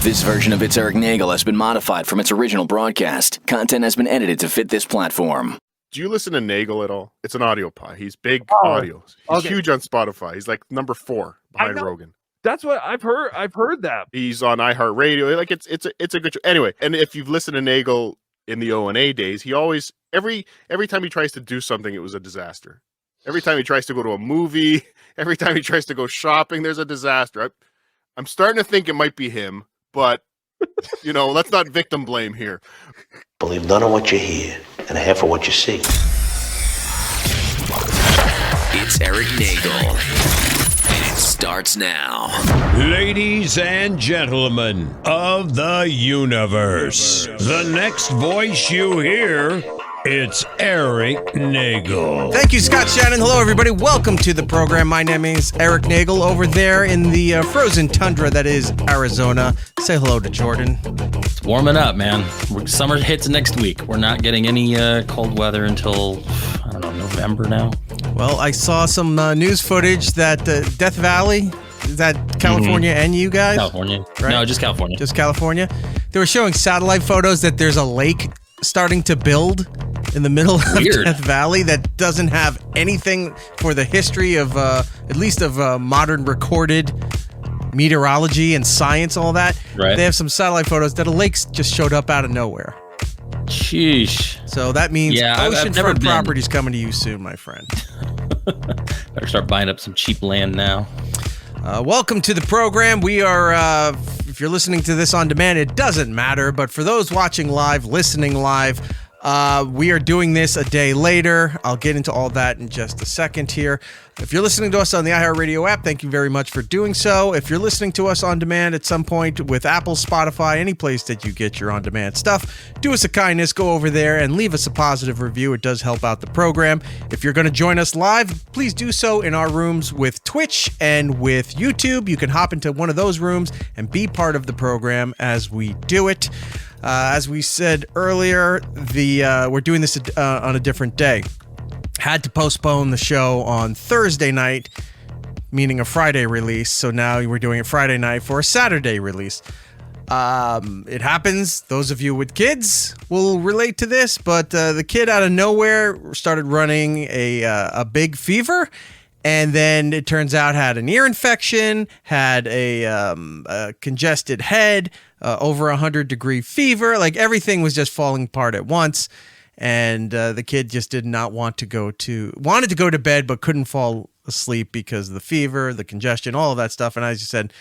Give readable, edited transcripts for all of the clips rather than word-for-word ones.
This version of It's Eric Nagel has been modified from its original broadcast. Content has been edited to fit this platform. Do you listen to Nagel at all? It's an audio pod. He's big audio. He's huge on Spotify. He's like number 4 behind Rogan. That's what I've heard. I've heard that. He's on iHeartRadio. Like it's a good show. Anyway, and if you've listened to Nagel in the O&A days, he always every time he tries to do something, it was a disaster. Every time he tries to go to a movie, every time he tries to go shopping, there's a disaster. I'm starting to think it might be him, but let's not victim blame here. Believe none of what you hear and half of what you see. It's Eric Nagel. It starts now. Ladies and gentlemen of the universe, the next voice you hear, it's Eric Nagel. Thank you, Scott Shannon. Hello, everybody. Welcome to the program. My name is Eric Nagel over there in the frozen tundra that is Arizona. Say hello to Jordan. It's warming up, man. Summer hits next week. We're not getting any cold weather until, November now. Well, I saw some news footage that Death Valley, is that California and you guys? California. Right? No, just California. Just California. They were showing satellite photos that there's a lake starting to build in the middle of Death Valley that doesn't have anything for the history of, at least of modern recorded meteorology and science, all that. Right. They have some satellite photos that a lake just showed up out of nowhere. Sheesh. So that means oceanfront property's coming to you soon, my friend. Better start buying up some cheap land now. Welcome to the program. We are, if you're listening to this on demand, it doesn't matter. But for those watching live, listening live, we are doing this a day later. I'll get into all that in just a second here. If you're listening to us on the iHeartRadio app, thank you very much for doing so. If you're listening to us on demand at some point with Apple, Spotify, any place that you get your on-demand stuff, do us a kindness, go over there and leave us a positive review. It does help out the program. If you're going to join us live, please do so in our rooms with Twitch and with YouTube. You can hop into one of those rooms and be part of the program as we do it. As we said earlier, we're doing this on a different day. Had to postpone the show on Thursday night, meaning a Friday release. So now we're doing it Friday night for a Saturday release. It happens. Those of you with kids will relate to this, but the kid out of nowhere started running a big fever. And then it turns out had an ear infection, had a congested head, over 100-degree fever. Like everything was just falling apart at once. And the kid just did not wanted to go to bed, but couldn't fall asleep because of the fever, the congestion, all of that stuff. And I just said,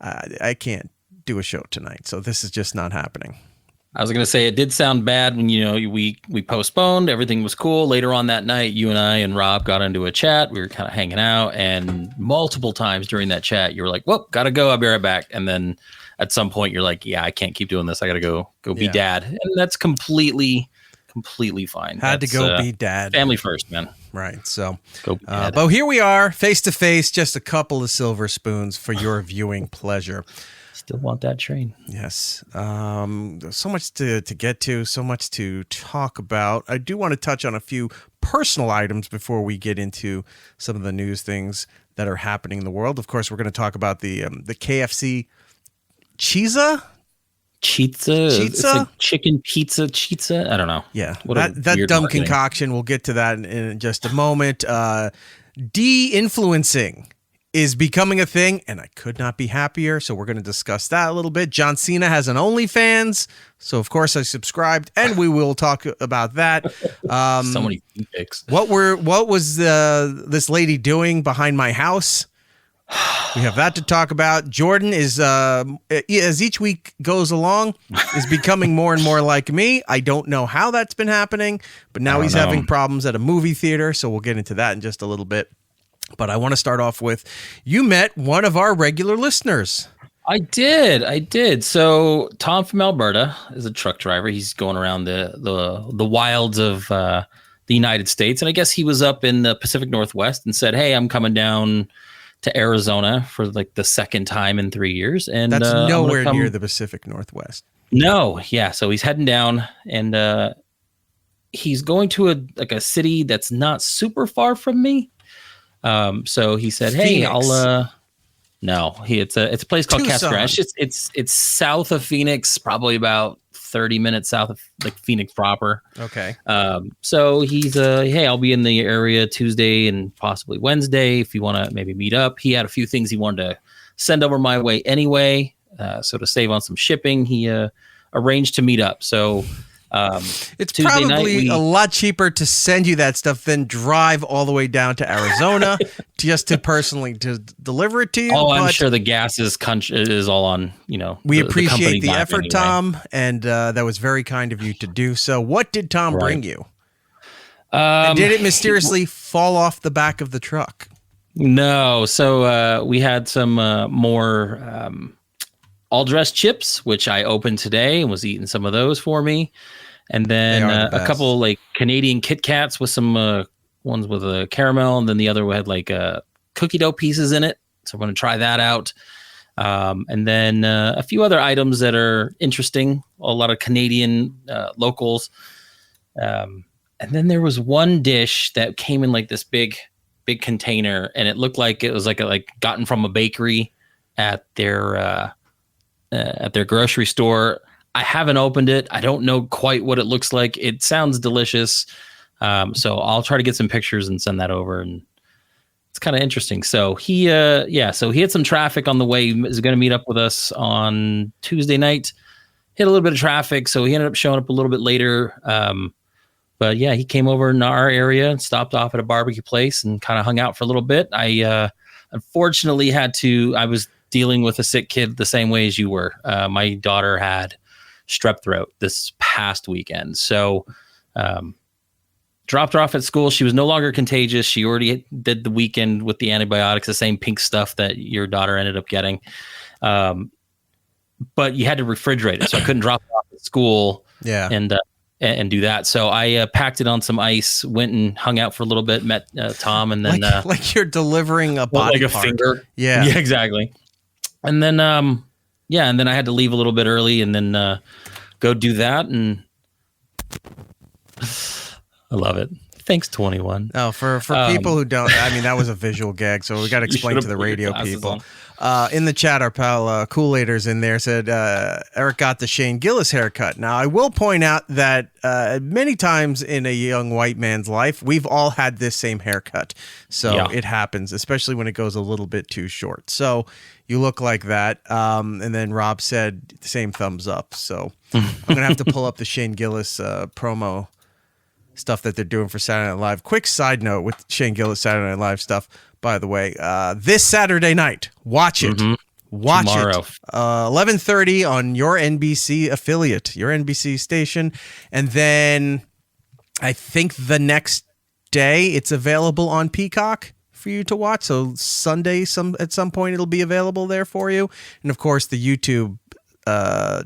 I can't do a show tonight. So this is just not happening. I was going to say it did sound bad when, we postponed. Everything was cool. Later on that night, you and I and Rob got into a chat. We were kind of hanging out. And multiple times during that chat, you were like, well, got to go. I'll be right back. And then at some point, you're like, yeah, I can't keep doing this. I got to go be dad. And that's completely fine. Had to go be dad. Family first, man. Right. So, go be dad. But here we are, face to face, just a couple of silver spoons for your viewing pleasure. Still want that train. Yes. There's so much to get to, so much to talk about. I do want to touch on a few personal items before we get into some of the news things that are happening in the world. Of course, we're going to talk about the KFC Chizza? It's like chicken pizza chizza. I don't know. Yeah, that dumb concoction. We'll get to that in just a moment. Deinfluencing is becoming a thing, and I could not be happier. So we're going to discuss that a little bit. John Cena has an OnlyFans, so of course I subscribed, and we will talk about that. So many pics. What was this lady doing behind my house? We have that to talk about. Jordan is, as each week goes along, is becoming more and more like me. I don't know how that's been happening, but now he's having problems at a movie theater, so we'll get into that in just a little bit. But I want to start off with, you met one of our regular listeners. I did. So Tom from Alberta is a truck driver. He's going around the wilds of the United States, and I guess he was up in the Pacific Northwest and said, hey, I'm coming down to Arizona for like the second time in 3 years. And that's nowhere near the Pacific Northwest. No. Yeah. So he's heading down, and he's going to a city that's not super far from me. So he said, hey, Phoenix. No, it's a place called Tucson. Casper. It's south of Phoenix, probably about 30 minutes south of like Phoenix proper. Okay. So he's hey, I'll be in the area Tuesday and possibly Wednesday if you want to maybe meet up. He had a few things he wanted to send over my way anyway. So to save on some shipping, he arranged to meet up. So it's Tuesday probably night a lot cheaper to send you that stuff than drive all the way down to Arizona just to personally to deliver it to you. Oh, I'm but sure the gas is all on, we the appreciate company the dime effort, anyway. Tom, and that was very kind of you to do so. What did Tom bring you? And did it mysteriously fall off the back of the truck? No. So we had some more all dressed chips, which I opened today and was eating some of those for me. And then a couple like Canadian Kit Kats with some ones with a caramel, and then the other had like cookie dough pieces in it. So I'm going to try that out. And then a few other items that are interesting, a lot of Canadian locals. And then there was one dish that came in like this big container, and it looked like it was like gotten from a bakery at their grocery store. I haven't opened it. I don't know quite what it looks like. It sounds delicious. So I'll try to get some pictures and send that over. And it's kind of interesting. So he had some traffic on the way. He was going to meet up with us on Tuesday night. Hit a little bit of traffic. So he ended up showing up a little bit later. But yeah, he came over in our area and stopped off at a barbecue place and kind of hung out for a little bit. I unfortunately I was dealing with a sick kid the same way as you were. My daughter had strep throat this past weekend. So dropped her off at school. She was no longer contagious. She already did the weekend with the antibiotics, the same pink stuff that your daughter ended up getting. But you had to refrigerate it. So I couldn't drop her off at school and do that. So I packed it on some ice, went and hung out for a little bit, met Tom, and then like you're delivering a body like part. a finger. Yeah, exactly. And then and then I had to leave a little bit early and then go do that, and I love it. Thanks, 21. Oh, for people who don't, I mean, that was a visual gag, so we got to explain to the radio people. In the chat, our pal Kool-Aiders in there said Eric got the Shane Gillis haircut. Now, I will point out that many times in a young white man's life, we've all had this same haircut. So it happens, especially when it goes a little bit too short. So you look like that. And then Rob said the same thumbs up. So I'm going to have to pull up the Shane Gillis promo stuff that they're doing for Saturday Night Live. Quick side note with Shane Gillis Saturday Night Live stuff, by the way. This Saturday night, watch it. Watch Tomorrow. it. 11:30 on your NBC affiliate, your NBC station. And then I think the next day it's available on Peacock for you to watch. So Sunday, at some point, it'll be available there for you. And of course, the YouTube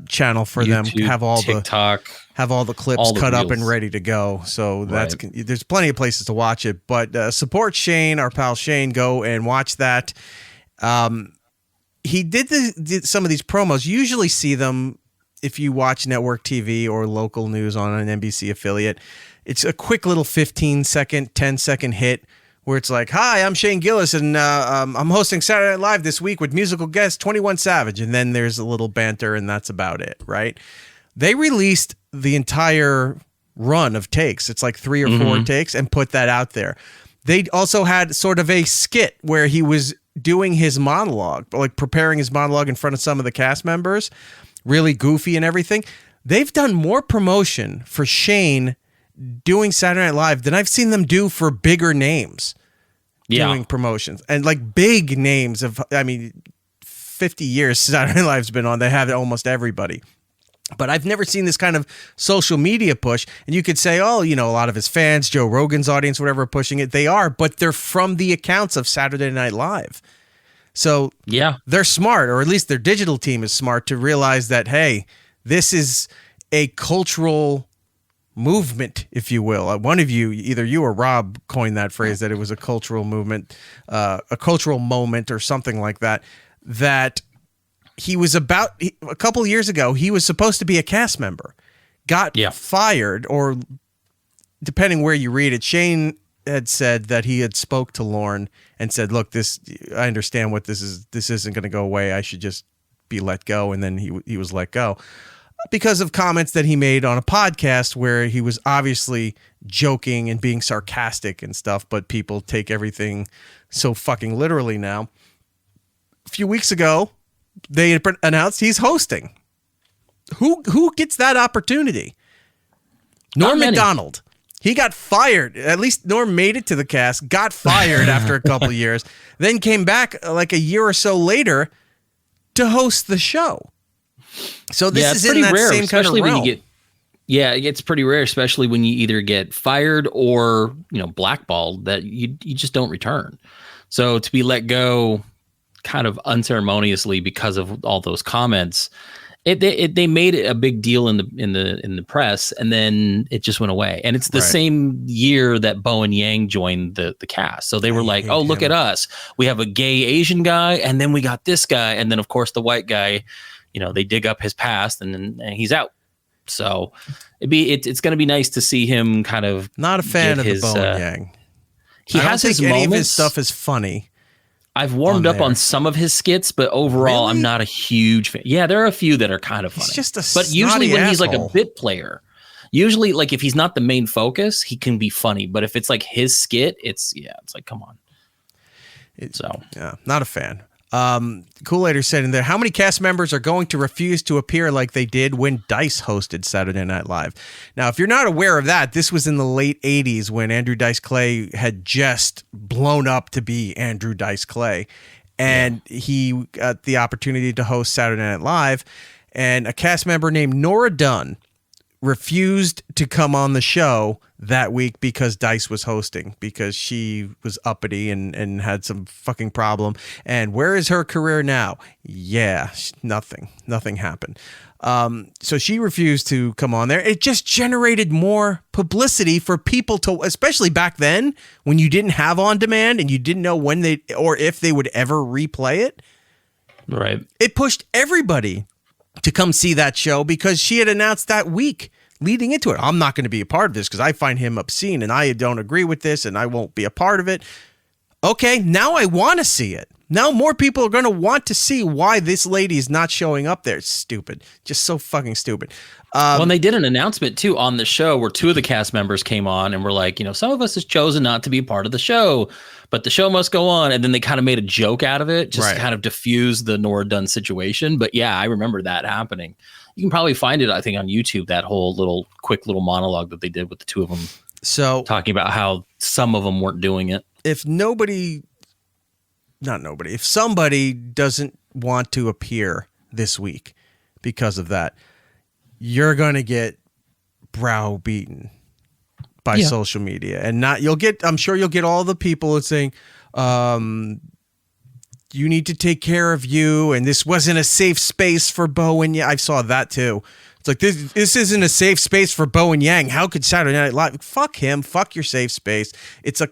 channel for them have all TikTok, the clips all the cut up reels. and ready to go. So there's plenty of places to watch it. But support Shane, our pal Shane. Go and watch that. He did some of these promos. You usually see them if you watch network TV or local news on an NBC affiliate. It's a quick little 15-second, 10-second hit where it's like, "Hi, I'm Shane Gillis, and I'm hosting Saturday Night Live this week with musical guest 21 Savage." And then there's a little banter, and that's about it, right? They released the entire run of takes. It's like 3 or 4 takes, and put that out there. They also had sort of a skit where he was doing his monologue, like preparing his monologue in front of some of the cast members, really goofy and everything. They've done more promotion for Shane doing Saturday Night Live than I've seen them do for bigger names doing promotions, and like big names of, 50 years Saturday Night Live's been on. They have almost everybody. But I've never seen this kind of social media push. And you could say, a lot of his fans, Joe Rogan's audience, whatever, are pushing it. They are, but they're from the accounts of Saturday Night Live. So they're smart, or at least their digital team is smart to realize that, hey, this is a cultural movement, if you will. One of you, either you or Rob, coined that phrase, that it was a cultural movement, a cultural moment or something like that, that he was about a couple years ago. He was supposed to be a cast member, got fired, or depending where you read it, Shane had said that he had spoke to Lorne and said, look, I understand what this is. This isn't going to go away. I should just be let go. And then he was let go because of comments that he made on a podcast where he was obviously joking and being sarcastic and stuff, but people take everything so fucking literally now. A few weeks ago, they announced he's hosting. Who gets that opportunity? Norm Macdonald. He got fired. At least Norm made it to the cast, got fired after a couple years, then came back like a year or so later to host the show. So this is in that rare, same kind of realm. When you get, it gets pretty rare, especially when you either get fired or, blackballed, that you just don't return. So to be let go kind of unceremoniously because of all those comments, they made it a big deal in the press, and then it just went away. And it's the same year that Bowen Yang joined the cast. So they were like, "Oh, look at us! We have a gay Asian guy, and then we got this guy, and then of course the white guy." They dig up his past, and he's out. So it's going to be nice to see him kind of not a fan of the Bowen Yang. He has his moments. Any of his stuff is funny. I've warmed up on some of his skits, but overall, I'm not a huge fan. Yeah, there are a few that are kind of funny. He's just but usually when he's like a bit player, usually like if he's not the main focus, he can be funny. But if it's like his skit, it's like, come on. Not a fan. Kool-Ader said in there, how many cast members are going to refuse to appear like they did when Dice hosted Saturday Night Live? Now, if you're not aware of that, this was in the late 80s when Andrew Dice Clay had just blown up to be Andrew Dice Clay. And he got the opportunity to host Saturday Night Live. And a cast member named Nora Dunn refused to come on the show that week because Dice was hosting, because she was uppity and had some fucking problem. And where is her career now? Yeah, nothing happened. So she refused to come on there. It just generated more publicity for people to, especially back then when you didn't have on demand and you didn't know when they or if they would ever replay it. Right. It pushed everybody to come see that show because she had announced that week leading into it, I'm not going to be a part of this because I find him obscene and I don't agree with this and I won't be a part of it. Okay, now I want to see it. Now more people are going to want to see why this lady is not showing up there. It's stupid. Just so fucking stupid. Well, they did an announcement too on the show where two of the cast members came on and were like, some of us has chosen not to be a part of the show, but the show must go on. And then they kind of made a joke out of it, just to kind of diffuse the Nora Dunn situation. But yeah, I remember that happening. You can probably find it, I think, on YouTube, that whole quick little monologue that they did with the two of them. So talking about how some of them weren't doing it. If somebody doesn't want to appear this week because of that, you're going to get browbeaten by social media, and I'm sure you'll get all the people saying, you need to take care of you, and this wasn't a safe space for Bowen. Yeah, I saw that too. It's like, this isn't a safe space for Bowen Yang. How could Saturday Night Live? Fuck him. Fuck your safe space. It's a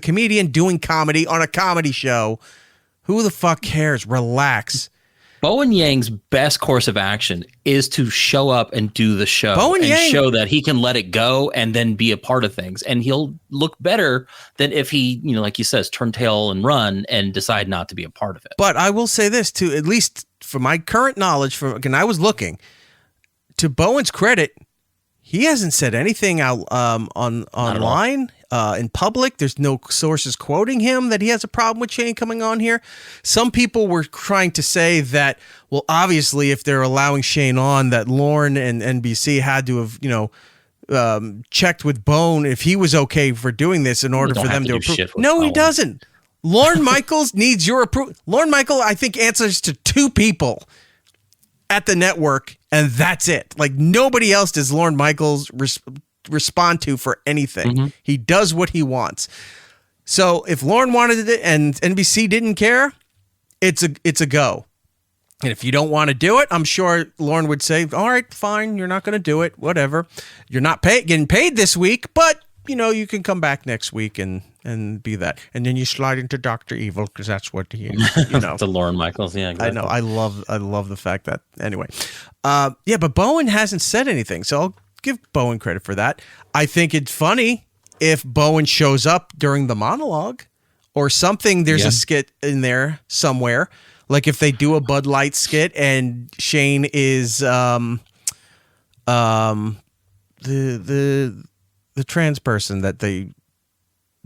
comedian doing comedy on a comedy show. Who the fuck cares? Relax. Bowen Yang's best course of action is to show up and do the show show that he can let it go and then be a part of things. And he'll look better than if he, like he says, turn tail and run and decide not to be a part of it. But I will say this too, at least for my current knowledge, and I was looking, to Bowen's credit, he hasn't said anything out online. In public, there's no sources quoting him that he has a problem with Shane coming on here. Some people were trying to say that, well, obviously, if they're allowing Shane on, that Lorne and NBC had to have, checked with Bone if he was okay for doing this in order for them to approve. No, he doesn't. Lorne Michaels needs your approval. Lorne Michael, I think, answers to two people at the network, and that's it. Like, nobody else does Lorne Michaels respond to for anything. Mm-hmm. He does what he wants. So if Lorne wanted it and NBC didn't care, it's a go. And if you don't want to do it, I'm sure Lorne would say, all right, fine, you're not going to do it, whatever. You're not getting paid this week, but you can come back next week and be that. And then you slide into Dr. Evil because that's what he is. The Lorne Michaels, yeah. Exactly. I know. I love the fact that anyway. But Bowen hasn't said anything, so I'll give Bowen credit for that. I think it's funny if Bowen shows up during the monologue or something. There's a skit in there somewhere. Like if they do a Bud Light skit and Shane is the trans person that they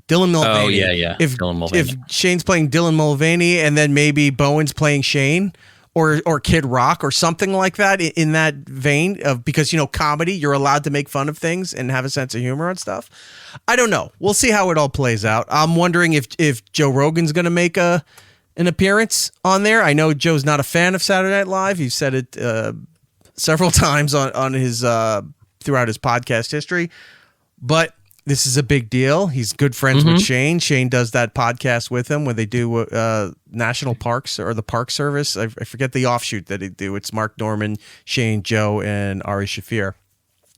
Dylan Mulvaney. Oh yeah. Dylan Mulvaney. If Shane's playing Dylan Mulvaney and then maybe Bowen's playing Shane or Kid Rock or something like that in that vein of, because comedy, you're allowed to make fun of things and have a sense of humor and stuff. I don't know. We'll see how it all plays out. I'm wondering if Joe Rogan's going to make an appearance on there. I know Joe's not a fan of Saturday Night Live. He's said it several times on his throughout his podcast history, but this is a big deal. He's good friends with Shane. Shane does that podcast with him where they do national parks or the Park Service. I forget the offshoot that they do. It's Mark Norman, Shane, Joe, and Ari Shafir.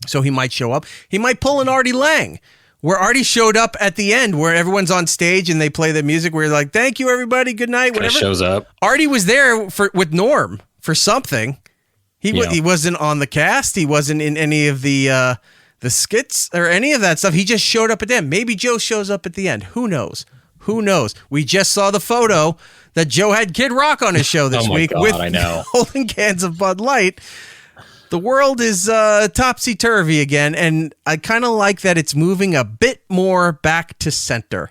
So he might show up. He might pull an Artie Lang, where Artie showed up at the end where everyone's on stage and they play the music where you're like, thank you, everybody. Good night. Whatever. Shows up. Artie was there with Norm for something. He wasn't on the cast. He wasn't in any of the skits or any of that stuff. He just showed up at the end. Maybe Joe shows up at the end. Who knows? We just saw the photo that Joe had Kid Rock on his show this week with holding cans of Bud Light. The world is topsy-turvy again, and I kind of like that it's moving a bit more back to center.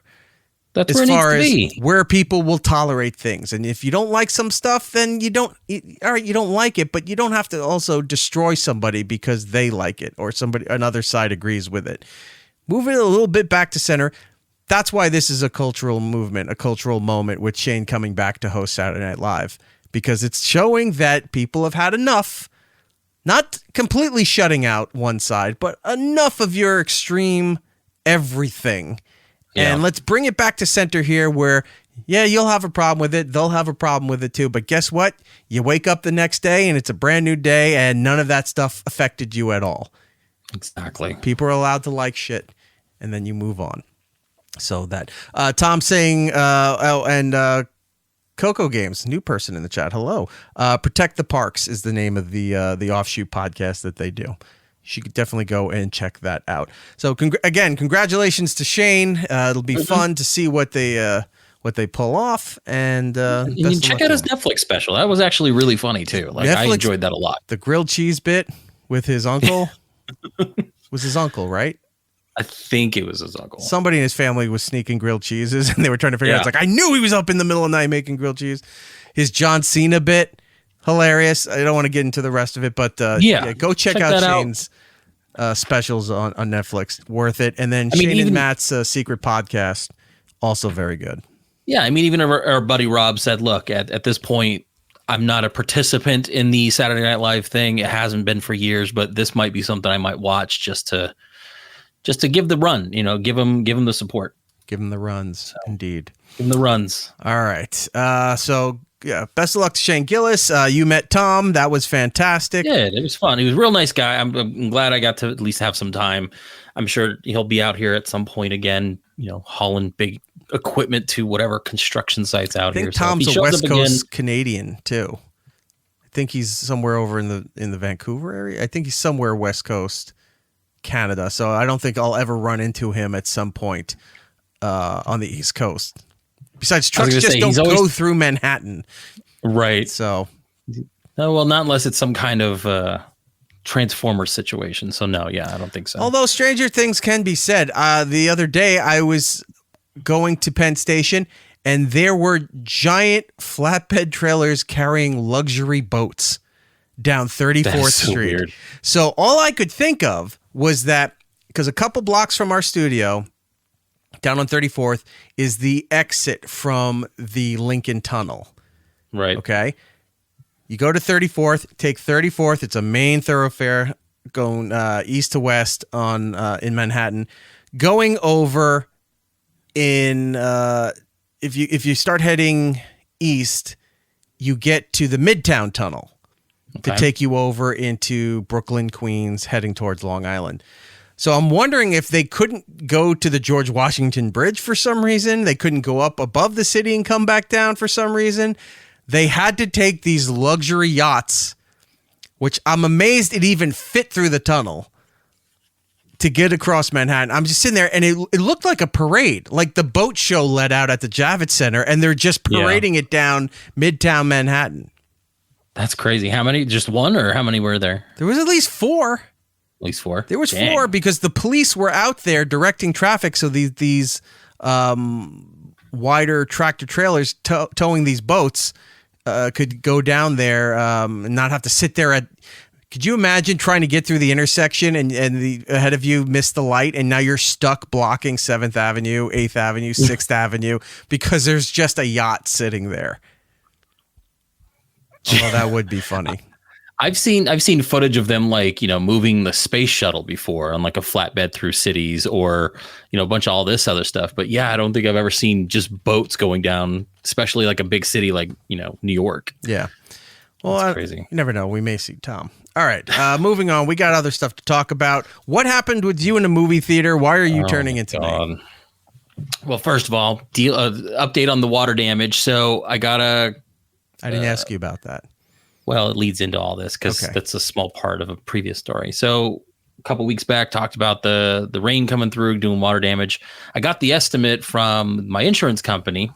That's as where it far needs to as be. where people will tolerate things. And if you don't like some stuff, then you don't like it, but you don't have to also destroy somebody because they like it or another side agrees with it. Move it a little bit back to center. That's why this is a cultural movement, a cultural moment with Shane coming back to host Saturday Night Live, because it's showing that people have had enough, not completely shutting out one side, but enough of your extreme everything. Yeah. And let's bring it back to center here where, you'll have a problem with it. They'll have a problem with it too. But guess what? You wake up the next day and it's a brand new day and none of that stuff affected you at all. Exactly. People are allowed to like shit and then you move on. So that Tom saying, Coco Games, new person in the chat. Hello. Protect the Parks is the name of the offshoot podcast that they do. You should definitely go and check that out. So again, congratulations to Shane. It'll be fun to see what they pull off. And check out his Netflix special. That was actually really funny too. Like Netflix, I enjoyed that a lot. The grilled cheese bit with his uncle was his uncle, right? I think it was his uncle. Somebody in his family was sneaking grilled cheeses, and they were trying to figure out. It's like, I knew he was up in the middle of the night making grilled cheese. His John Cena bit. Hilarious. I don't want to get into the rest of it, but go check out Shane's specials on Netflix. Worth it. And then Shane and Matt's secret podcast, also very good. Yeah, even our buddy Rob said, look, at this point, I'm not a participant in the Saturday Night Live thing. It hasn't been for years, but this might be something I might watch just to give the run. Give him the support. Give him the runs, indeed. Give him the runs. All right. So best of luck to Shane Gillis. You met Tom. That was fantastic. Yeah, it was fun. He was a real nice guy. I'm glad I got to at least have some time. I'm sure he'll be out here at some point again, hauling big equipment to whatever construction sites out here. I think Tom's a West Coast Canadian too. I think he's somewhere over in the Vancouver area. I think he's somewhere West Coast Canada. So I don't think I'll ever run into him at some point on the East Coast. Besides, trucks just don't go through Manhattan. Right. So. Oh, well, not unless it's some kind of Transformer situation. So, no, I don't think so. Although stranger things can be said. The other day, I was going to Penn Station, and there were giant flatbed trailers carrying luxury boats down 34th Street. Weird. So all I could think of was that, because a couple blocks from our studio, down on 34th, is the exit from the Lincoln Tunnel. Right. Okay. You go to 34th, take 34th. It's a main thoroughfare going east to west in Manhattan. Going over in if you start heading east, you get to the Midtown Tunnel to take you over into Brooklyn, Queens, heading towards Long Island. So I'm wondering if they couldn't go to the George Washington Bridge for some reason. They couldn't go up above the city and come back down for some reason. They had to take these luxury yachts, which I'm amazed it even fit through the tunnel, to get across Manhattan. I'm just sitting there, and it looked like a parade. Like the boat show let out at the Javits Center, and they're just parading it down Midtown Manhattan. That's crazy. How many? Just one, or how many were there? There was at least 4. At least 4. There was 4 because the police were out there directing traffic, so these wider tractor trailers towing these boats could go down there and not have to sit there at. Could you imagine trying to get through the intersection and the ahead of you missed the light and now you're stuck blocking 7th Avenue, 8th Avenue, 6th Avenue because there's just a yacht sitting there? Although that would be funny. I've seen footage of them moving the space shuttle before on like a flatbed through cities or a bunch of all this other stuff. But yeah, I don't think I've ever seen just boats going down, especially like a big city like New York. Yeah. Well, that's crazy. You never know. We may see Tom. All right, moving on. We got other stuff to talk about. What happened with you in the movie theater? Why are you turning into me? Well, first of all, update on the water damage. So I didn't ask you about that. Well, it leads into all this because that's a small part of a previous story. So a couple weeks back, talked about the rain coming through, doing water damage. I got the estimate from my insurance company.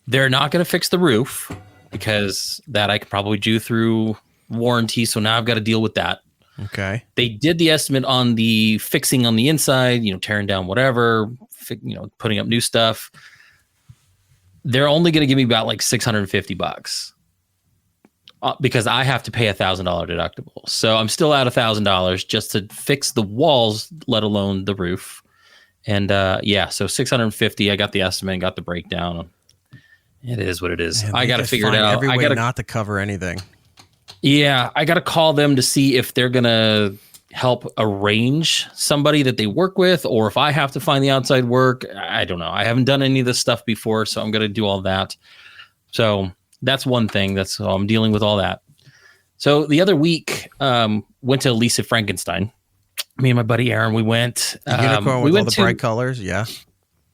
They're not going to fix the roof because that I could probably do through warranty. So now I've got to deal with that. Okay. They did the estimate on the fixing on the inside, tearing down whatever, putting up new stuff. They're only going to give me about like $650 because I have to pay $1,000 deductible. So I'm still out $1,000 just to fix the walls, let alone the roof. And so $650. I got the estimate, got the breakdown. It is what it is. Man, I got to figure it out. I got not to cover anything. Yeah, I got to call them to see if they're going to help arrange somebody that they work with or if I have to find the outside work. I don't know. I haven't done any of this stuff before, so I'm going to do all that. So that's one thing. I'm dealing with all that. So the other week, went to Lisa Frankenstein. Me and my buddy Aaron, we went. Unicorn with all the bright colors, yeah.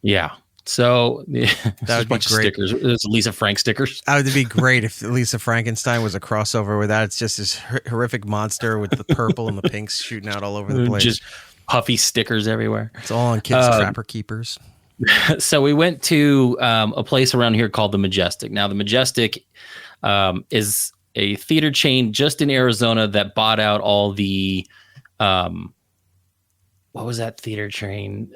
Yeah. So that would be great. Stickers. There's Lisa Frank stickers. That would be great if Lisa Frankenstein was a crossover with that. It's just this horrific monster with the purple and the pinks shooting out all over the place. Just puffy stickers everywhere. It's all on Kids Trapper Keepers. So we went to a place around here called the Majestic. Now the Majestic is a theater chain just in Arizona that bought out all the what was that theater chain?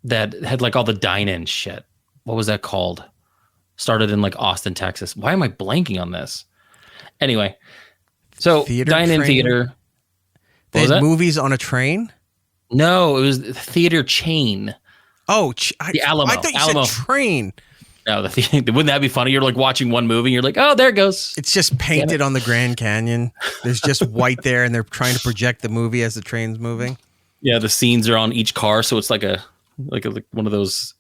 That had like all the dine-in shit. What was that called? Started in like Austin, Texas. Why am I blanking on this? Anyway, so dine-in theater. They had movies on a train? No, it was the theater chain. Oh, the Alamo. I thought you said train. No, wouldn't that be funny? You're like watching one movie and you're like, oh, there it goes. It's just painted on the Grand Canyon. There's just white there and they're trying to project the movie as the train's moving. Yeah, the scenes are on each car, so it's like one of those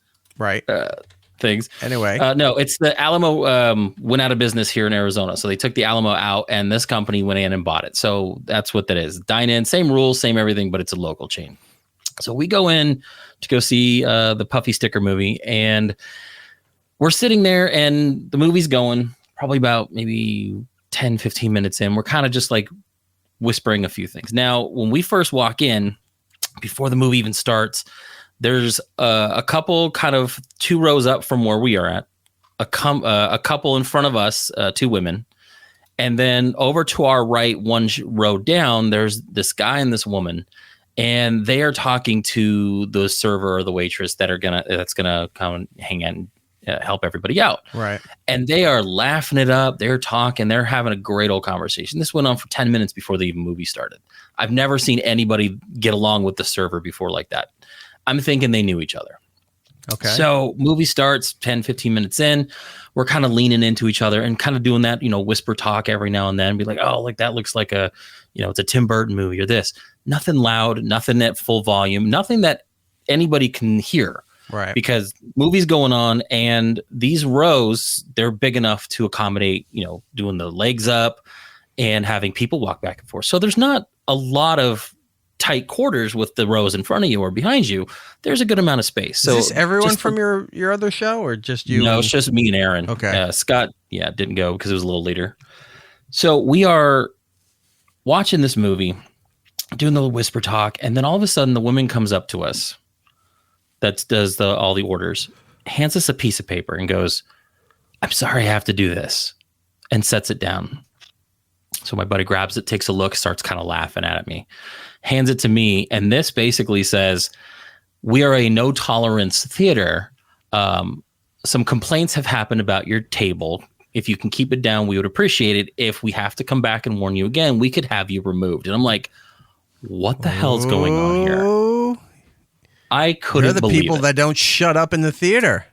things. Anyway, no, it's the Alamo went out of business here in Arizona, so they took the Alamo out, and this company went in and bought it. So that's what that is. Dine in, same rules, same everything, but it's a local chain. So we go in to go see the Puffy Sticker movie, and we're sitting there, and the movie's going. Probably about maybe 10, 15 minutes in, we're kind of just like whispering a few things. Now, when we first walk in, before the movie even starts, there's a couple kind of 2 rows up from where we are at, a couple in front of us, 2 women. And then over to our right, 1 row down, there's this guy and this woman. And they are talking to the server or the waitress that's gonna come and hang out and help everybody out. Right. And they are laughing it up. They're talking. They're having a great old conversation. This went on for 10 minutes before the movie started. I've never seen anybody get along with the server before like that. I'm thinking they knew each other. Okay. So movie starts 10, 15 minutes in. We're kind of leaning into each other and kind of doing that, whisper talk every now and then. Be like, oh, like that looks like it's a Tim Burton movie or this. Nothing loud, nothing at full volume, nothing that anybody can hear. Right. Because movie's going on and these rows, they're big enough to accommodate, doing the legs up and having people walk back and forth. So there's not a lot of tight quarters with the rows in front of you or behind you. There's a good amount of space. So is this everyone from your other show or just you? No, it's just me and Aaron. Okay. Scott, didn't go because it was a little later. So we are watching this movie doing the whisper talk, and then all of a sudden the woman comes up to us that does all the orders, hands us a piece of paper and goes, "I'm sorry, I have to do this," and sets it down. So my buddy grabs it, takes a look, starts kind of laughing at me, hands it to me, and this basically says, "We are a no tolerance theater. Some complaints have happened about your table. If you can keep it down, we would appreciate it. If we have to come back and warn you again, we could have you removed." And I'm like, what the hell's going on here? I couldn't They're the believe people it. that don't shut up in the theater.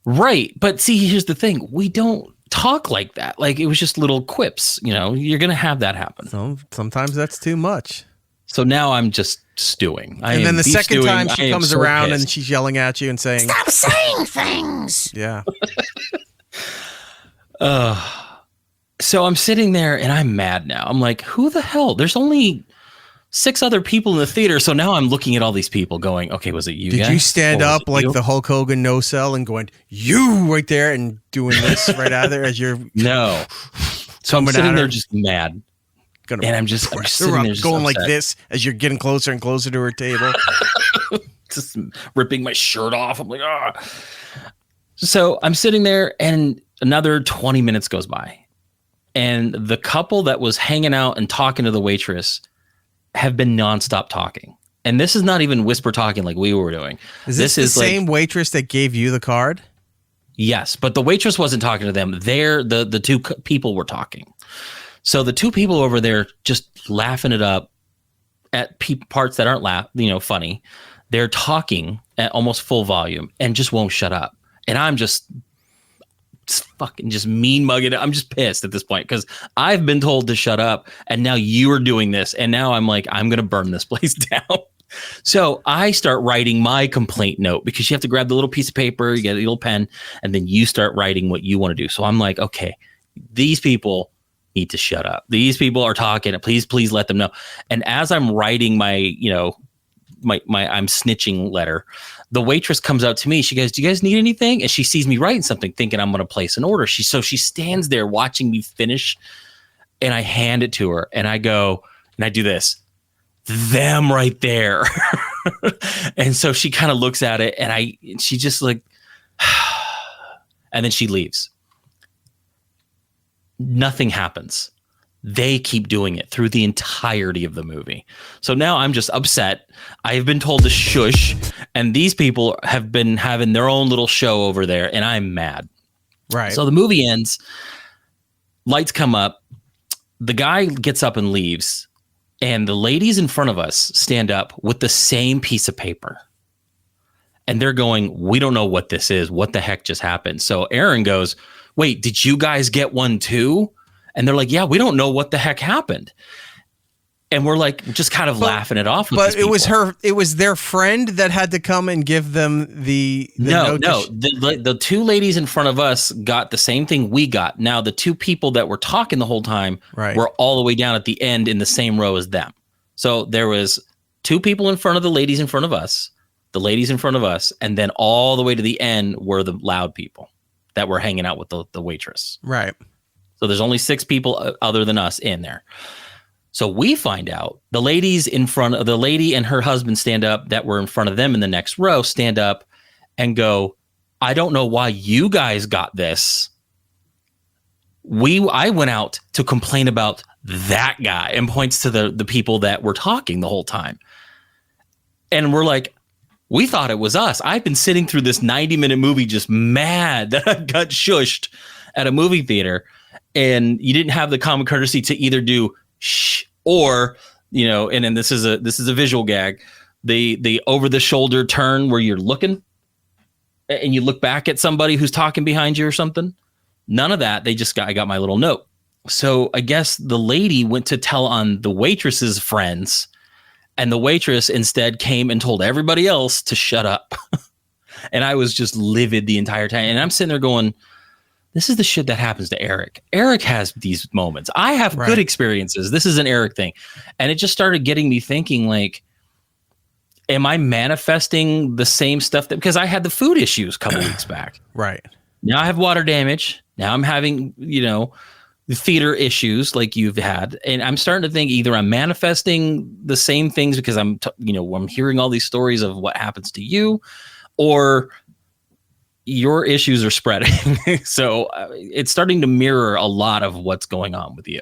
Right. But see, here's the thing. We don't talk like that. Like, it was just little quips. You know, you're going to have that happen. So sometimes that's too much. So now I'm just stewing. And then the second time she comes around and pissed. she's yelling at you and saying, Stop saying things. yeah. So I'm sitting there and I'm mad now. I'm like, who the hell? There's only 6 other people in the theater. So now I'm looking at all these people going, okay, was it you guys? Did you stand Or was up it like you? the Hulk Hogan no sell and going, you right there, and doing this right out of there as you're No. So I'm coming sitting at there her? just mad. Gonna And I'm just press sitting her up, there just going like upset. this as you're getting closer and closer to her table. Just ripping my shirt off. I'm like, ah. So I'm sitting there and another 20 minutes goes by. And the couple that was hanging out and talking to the waitress have been nonstop talking. And this is not even whisper talking like we were doing. Is this the same waitress that gave you the card? Yes, but the waitress wasn't talking to them. The two people were talking. So the 2 people over there just laughing it up at parts that aren't funny. They're talking at almost full volume and just won't shut up. And I'm just fucking just mean mugging it. I'm just pissed at this point because I've been told to shut up and now you are doing this. And now I'm like, I'm going to burn this place down. So I start writing my complaint note because you have to grab the little piece of paper, you get a little pen, and then you start writing what you want to do. So I'm like, okay, these people need to shut up. These people are talking. Please let them know. And as I'm writing my I'm snitching letter, the waitress comes out to me. She goes, "Do you guys need anything?" And she sees me writing something, thinking I'm going to place an order. She stands there watching me finish, and I hand it to her, and I go, and I do this, them right there. And so she kind of looks at it, and she just like, and then she leaves. Nothing happens. They keep doing it through the entirety of the movie. So now I'm just upset. I've been told to shush, and these people have been having their own little show over there, and I'm mad. Right. So the movie ends, lights come up, the guy gets up and leaves, and the ladies in front of us stand up with the same piece of paper. And they're going, "We don't know what this is. What the heck just happened?" So Aaron goes, "Wait, did you guys get one too?" And they're like, "Yeah, we don't know what the heck happened." And we're like, just kind of laughing it off. But it was their friend that had to come and give them the no. The 2 ladies in front of us got the same thing we got. Now the 2 people that were talking the whole time were all the way down at the end in the same row as them. So there was 2 people in front of the ladies in front of us, the ladies in front of us, and then all the way to the end were the loud people that were hanging out with the waitress. Right. So there's only 6 people other than us in there. So we find out the ladies in front of the lady and her husband stand up that were in front of them in the next row, stand up and go, "I don't know why you guys got this. I went out to complain about that guy," and points to the people that were talking the whole time. And we're like, we thought it was us. I've been sitting through this 90-minute movie just mad that I got shushed at a movie theater. And you didn't have the common courtesy to either do shh or, and then this is a visual gag, the over the shoulder turn where you're looking and you look back at somebody who's talking behind you or something. None of that. I got my little note. So I guess the lady went to tell on the waitress's friends, and the waitress instead came and told everybody else to shut up. And I was just livid the entire time. And I'm sitting there going, this is the shit that happens to Eric. Eric has these moments. I have good experiences. This is an Eric thing. And it just started getting me thinking, like, am I manifesting the same stuff because I had the food issues a couple weeks back. Right. Now I have water damage. Now I'm having, theater issues like you've had, and I'm starting to think either I'm manifesting the same things because I'm hearing all these stories of what happens to you, or your issues are spreading. So it's starting to mirror a lot of what's going on with you,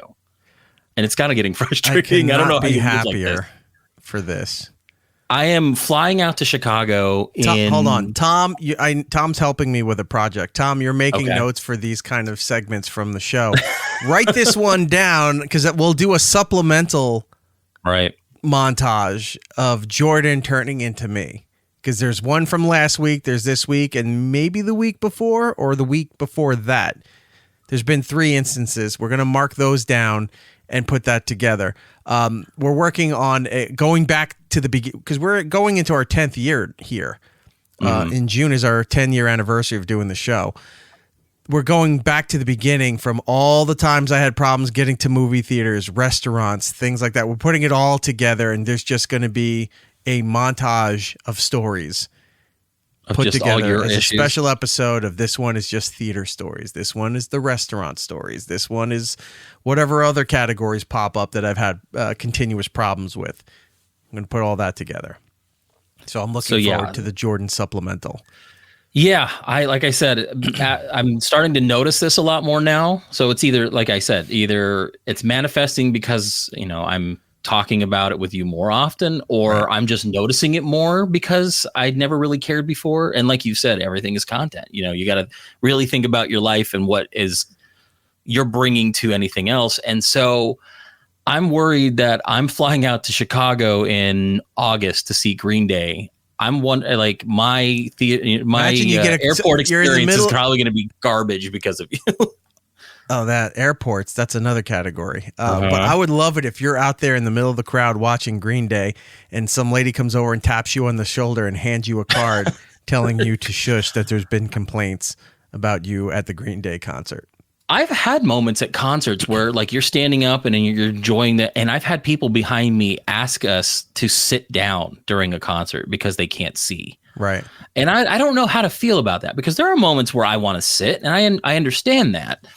and it's kind of getting frustrating. I don't know how you happier for this. I am flying out to Chicago. Hold on, Tom. Tom's helping me with a project. Tom, you're making notes for these kind of segments from the show. Write this one down because we'll do a supplemental montage of Jordan turning into me. Because there's one from last week, there's this week, and maybe the week before or the week before that. There's been 3 instances. We're going to mark those down and put that together. We're working on going back to the beginning because we're going into our 10th year here. In June is our 10-year anniversary of doing the show. We're going back to the beginning from all the times I had problems getting to movie theaters, restaurants, things like that. We're putting it all together, and there's just going to be a montage of stories put together as a special episode of this one is just theater stories. This one is the restaurant stories. This one is whatever other categories pop up that I've had continuous problems with. I'm going to put all that together. So I'm looking forward to the Jordan supplemental. Yeah, like I said, I'm starting to notice this a lot more now. So it's either, like I said, either it's manifesting because, I'm talking about it with you more often, or I'm just noticing it more because I'd never really cared before. And like you said, everything is content. You got to really think about your life and what is you're bringing to anything else. And so I'm worried that I'm flying out to Chicago in August to see Green Day. I'm my airport experience is probably going to be garbage because of you. Oh, that's another category. But I would love it if you're out there in the middle of the crowd watching Green Day and some lady comes over and taps you on the shoulder and hands you a card telling you to shush that there's been complaints about you at the Green Day concert. I've had moments at concerts where like you're standing up and you're enjoying that. And I've had people behind me ask us to sit down during a concert because they can't see. Right. And I don't know how to feel about that because there are moments where I want to sit and I understand that.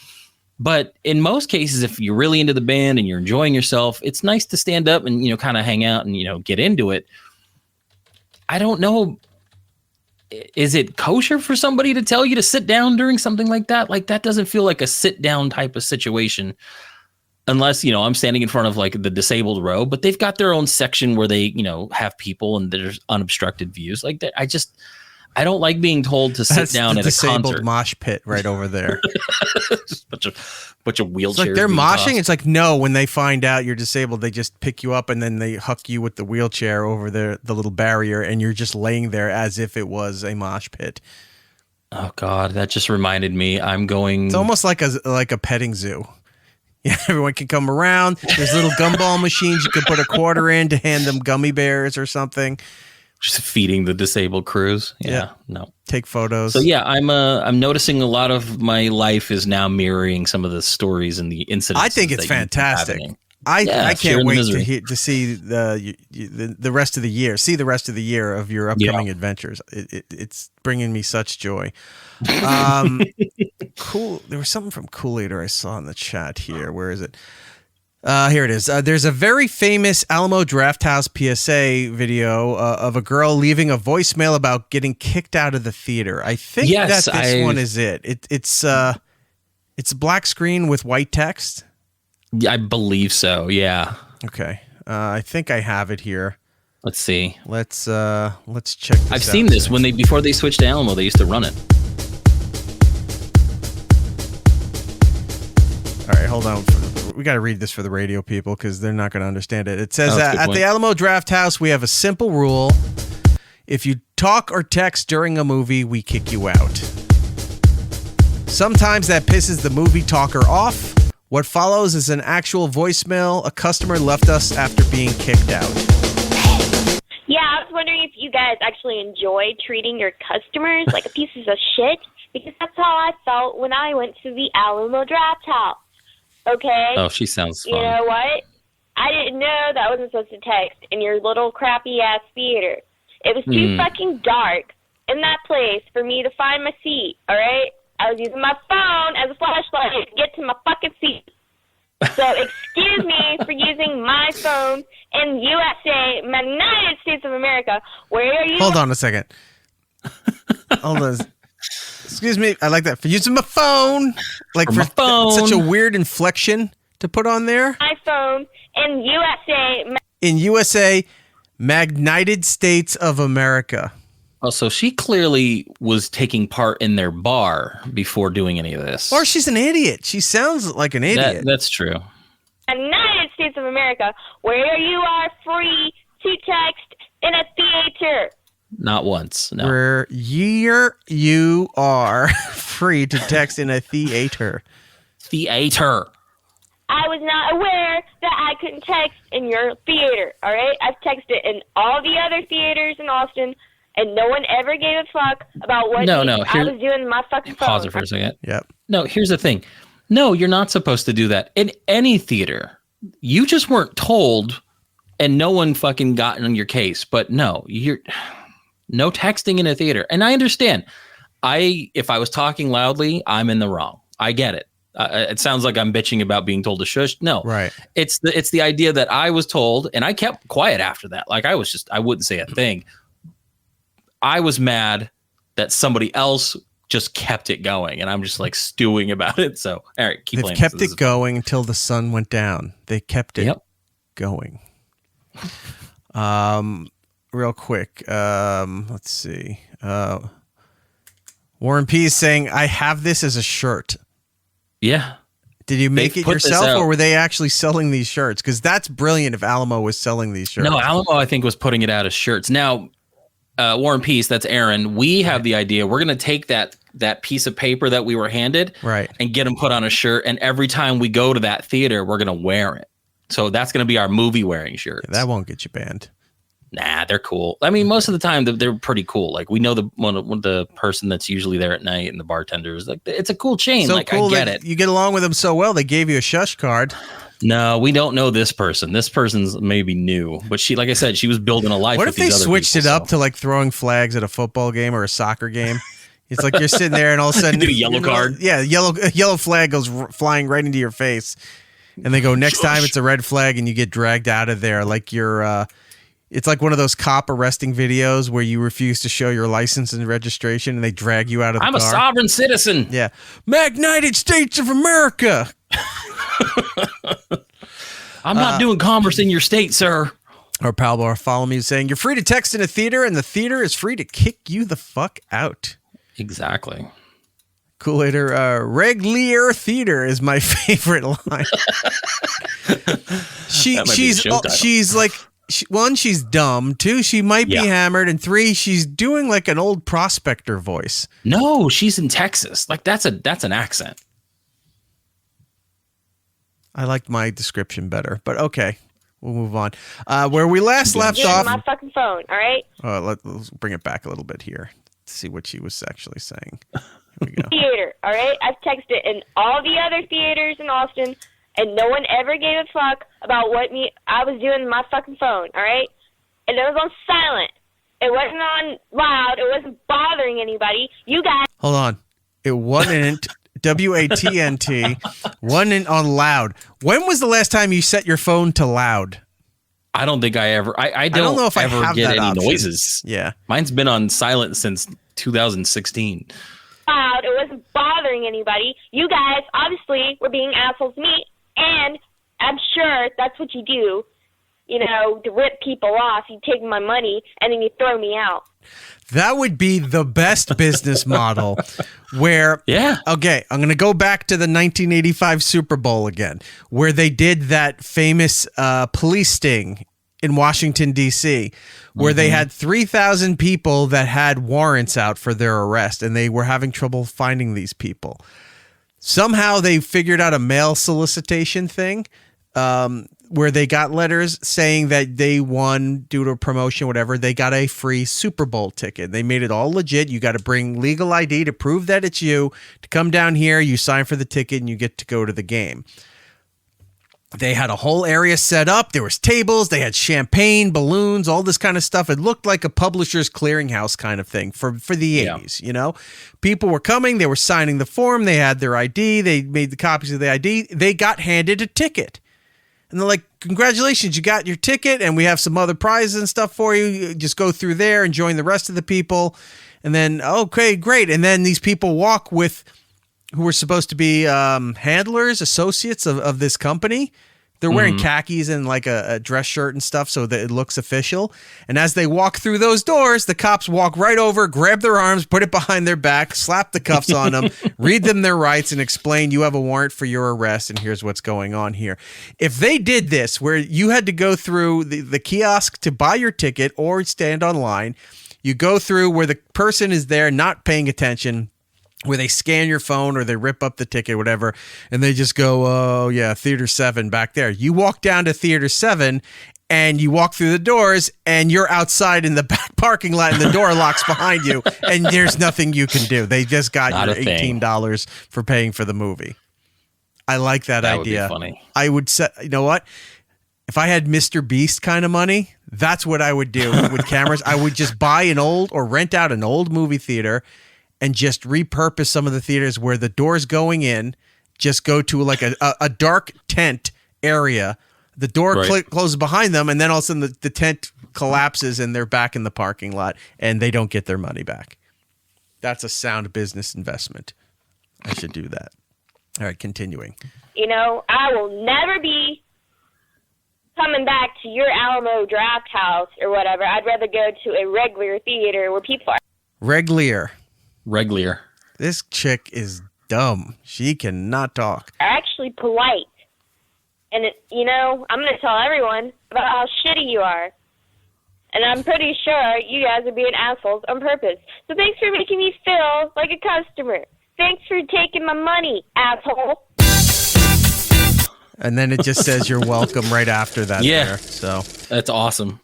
But in most cases, if you're really into the band and you're enjoying yourself, it's nice to stand up and, kind of hang out and, get into it. I don't know. Is it kosher for somebody to tell you to sit down during something like that? Like that doesn't feel like a sit down type of situation unless, I'm standing in front of like the disabled row, but they've got their own section where they, have people and there's unobstructed views like that. I don't like being told to sit down at a concert. Disabled mosh pit right over there. Just bunch of wheelchairs. It's like they're moshing. Tossed. It's like, no, when they find out you're disabled, they just pick you up and then they huck you with the wheelchair over the little barrier and you're just laying there as if it was a mosh pit. Oh God, that just reminded me. It's almost like a petting zoo. Yeah, everyone can come around. There's little gumball machines you can put a quarter in to hand them gummy bears or something. Just feeding the disabled crews. Yeah. No. Take photos. So yeah, I'm noticing a lot of my life is now mirroring some of the stories and the incidents. I think it's fantastic. I can't wait to see the rest of the year. See the rest of the year of your upcoming adventures. It's bringing me such joy. Cool. There was something from Cool Eater I saw in the chat here. Where is it? Here it is. There's a very famous Alamo Drafthouse PSA video of a girl leaving a voicemail about getting kicked out of the theater. I think this one is it. It's a black screen with white text. I believe so. Yeah. Okay. I think I have it here. Let's see. Let's check this out. I've seen this before they switched to Alamo. They used to run it. All right, hold on. We got to read this for the radio people because they're not going to understand it. It says, at the Alamo Drafthouse, we have a simple rule. If you talk or text during a movie, we kick you out. Sometimes that pisses the movie talker off. What follows is an actual voicemail a customer left us after being kicked out. Yeah, I was wondering if you guys actually enjoy treating your customers like a pieces of shit, because that's how I felt when I went to the Alamo Drafthouse. Okay. Oh, she sounds fun. You know what? I didn't know that I wasn't supposed to text in your little crappy ass theater. It was too fucking dark in that place for me to find my seat. All right. I was using my phone as a flashlight to get to my fucking seat. So excuse me for using my phone in USA, United States of America. Where are you? Hold on a second. Hold on. Excuse me. I like that. For using my phone. Like for such a weird inflection to put on there. My phone in USA. In USA, United States of America. Oh, so she clearly was taking part in their bar before doing any of this. Or she's an idiot. She sounds like an idiot. That's true. United States of America, where you are free to text in a theater. Not once, no. Where you are free to text in a theater. Theater. I was not aware that I couldn't text in your theater, all right? I've texted in all the other theaters in Austin, and no one ever gave a fuck about what I was doing in my fucking phone. Pause it for a second. Yep. No, here's the thing. No, you're not supposed to do that in any theater. You just weren't told, and no one fucking got on your case. But no, you're no texting in a theater. And I understand. If I was talking loudly, I'm in the wrong. I get it. It sounds like I'm bitching about being told to shush. No, right. It's the idea that I was told, and I kept quiet after that. Like I wouldn't say a thing. I was mad that somebody else just kept it going, and I'm just like stewing about it. So, all right, keep playing. They've kept it going until the sun went down. They kept it going. Real quick. Let's see. Warren P is saying, I have this as a shirt. Yeah. Did you make it yourself, or were they actually selling these shirts? Because that's brilliant if Alamo was selling these shirts. No, Alamo, I think, was putting it out as shirts. Now, War and Peace, that's Aaron. We have the idea. We're going to take that piece of paper that we were handed and get them put on a shirt. And every time we go to that theater, we're going to wear it. So that's going to be our movie wearing shirt. Yeah, that won't get you banned. Nah, they're cool. I mean, most of the time they're pretty cool. Like we know the person that's usually there at night and the bartenders. Like it's a cool chain. So like cool I get it. You get along with them so well. They gave you a shush card. No, we don't know this person. This person's maybe new, but she, like I said, she was building a life. What if they switched it up to like throwing flags at a football game or a soccer game? It's like you're sitting there and all of a sudden get a yellow card. Yeah, yellow flag goes flying right into your face, and they go next time it's a red flag and you get dragged out of there like you're. It's like one of those cop arresting videos where you refuse to show your license and registration and they drag you out of the car. I'm a sovereign citizen. Yeah. United States of America. I'm not doing commerce in your state, sir. Or Palbo follow me saying, you're free to text in a theater and the theater is free to kick you the fuck out. Exactly. Cool-Later, regular theater is my favorite line. She's like, one, she's dumb. Two, she might be hammered. And three, she's doing like an old prospector voice. No, she's in Texas. Like that's an accent. I liked my description better, but okay, we'll move on. Where we last left off. My fucking phone, all right? Let's bring it back a little bit here to see what she was actually saying. Here we go. Theater, all right? I've texted in all the other theaters in Austin. And no one ever gave a fuck about what I was doing on my fucking phone, all right? And it was on silent. It wasn't on loud. It wasn't bothering anybody. You guys. Hold on. It wasn't WATNT. Wasn't on loud. When was the last time you set your phone to loud? I don't think I ever. I don't know if I ever get any option. Noises. Yeah. Mine's been on silent since 2016. Loud. It wasn't bothering anybody. You guys obviously were being assholes to me. And I'm sure that's what you do, to rip people off. You take my money and then you throw me out. That would be the best business model where, okay, I'm going to go back to the 1985 Super Bowl again, where they did that famous police sting in Washington, D.C., where they had 3,000 people that had warrants out for their arrest, and they were having trouble finding these people. Somehow they figured out a mail solicitation thing where they got letters saying that they won due to a promotion, whatever. They got a free Super Bowl ticket. They made it all legit. You got to bring legal ID to prove that it's you to come down here. You sign for the ticket and you get to go to the game. They had a whole area set up. There was tables. They had champagne, balloons, all this kind of stuff. It looked like a publisher's clearinghouse kind of thing for the 80s, you know? People were coming. They were signing the form. They had their ID. They made the copies of the ID. They got handed a ticket. And they're like, congratulations, you got your ticket, and we have some other prizes and stuff for you. Just go through there and join the rest of the people. And then, okay, great. And then these people walk with who were supposed to be handlers, associates of this company. They're wearing khakis and like a dress shirt and stuff so that it looks official. And as they walk through those doors, the cops walk right over, grab their arms, put it behind their back, slap the cuffs on them, read them their rights, and explain you have a warrant for your arrest and here's what's going on here. If they did this, where you had to go through the kiosk to buy your ticket or stand online, you go through where the person is there not paying attention, where they scan your phone or they rip up the ticket, whatever, and they just go, oh, yeah, Theater 7 back there. You walk down to Theater 7 and you walk through the doors and you're outside in the back parking lot and the door locks behind you and there's nothing you can do. They just got your $18 for paying for the movie. I like that idea. Would be funny. I would say, you know what? If I had Mr. Beast kind of money, that's what I would do with cameras. I would just buy an old or rent out an old movie theater and just repurpose some of the theaters where the doors going in just go to like a dark tent area. The door closes behind them, and then all of a sudden the tent collapses and they're back in the parking lot and they don't get their money back. That's a sound business investment. I should do that. All right, continuing. You know, I will never be coming back to your Alamo Draft House or whatever. I'd rather go to a regular theater where people are Regular. This chick is dumb. She cannot talk. actually polite. And, you know, I'm going to tell everyone about how shitty you are. And I'm pretty sure you guys are being assholes on purpose. So thanks for making me feel like a customer. Thanks for taking my money, asshole. And then it just says you're welcome right after that. Yeah. There, so that's awesome.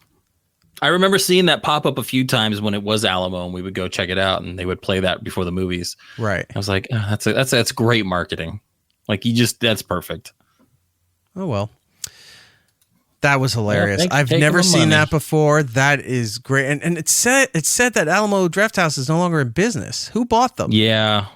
I remember seeing that pop up a few times when it was Alamo, and we would go check it out, and they would play that before the movies. Right. I was like, oh, that's great marketing. Like that's perfect. Oh well, that was hilarious. Well, I've never seen that before. That is great. And it said that Alamo Draft House is no longer in business. Who bought them? Yeah,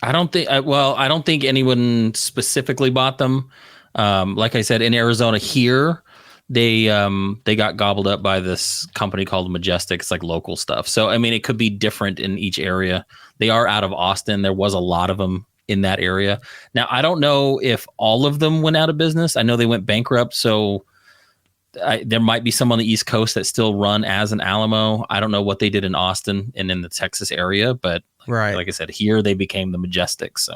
I don't think anyone specifically bought them. Like I said, in Arizona here, they got gobbled up by this company called Majestic. It's like local stuff. So, I mean, it could be different in each area. They are out of Austin. There was a lot of them in that area. Now, I don't know if all of them went out of business. I know they went bankrupt. So there might be some on the East Coast that still run as an Alamo. I don't know what they did in Austin and in the Texas area, but like I said, here they became the Majestic. So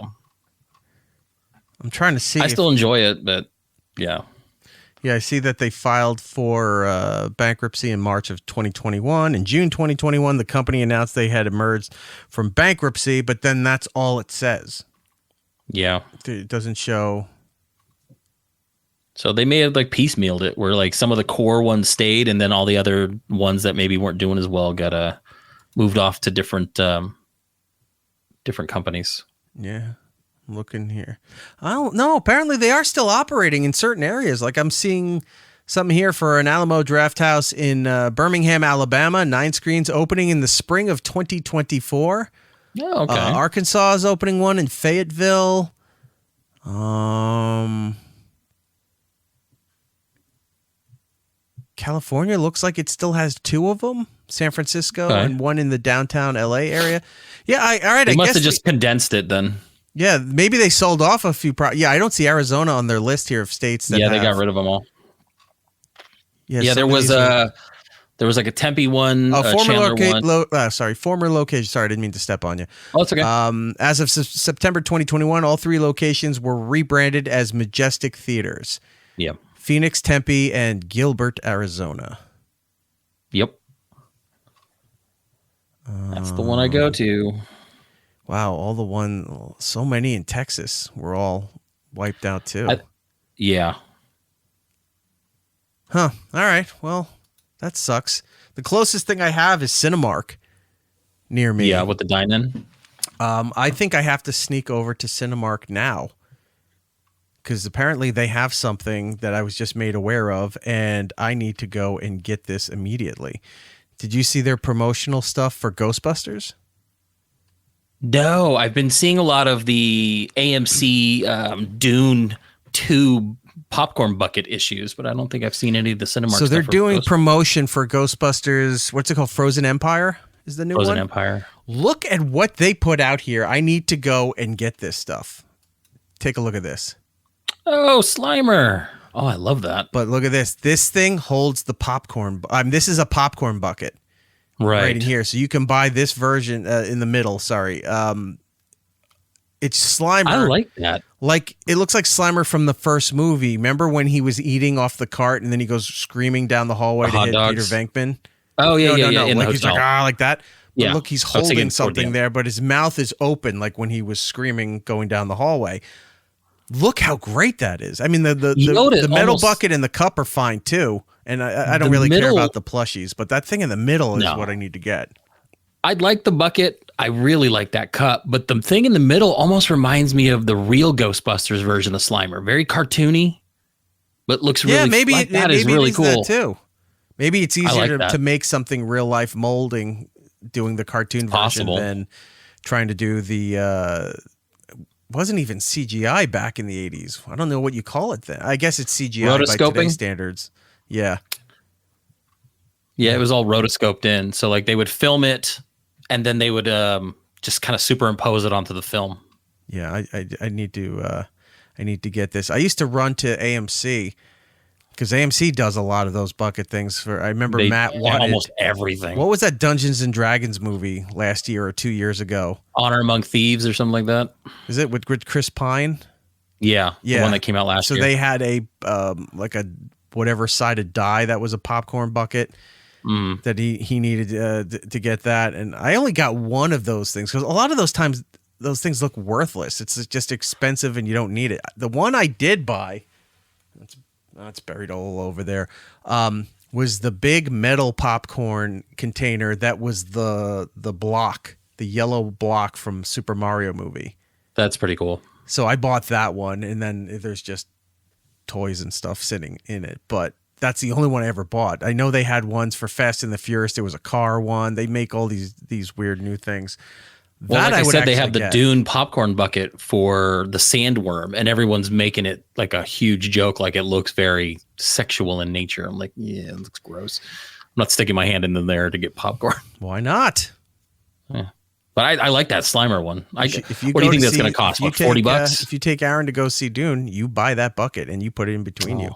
I'm trying to see. I still enjoy it, but yeah. Yeah, I see that they filed for bankruptcy in March of 2021. In June 2021, the company announced they had emerged from bankruptcy, but then that's all it says. Yeah. It doesn't show. So they may have like piecemealed it where like some of the core ones stayed and then all the other ones that maybe weren't doing as well got moved off to different companies. Yeah. Looking here. I don't know. Apparently they are still operating in certain areas. Like I'm seeing something here for an Alamo Draft House in Birmingham, Alabama. 9 screens opening in the spring of 2024. Oh, okay. Arkansas is opening one in Fayetteville. California looks like it still has 2 of them. San Francisco and one in the downtown LA area. Yeah. All right. They must have just condensed it then. Yeah, maybe they sold off a few. Yeah, I don't see Arizona on their list here of states that. Yeah, they got rid of them all. Yeah, there was like a Tempe one, former location. Sorry, I didn't mean to step on you. Oh, it's okay. As of September 2021, all 3 locations were rebranded as Majestic Theaters. Yep. Phoenix, Tempe, and Gilbert, Arizona. Yep. That's the one I go to. Wow, so many in Texas were all wiped out too. Yeah. Huh. All right. Well, that sucks. The closest thing I have is Cinemark near me. Yeah, with the dine-in. I think I have to sneak over to Cinemark now because apparently they have something that I was just made aware of, and I need to go and get this immediately. Did you see their promotional stuff for Ghostbusters? No, I've been seeing a lot of the AMC Dune 2 popcorn bucket issues, but I don't think I've seen any of the Cinemark stuff. So they're doing promotion for Ghostbusters. What's it called? Frozen Empire is the new one? Frozen Empire. Look at what they put out here. I need to go and get this stuff. Take a look at this. Oh, Slimer. Oh, I love that. But look at this. This thing holds the popcorn. This is a popcorn bucket. Right in here. So you can buy this version in the middle. Sorry. It's Slimer. I like that. Like, it looks like Slimer from the first movie. Remember when he was eating off the cart and then he goes screaming down the hallway to hit Peter Venkman? Oh, yeah, yeah. Like he's like, like that. But yeah. look, he's holding something there, but his mouth is open like when he was screaming going down the hallway. Look how great that is. I mean, the metal bucket and the cup are fine too. And I don't really care about the plushies, but that thing in the middle is what I need to get. I'd like the bucket. I really like that cup, but the thing in the middle almost reminds me of the real Ghostbusters version of Slimer. Very cartoony, but looks really maybe that is really cool that too. Maybe it's easier to make something real life molding doing the cartoon version than trying to do the wasn't even CGI back in the 80s. I don't know what you call it then. I guess it's CGI by today's standards. Yeah. Yeah, it was all rotoscoped in. So like they would film it and then they would just kind of superimpose it onto the film. Yeah, I need to get this. I used to run to AMC because AMC does a lot of those bucket things. I remember Matt wanted almost everything. What was that Dungeons and Dragons movie last year or 2 years ago? Honor Among Thieves or something like that. Is it with Chris Pine? Yeah, the one that came out last year. So they had a like a whatever sided die that was a popcorn bucket. That he needed to get that, and I only got one of those things because a lot of those times those things look worthless. It's just expensive and you don't need it. The one I did buy, it's buried all over there, was the big metal popcorn container that was the block, the yellow block from Super Mario movie. That's pretty cool. So I bought that one, and then there's just toys and stuff sitting in it, but that's the only one I ever bought. I know they had ones for Fast and the Furious. There was a car one. They make all these weird new things. Well, like I said, they have the Dune popcorn bucket for the sandworm, and everyone's making it like a huge joke, like it looks very sexual in nature. I'm like, yeah, it looks gross. I'm not sticking my hand in there to get popcorn. Why not? Yeah. But I like that Slimer one. What do you think that's going to cost? Like $40? If you take Aaron to go see Dune, you buy that bucket and you put it in between you.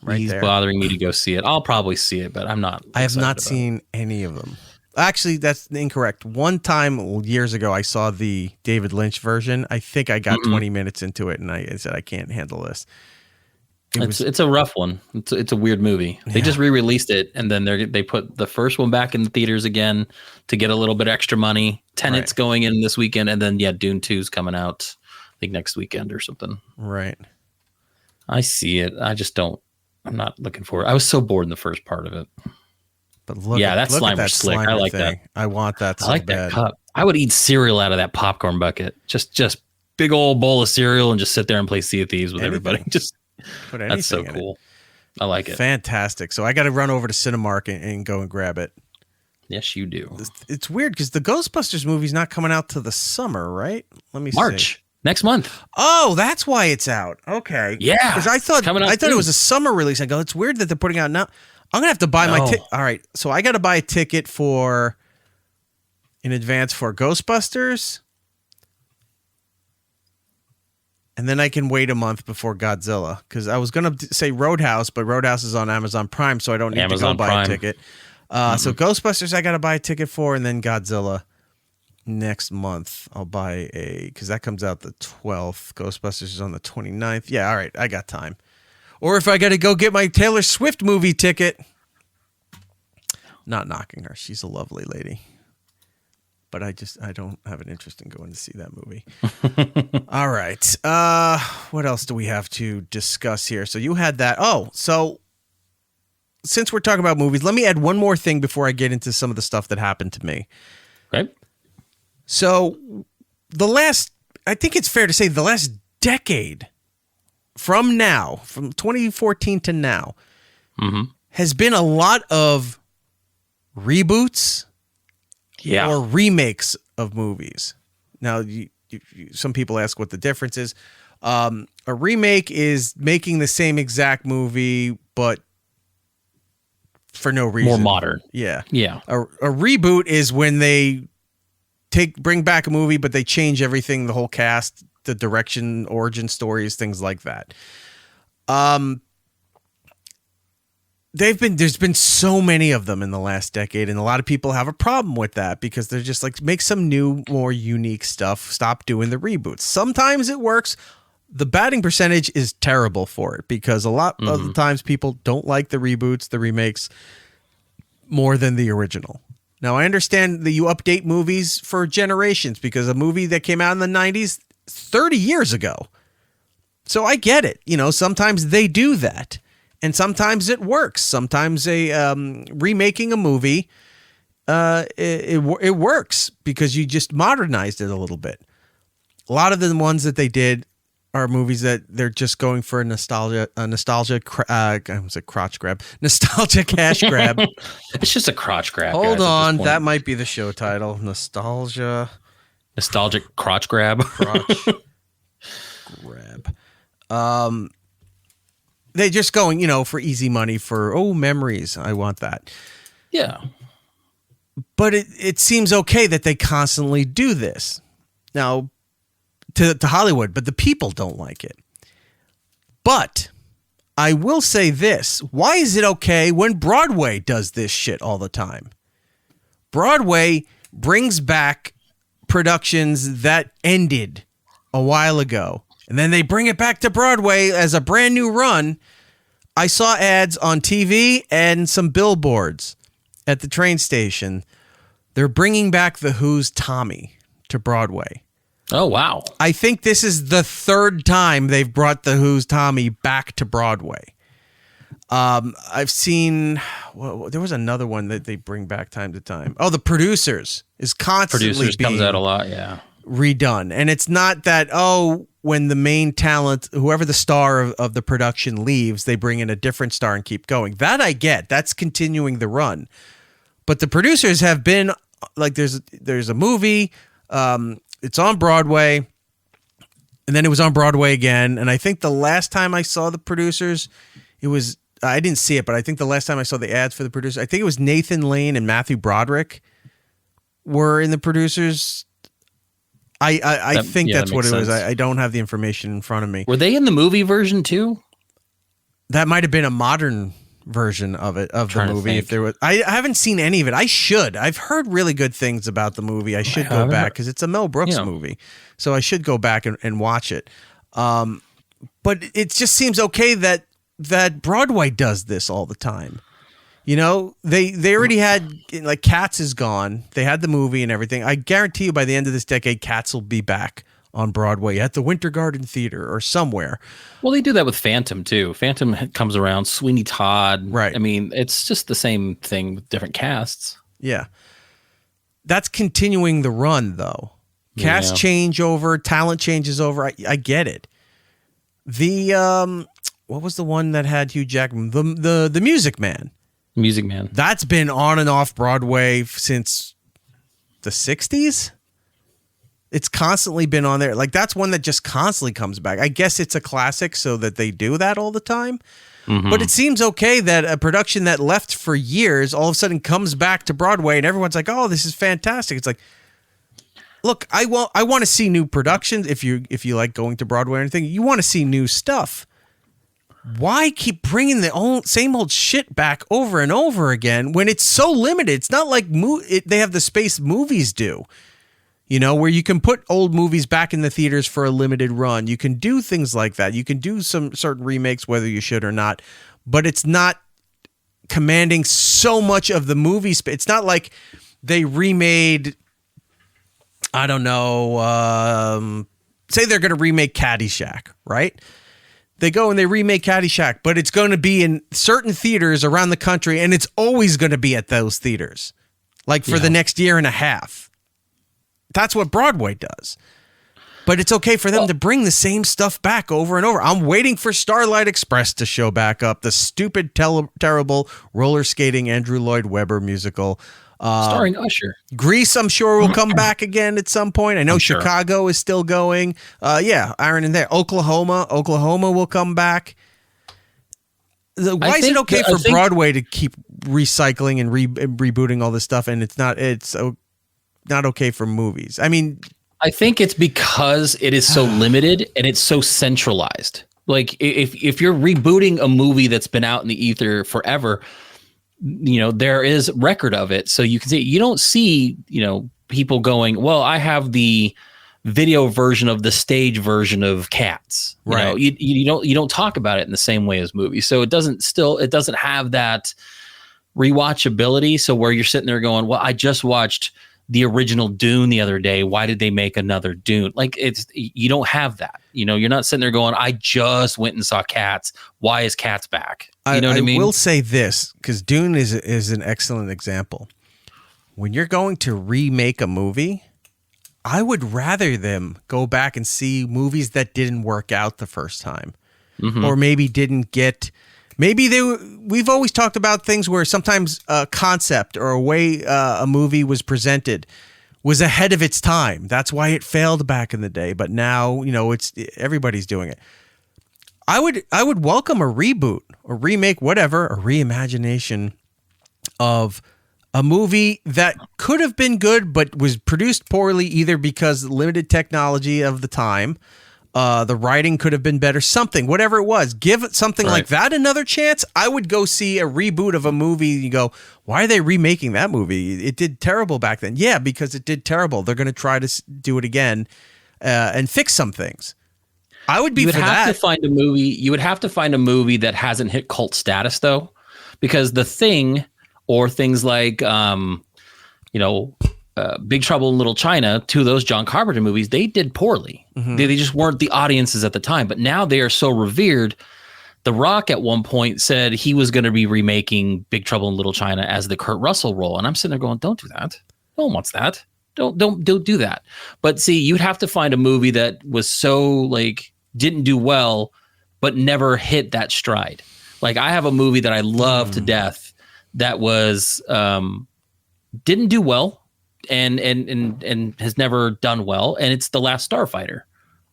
Right He's there. bothering me to go see it. I'll probably see it, but I'm not. I have not seen any of them. Actually, that's incorrect. One time years ago, I saw the David Lynch version. I think I got 20 minutes into it, and I said, I can't handle this. It's a rough one. It's a weird movie. They just re-released it, and then they put the first one back in the theaters again to get a little bit extra money. Tenet's going in this weekend, and then Dune 2's coming out, I think next weekend or something. Right. I see it. I just don't. I'm not looking for it. I was so bored in the first part of it. But look, that Slimer's slick. I like that. I want that so I like bad. that cup. I would eat cereal out of that popcorn bucket. Just big old bowl of cereal and just sit there and play Sea of Thieves with everybody. Just put anything that's so cool. I like it. Fantastic. So I got to run over to Cinemark and go and grab it. Yes, you do. It's weird because the Ghostbusters movie's not coming out till the summer, right? Let me see. March. Next month. Oh, that's why it's out. Okay. Yeah. Because I thought it was a summer release. I go, it's weird that they're putting out now. I'm going to have to buy my ticket. All right. So I got to buy a ticket in advance for Ghostbusters. And then I can wait a month before Godzilla. Because I was going to say Roadhouse, but Roadhouse is on Amazon Prime, so I don't need to go buy a ticket. So Ghostbusters I got to buy a ticket for, and then Godzilla. Next month, I'll buy because that comes out the 12th. Ghostbusters is on the 29th. Yeah, all right, I got time. Or if I got to go get my Taylor Swift movie ticket. Not knocking her. She's a lovely lady. But I don't have an interest in going to see that movie. All right. What else do we have to discuss here? So you had that. Oh, so since we're talking about movies, let me add one more thing before I get into some of the stuff that happened to me. Okay. So I think it's fair to say the last decade from 2014 to now, Mm-hmm. has been a lot of reboots or remakes of movies. Now, some people ask what the difference is. A remake is making the same exact movie, but for no reason. More modern. Yeah. Yeah. A reboot is when they bring back a movie, but they change everything, the whole cast, the direction, origin stories, things like that. There's been so many of them in the last decade, and a lot of people have a problem with that because they're just like, make some new, more unique stuff. Stop doing the reboots. Sometimes it works. The batting percentage is terrible for it because a lot of the times people don't like the reboots, the remakes more than the original. Now, I understand that you update movies for generations because a movie that came out in the 90s, 30 years ago. So I get it. Sometimes they do that. And sometimes it works. Sometimes remaking a movie, it works because you just modernized it a little bit. A lot of the ones that they did are movies that they're just going for a nostalgia crotch grab, nostalgia cash grab. It's just a crotch grab. Hold guys, on, that might be the show title. Nostalgic crotch grab. Crotch grab. They're just going, for easy money for memories. I want that. Yeah. But it seems okay that they constantly do this. Now, to Hollywood, but the people don't like it. But I will say this. Why is it okay when Broadway does this shit all the time? Broadway brings back productions that ended a while ago, and then they bring it back to Broadway as a brand new run. I saw ads on TV and some billboards at the train station. They're bringing back The Who's Tommy to Broadway. Oh, wow. I think this is the third time they've brought The Who's Tommy back to Broadway. I've seen, there was another one that they bring back time to time. Oh, The Producers is constantly comes out a lot, yeah. redone. And it's not that, when the main talent, whoever the star of the production leaves, they bring in a different star and keep going. That I get. That's continuing the run. But The Producers have been, like, there's a movie, it's on Broadway, and then it was on Broadway again. And I think the last time I saw The Producers, I didn't see it, but I think the last time I saw the ads for The Producers, I think it was Nathan Lane and Matthew Broderick were in The Producers. I think that's what it was. I don't have the information in front of me. Were they in the movie version too? That might have been a modern version of the movie. If there was, I haven't seen any of it. I should. I've heard really good things about the movie. I should go back because it's a Mel Brooks movie, so I should go back and watch it. But it just seems okay that Broadway does this all the time. They already had, like, Cats is gone. They had the movie and everything. I guarantee you by the end of this decade, Cats will be back on Broadway at the Winter Garden Theater or somewhere. Well, they do that with Phantom too. Phantom comes around, Sweeney Todd. Right. I mean, it's just the same thing with different casts. Yeah. That's continuing the run, though. Cast change over, talent changes over. I get it. The what was the one that had Hugh Jackman? The Music Man. Music Man. That's been on and off Broadway since the 60s. It's constantly been on there. Like, that's one that just constantly comes back. I guess it's a classic so that they do that all the time. Mm-hmm. But it seems okay that a production that left for years all of a sudden comes back to Broadway and everyone's like, oh, this is fantastic. It's like, look, I want to see new productions. If you like going to Broadway or anything, you want to see new stuff. Why keep bringing the same old shit back over and over again when it's so limited? It's not like they have the space movies do, where you can put old movies back in the theaters for a limited run. You can do things like that. You can do some certain remakes, whether you should or not, but it's not commanding so much of the movie space. It's not like they remade, I don't know, say they're going to remake Caddyshack, right? They go and they remake Caddyshack, but it's going to be in certain theaters around the country, and it's always going to be at those theaters, like for the next year and a half. That's what Broadway does. But it's okay for them to bring the same stuff back over and over. I'm waiting for Starlight Express to show back up, the stupid, terrible roller skating Andrew Lloyd Webber musical. Starring Usher. Grease, I'm sure, will come back again at some point. I know Chicago is still going. Iron in there. Oklahoma will come back. Why is it okay for Broadway to keep recycling and rebooting all this stuff, and it's not okay for movies? I mean, I think it's because it is so limited and it's so centralized. Like if you're rebooting a movie that's been out in the ether forever, there is record of it. So you can see, you don't see, people going, well, I have the video version of the stage version of Cats. Right. You don't talk about it in the same way as movies. So it doesn't have that rewatchability. So where you're sitting there going, well, I just watched the original Dune the other day. Why did they make another Dune? Like you don't have that. You're not sitting there going, I just went and saw Cats. Why is Cats back? You know what I mean? I will say this, because Dune is an excellent example. When you're going to remake a movie, I would rather them go back and see movies that didn't work out the first time, or maybe didn't get. Maybe we've always talked about things where sometimes a concept or a way a movie was presented was ahead of its time. That's why it failed back in the day. But now, it's everybody's doing it. I would welcome a reboot or remake, whatever, a reimagination of a movie that could have been good but was produced poorly, either because limited technology of the time. The writing could have been better, whatever it was. Give it something like that another chance. I would go see a reboot of a movie. You go, why are they remaking that movie? It did terrible back then. Yeah, because it did terrible. They're going to try to do it again and fix some things. I would be for that. You would have to find a movie that hasn't hit cult status, though, because The Thing or things like, Big Trouble in Little China, two of those John Carpenter movies, they did poorly. They just weren't the audiences at the time. But now they are so revered. The Rock at one point said he was going to be remaking Big Trouble in Little China as the Kurt Russell role. And I'm sitting there going, don't do that. No one wants that. Don't do that. But see, you'd have to find a movie that was so didn't do well, but never hit that stride. Like I have a movie that I love to death that was didn't do well. And has never done well, and it's The Last Starfighter.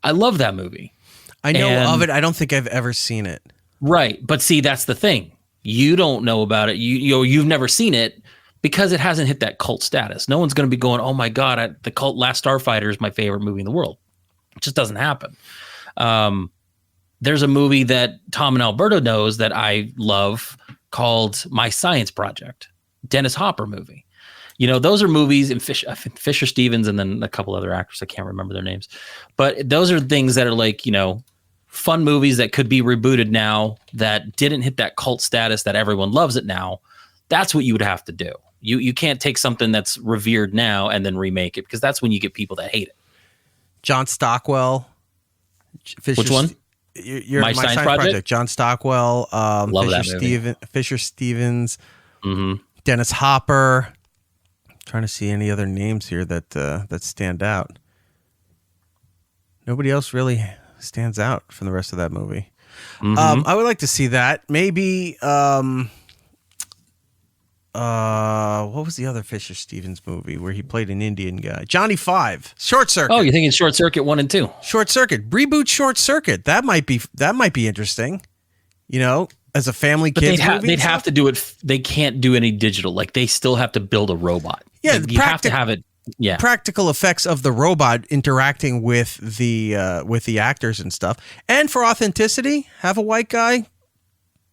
I love that movie. I know of it. I don't think I've ever seen it. Right, but see, that's the thing. You don't know about it. You've never seen it because it hasn't hit that cult status. No one's going to be going, "Oh my god, the cult Last Starfighter is my favorite movie in the world." It just doesn't happen. There's a movie that Tom and Alberto knows that I love called My Science Project, Dennis Hopper movie. Those are movies, and Fisher Stevens and then a couple other actors. I can't remember their names. But those are things that are fun movies that could be rebooted now that didn't hit that cult status that everyone loves it now. That's what you would have to do. You can't take something that's revered now and then remake it, because that's when you get people that hate it. John Stockwell. Which one? My Science Project. John Stockwell. Love that movie. Fisher Stevens. Dennis Hopper. Trying to see any other names here that stand out. Nobody else really stands out from the rest of that movie. I would like to see that. Maybe what was the other Fisher Stevens movie where he played an Indian guy? Johnny Five. Short Circuit. Oh, you're thinking Short Circuit 1 and 2. Short Circuit. Reboot Short Circuit. That might be interesting. As a family kids movie. They'd have to do it. They can't do any digital. They still have to build a robot. Yeah, you have to have it. Yeah, practical effects of the robot interacting with the actors and stuff. And for authenticity, have a white guy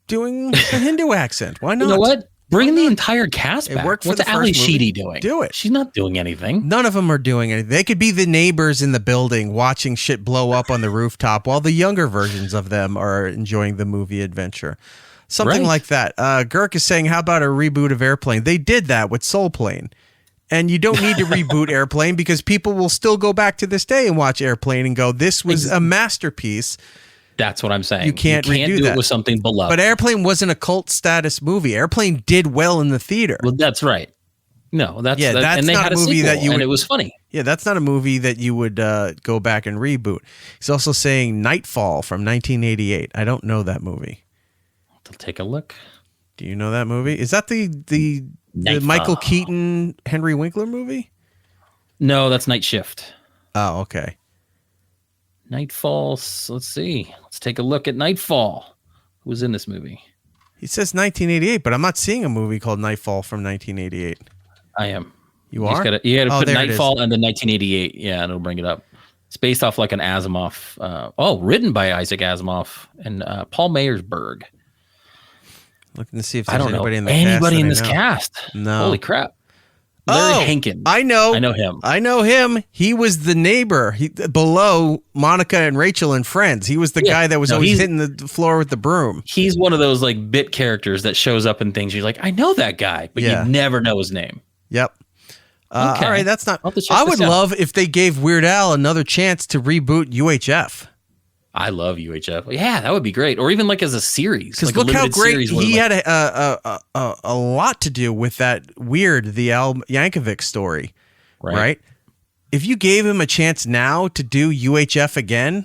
doing a Hindu accent. Why not? You know what? Bring the entire cast back. What's Ali Sheedy doing? Do it. She's not doing anything. None of them are doing anything. They could be the neighbors in the building watching shit blow up on the rooftop while the younger versions of them are enjoying the movie adventure. Something like that. Girk is saying, how about a reboot of Airplane? They did that with Soul Plane. And you don't need to reboot Airplane because people will still go back to this day and watch Airplane and go, this was a masterpiece. That's what I'm saying. You can't redo do that. It with something beloved. But Airplane wasn't a cult status movie. Airplane did well in the theater. Well, that's right. No, that's that's and they not had a movie sequel, that you and would, it was funny. Yeah, that's not a movie that you would go back and reboot. He's also saying Nightfall from 1988. I don't know that movie. I'll take a look. Do you know that movie? Is that the Michael Keaton Henry Winkler movie? No, that's Night Shift. Oh, okay. Nightfall. Let's see. Let's take a look at Nightfall. Who was in this movie? He says 1988, but I'm not seeing a movie called Nightfall from 1988. I am. You are? You gotta put there Nightfall and then 1988. Yeah, and it'll bring it up. It's based off like an Asimov. Written by Isaac Asimov and Paul Meyersberg. Looking to see if I there's don't know anybody in the anybody cast. in this cast. No. Holy crap. Larry Hankin. I know him. I know him. He was the neighbor below Monica and Rachel in Friends. He was the guy that was always hitting the floor with the broom. He's one of those like bit characters that shows up in things. You're like, I know that guy, but you never know his name. Yep. Okay. All right, that's not. I'll have to check I this would out. love if they gave Weird Al another chance to reboot UHF. I love UHF. Yeah, that would be great. Or even like as a series. Because like look how great he had a lot to do with that Weird, the Al Yankovic story, right? If you gave him a chance now to do UHF again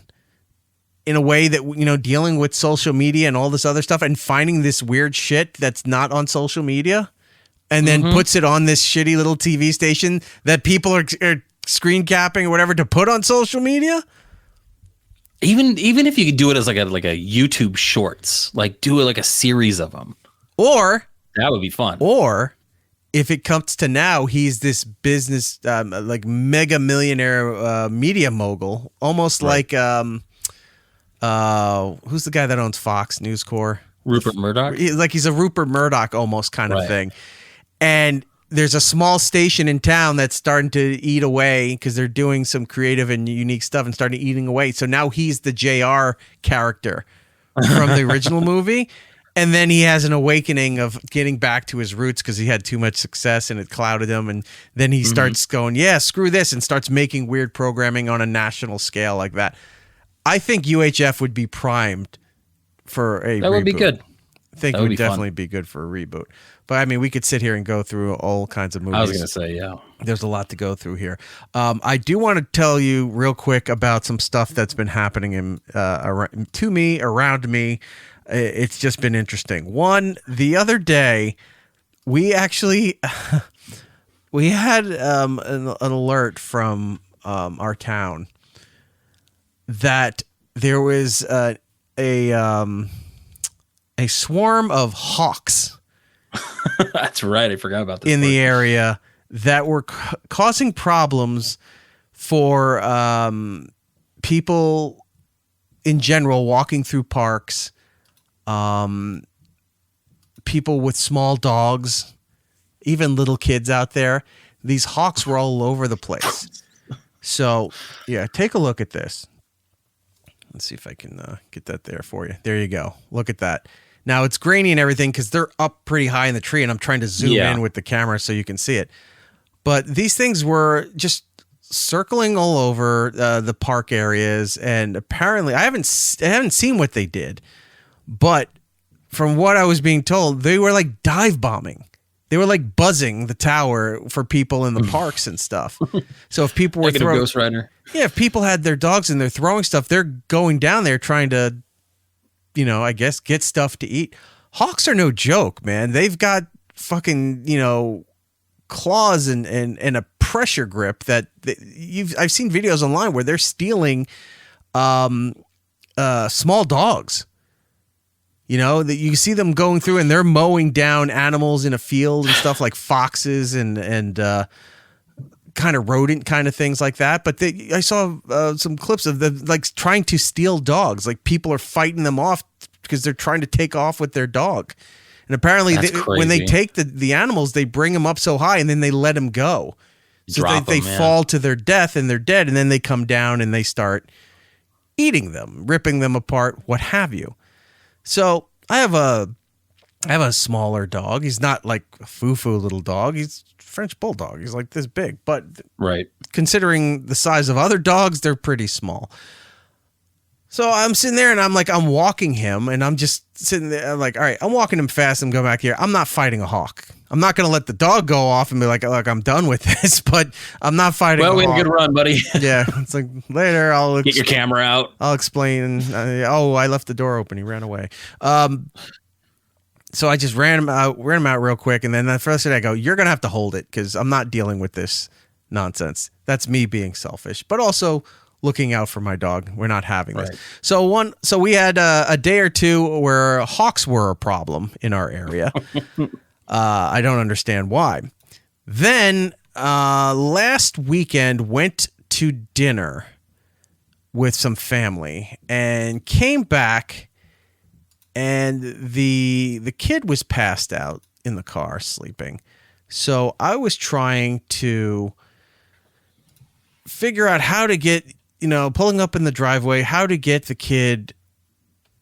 in a way that, you know, dealing with social media and all this other stuff and finding this weird shit that's not on social media and then puts it on this shitty little TV station that people are screen capping or whatever to put on social media. Even if you could do it as like a YouTube shorts, like do it like a series of them, or that would be fun. Or if it comes to now, he's this business like mega millionaire media mogul, almost like who's the guy that owns Fox News Corp? Rupert Murdoch. He's a Rupert Murdoch almost kind of thing, and there's a small station in town that's starting to eat away because they're doing some creative and unique stuff and starting eating away. So now he's the JR character from the original movie. And then he has an awakening of getting back to his roots because he had too much success and it clouded him. And then he starts going, yeah, screw this, and starts making weird programming on a national scale like that. I think UHF would be primed for a reboot. That would be good. I think it would definitely be good for a reboot. But I mean, we could sit here and go through all kinds of movies. I was going to say, yeah. There's a lot to go through here. I do want to tell you real quick about some stuff that's been happening around me. It's just been interesting. One, the other day, we actually we had an alert from our town that there was a swarm of hawks. That's right. I forgot about this. In the area that were causing problems for people in general walking through parks, people with small dogs, even little kids out there. These hawks were all over the place. So, yeah, take a look at this. Let's see if I can get that there for you. There you go. Look at that. Now, it's grainy and everything because they're up pretty high in the tree, and I'm trying to zoom in with the camera so you can see it. But these things were just circling all over the park areas, and apparently, I haven't seen what they did, but from what I was being told, they were like dive bombing. They were like buzzing the tower for people in the parks and stuff. So if people were throwing Ghost Rider, if people had their dogs and they're throwing stuff, they're going down there trying to, you know, I guess get stuff to eat. Hawks are no joke, man. They've got fucking, you know, claws and a pressure grip that I've seen videos online where they're stealing small dogs. You know, that you see them going through and they're mowing down animals in a field and stuff like foxes and kind of rodent kind of things like that. But I saw some clips of them like trying to steal dogs. Like people are fighting them off because they're trying to take off with their dog. And apparently when they take the animals, they bring them up so high and then they let them go. So they fall to their death and they're dead. And then they come down and they start eating them, ripping them apart, what have you. So I have a smaller dog. He's not like a foo-foo little dog. He's a French bulldog. He's like this big, but considering the size of other dogs, they're pretty small. So I'm sitting there and I'm walking him and I'm just sitting there. I'm like, all right, I'm walking him fast and go back here. I'm not fighting a hawk. I'm not going to let the dog go off and be like, look, I'm done with this, but I'm not fighting a hawk. Well, we had a good run, buddy. Yeah. It's like later I'll get your camera out. I'll explain. I left the door open. He ran away. So I just ran him out real quick. And then the first day I go, you're going to have to hold it because I'm not dealing with this nonsense. That's me being selfish, but also looking out for my dog. We're not having this. Right. So we had a day or two where hawks were a problem in our area. I don't understand why. Then last weekend went to dinner with some family and came back, and the kid was passed out in the car sleeping. So I was trying to figure out how to get, pulling up in the driveway, how to get the kid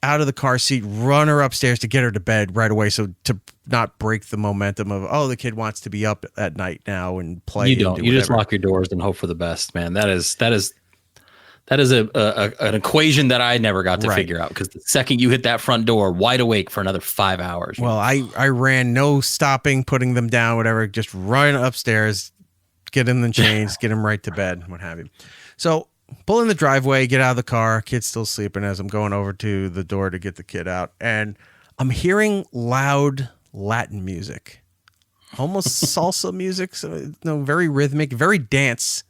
out of the car seat, run her upstairs to get her to bed right away. So to not break the momentum of, the kid wants to be up at night now and play. You don't. You just lock your doors and hope for the best, man. That is an equation that I never got to figure out, because the second you hit that front door, wide awake for another 5 hours. Well, I ran, no stopping, putting them down, whatever, just run upstairs, get them the chains, get them right to bed, what have you. So pull in the driveway, get out of the car, kid's still sleeping as I'm going over to the door to get the kid out. And I'm hearing loud Latin music, almost salsa music, so very rhythmic, very dance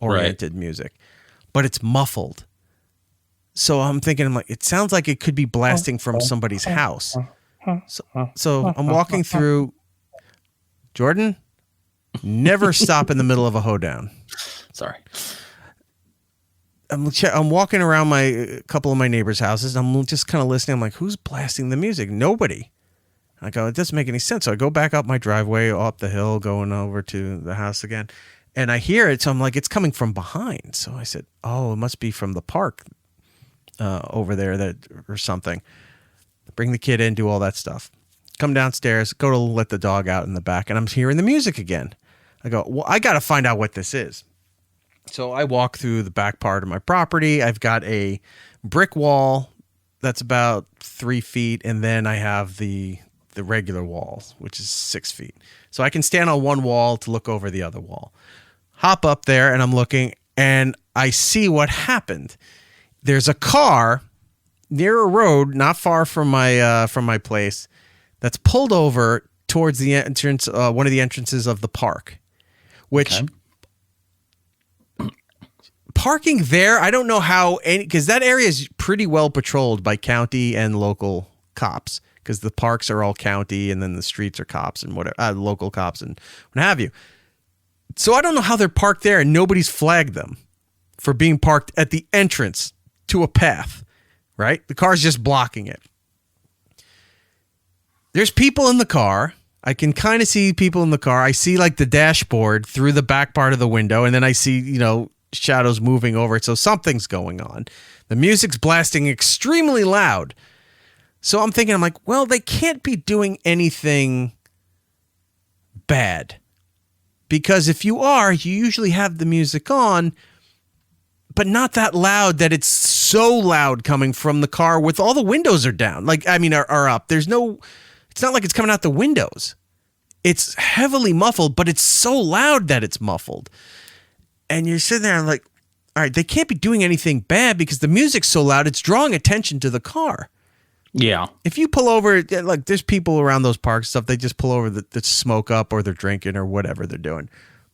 oriented music, but it's muffled. So I'm thinking, it sounds like it could be blasting from somebody's house. So I'm walking through. Jordan, never stop in the middle of a hoedown. Sorry. I'm walking around a couple of my neighbors' houses. And I'm just kind of listening. I'm like, who's blasting the music? Nobody. I go, it doesn't make any sense. So I go back up my driveway, up the hill, going over to the house again. And I hear it. So I'm like, it's coming from behind. So I said, it must be from the park over there or something. Bring the kid in, do all that stuff. Come downstairs, go to let the dog out in the back. And I'm hearing the music again. I go, well, I got to find out what this is. So I walk through the back part of my property. I've got a brick wall that's about 3 feet, and then I have the regular wall, which is 6 feet. So I can stand on one wall to look over the other wall. Hop up there, and I'm looking, and I see what happened. There's a car near a road not far from my place that's pulled over towards the entrance, one of the entrances of the park, which... Okay. Parking there, I don't know how, because that area is pretty well patrolled by county and local cops, because the parks are all county and then the streets are cops and whatever, local cops and what have you. So I don't know how they're parked there and nobody's flagged them for being parked at the entrance to a path, right? The car's just blocking it. There's people in the car. I can kind of see people in the car. I see the dashboard through the back part of the window, and then I see, shadows moving over it, so something's going on. The music's blasting extremely loud. So I'm thinking, well, they can't be doing anything bad, because if you are, you usually have the music on, but not that loud that it's so loud coming from the car with all the windows are down, are up. It's not like it's coming out the windows. It's heavily muffled, but it's so loud that it's muffled. And you're sitting there and all right, they can't be doing anything bad because the music's so loud, it's drawing attention to the car. Yeah. If you pull over, there's people around those parks stuff, they just pull over that smoke up or they're drinking or whatever they're doing.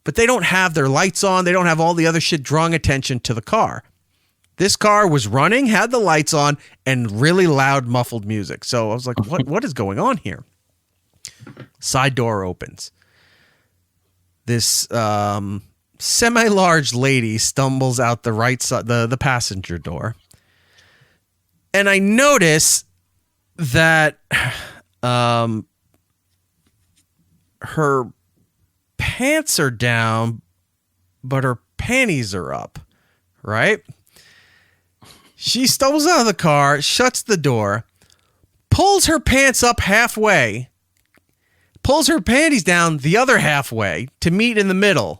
But they don't have their lights on. They don't have all the other shit drawing attention to the car. This car was running, had the lights on, and really loud, muffled music. So I was like, what is going on here? Side door opens. This... semi-large lady stumbles out the right side, the passenger door. And I notice that her pants are down, but her panties are up, right? She stumbles out of the car, shuts the door, pulls her pants up halfway, pulls her panties down the other halfway to meet in the middle.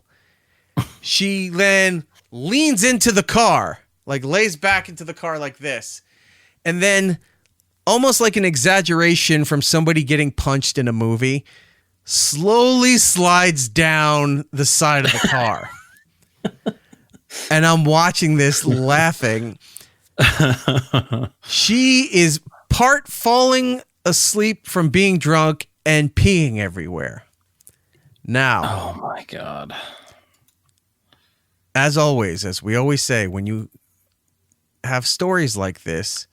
She then leans into the car like lays back into the car like this. And then almost like an exaggeration from somebody getting punched in a movie, slowly slides down the side of the car. And I'm watching this laughing. She is part falling asleep from being drunk and peeing everywhere. Now, oh my God. As always, as we always say, when you have stories like this,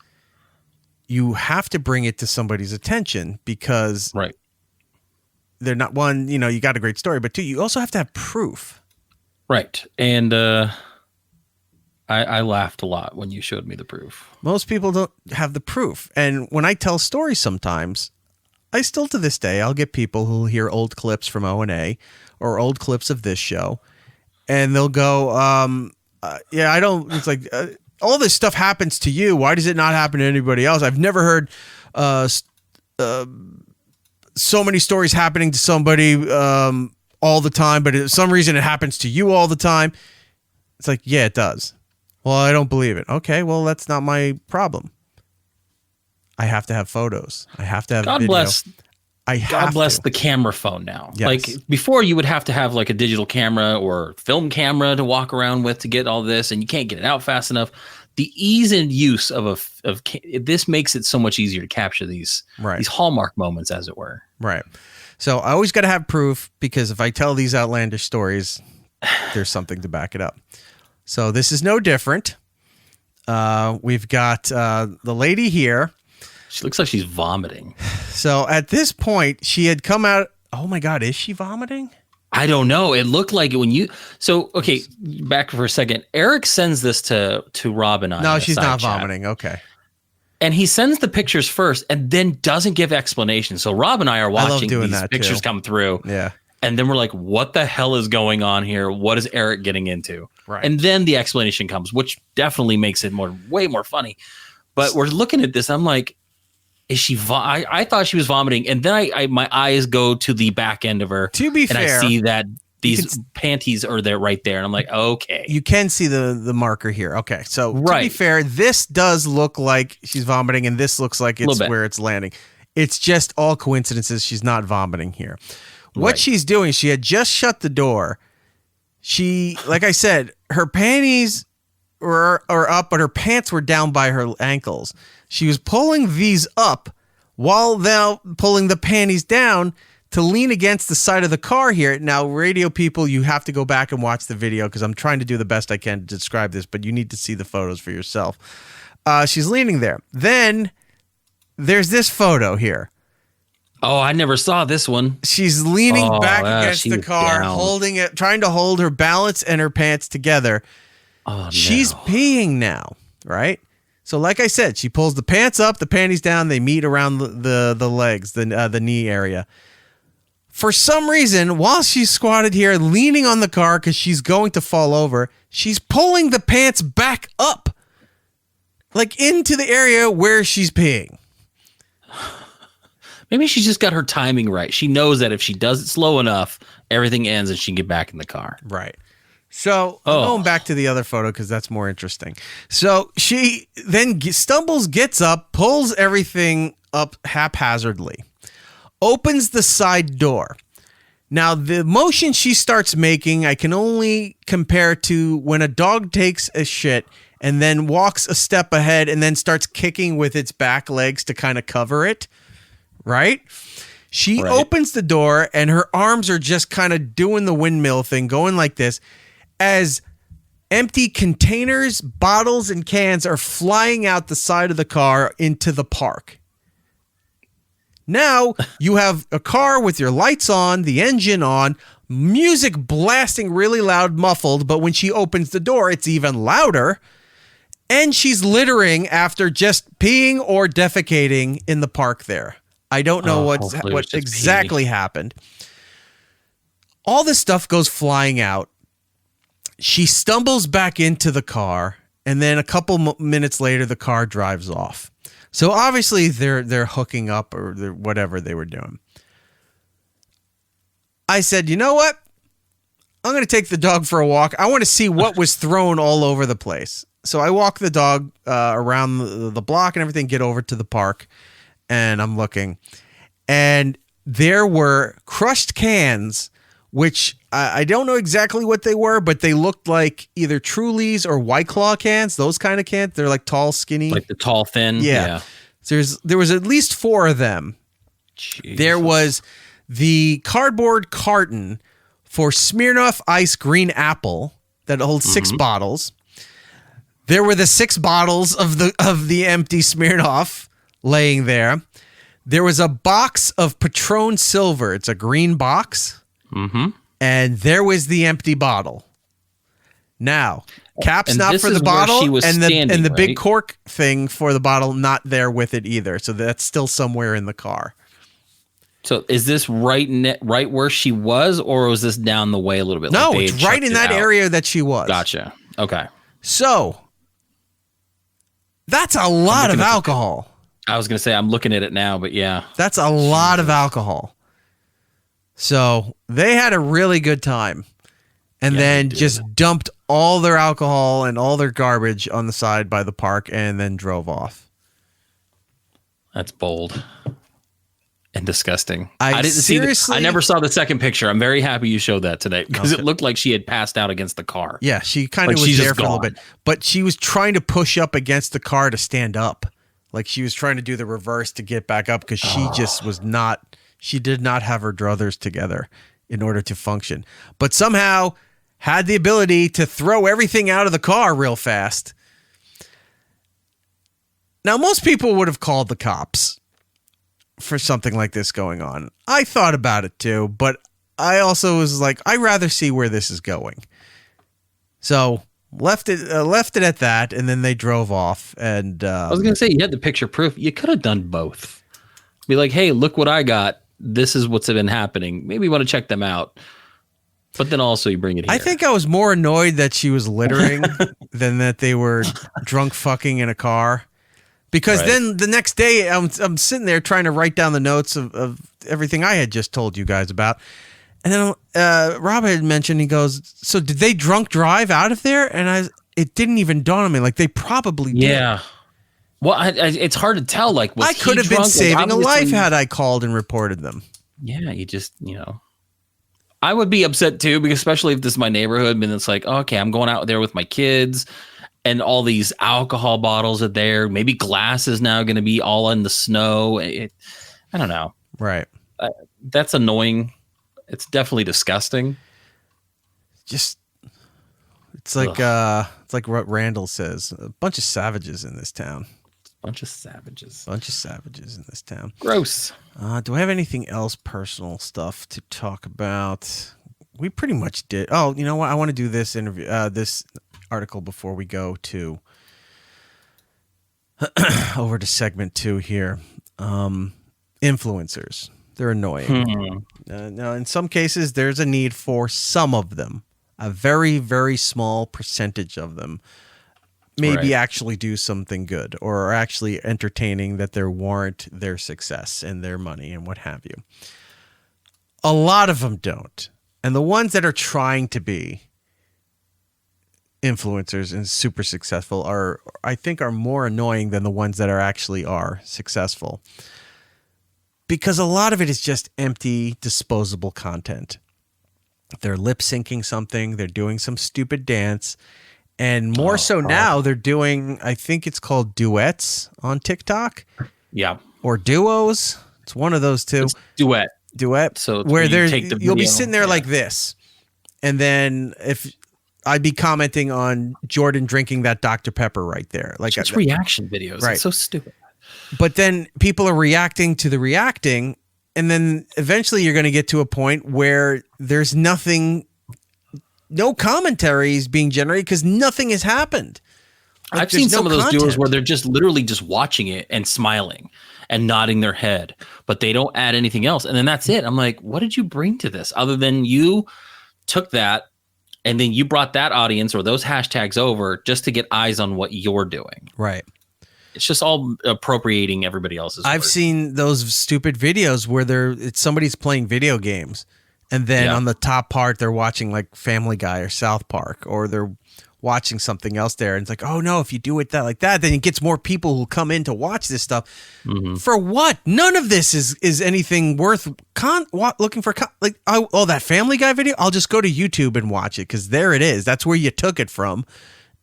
you have to bring it to somebody's attention because right. They're not, one, you got a great story, but two, you also have to have proof. Right. And I laughed a lot when you showed me the proof. Most people don't have the proof. And when I tell stories sometimes, I still to this day, I'll get people who'll hear old clips from O&A or old clips of this show. And they'll go, yeah, I don't, it's like, all this stuff happens to you. Why does it not happen to anybody else? I've never heard so many stories happening to somebody all the time, but for some reason it happens to you all the time. It's like, yeah, it does. Well, I don't believe it. Okay, well, that's not my problem. I have to have photos. I have to have video. God bless the camera phone now. Yes. Like before you would have to have like a digital camera or film camera to walk around with to get all this, and you can't get it out fast enough. The ease and use of this makes it so much easier to capture these hallmark moments, as it were. Right. So I always got to have proof because if I tell these outlandish stories, there's something to back it up. So this is no different. We've got the lady here. She looks like she's vomiting. So at this point, she had come out. Oh my God, is she vomiting? I don't know. It looked like it when you. So okay, back for a second. Eric sends this to Rob and I. No, she's not vomiting. Okay. And he sends the pictures first, and then doesn't give explanations. So Rob and I are watching these pictures come through. Yeah. And then we're like, "What the hell is going on here? What is Eric getting into?" Right. And then the explanation comes, which definitely makes it way more funny. But we're looking at this. I'm like, is she? I thought she was vomiting, and then my eyes go to the back end of her. To be and fair, I see that these panties are there right there, and I'm like, okay. You can see the marker here. Okay, so to be fair, this does look like she's vomiting, and this looks like it's where it's landing. It's just all coincidences. She's not vomiting here. What she's doing, she had just shut the door. She, like I said, her panties were up, but her pants were down by her ankles. She was pulling these up while now pulling the panties down to lean against the side of the car here. Now, radio people, you have to go back and watch the video because I'm trying to do the best I can to describe this, but you need to see the photos for yourself. She's leaning there. Then there's this photo here. Oh, I never saw this one. She's leaning back against the car, holding it, trying to hold her balance and her pants together. Oh, no. She's peeing now, right? So like I said, she pulls the pants up, the panties down, they meet around the legs, the knee area. For some reason, while she's squatted here, leaning on the car because she's going to fall over, she's pulling the pants back up, like into the area where she's peeing. Maybe she's just got her timing right. She knows that if she does it slow enough, everything ends and she can get back in the car. Right. So going back to the other photo because that's more interesting. So she then stumbles, gets up, pulls everything up haphazardly, opens the side door. Now, the motion she starts making, I can only compare to when a dog takes a shit and then walks a step ahead and then starts kicking with its back legs to kind of cover it. Right? She opens the door and her arms are just kind of doing the windmill thing, going like this, as empty containers, bottles, and cans are flying out the side of the car into the park. Now you have a car with your lights on, the engine on, music blasting really loud, muffled, but when she opens the door, it's even louder. And she's littering after just peeing or defecating in the park there. I don't know what exactly happened. All this stuff goes flying out. She stumbles back into the car, and then a couple minutes later, the car drives off. So obviously, they're hooking up or whatever they were doing. I said, you know what? I'm going to take the dog for a walk. I want to see what was thrown all over the place. So I walk the dog around the block and everything, get over to the park, and I'm looking. And there were crushed cans, which I don't know exactly what they were, but they looked like either Trulies or White Claw cans, those kind of cans. They're like tall, skinny. Like the tall, thin? Yeah. There was at least 4 of them. Jesus. There was the cardboard carton for Smirnoff Ice Green Apple that holds 6 bottles. There were the 6 bottles of the empty Smirnoff laying there. There was a box of Patron Silver. It's a green box. Mm-hmm. And there was the empty bottle. Now, cap's And not this for the is where bottle, she was and standing, the big right? cork thing for the bottle not there with it either. So that's still somewhere in the car. So is this right where she was, or was this down the way a little bit? No, Like they it's had right checked in it that out? area that she was. Gotcha. Okay. So that's a lot of alcohol. I was gonna say I'm looking at it now, but yeah. That's a lot of alcohol. So they had a really good time, and then just dumped all their alcohol and all their garbage on the side by the park, and then drove off. That's bold and disgusting. I didn't seriously- I never saw the second picture. I'm very happy you showed that today because it looked like she had passed out against the car. Yeah, she kind of Like was she's there just for a little gone. bit, but she was trying to push up against the car to stand up. Like she was trying to do the reverse to get back up because she just was not, she did not have her druthers together in order to function, but somehow had the ability to throw everything out of the car real fast. Now, most people would have called the cops for something like this going on. I thought about it too, but I also was like, I'd rather see where this is going. So left it at that, and then they drove off. And I was gonna say you had the picture proof. You could have done both. Be like, hey, look what I got. This is what's been happening. Maybe you want to check them out. But then also you bring it here. I think I was more annoyed that she was littering than that they were drunk fucking in a car. Because then the next day I'm sitting there trying to write down the notes of everything I had just told you guys about. And then Rob had mentioned, he goes, so did they drunk drive out of there? And it didn't even dawn on me. Like they probably did. Yeah. Well, it's hard to tell. Like, was I could he have been drunk? Like, saving a life obviously- had I called and reported them. Yeah, you just, I would be upset too, because especially if this is my neighborhood, and it's like, okay, I'm going out there with my kids and all these alcohol bottles are there. Maybe glass is now going to be all in the snow. I don't know. Right. That's annoying. It's definitely disgusting. Just, it's like what Randall says, a bunch of savages in this town. Bunch of savages. Bunch of savages in this town. Gross. Do I have anything else personal stuff to talk about? We pretty much did. Oh, you know what? I want to do this interview, this article before we go to over to segment 2 here. Influencers. They're annoying. Now, in some cases, there's a need for some of them. A very, very small percentage of them maybe actually do something good or are actually entertaining that they warrant their success and their money and what have you. A lot of them don't. And the ones that are trying to be influencers and super successful I think are more annoying than the ones that actually are successful. Because a lot of it is just empty, disposable content. They're lip syncing something, they're doing some stupid dance. And more so now, they're doing, I think it's called duets on TikTok. Yeah. Or duos. It's one of those two. It's duet. So it's where you take the you'll be video. sitting there like this. And then if I'd be commenting on Jordan drinking that Dr. Pepper right there. Like It's reaction videos. Right. It's so stupid. But then people are reacting to the reacting. And then eventually you're going to get to a point where there's no commentary is being generated because nothing has happened. Like, I've seen there's some no of those content. duos where they're just literally just watching it and smiling and nodding their head, but they don't add anything else. And then that's it. I'm like, what did you bring to this other than you took that and then you brought that audience or those hashtags over just to get eyes on what you're doing? Right. It's just all appropriating everybody else's I've work. seen those stupid videos where it's somebody's playing video games. And then on the top part, they're watching like Family Guy or South Park, or they're watching something else there. And it's like, oh no, if you do it that like that, then it gets more people who come in to watch this stuff. For what? None of this is anything worth looking for. That Family Guy video, I'll just go to YouTube and watch it because there it is. That's where you took it from.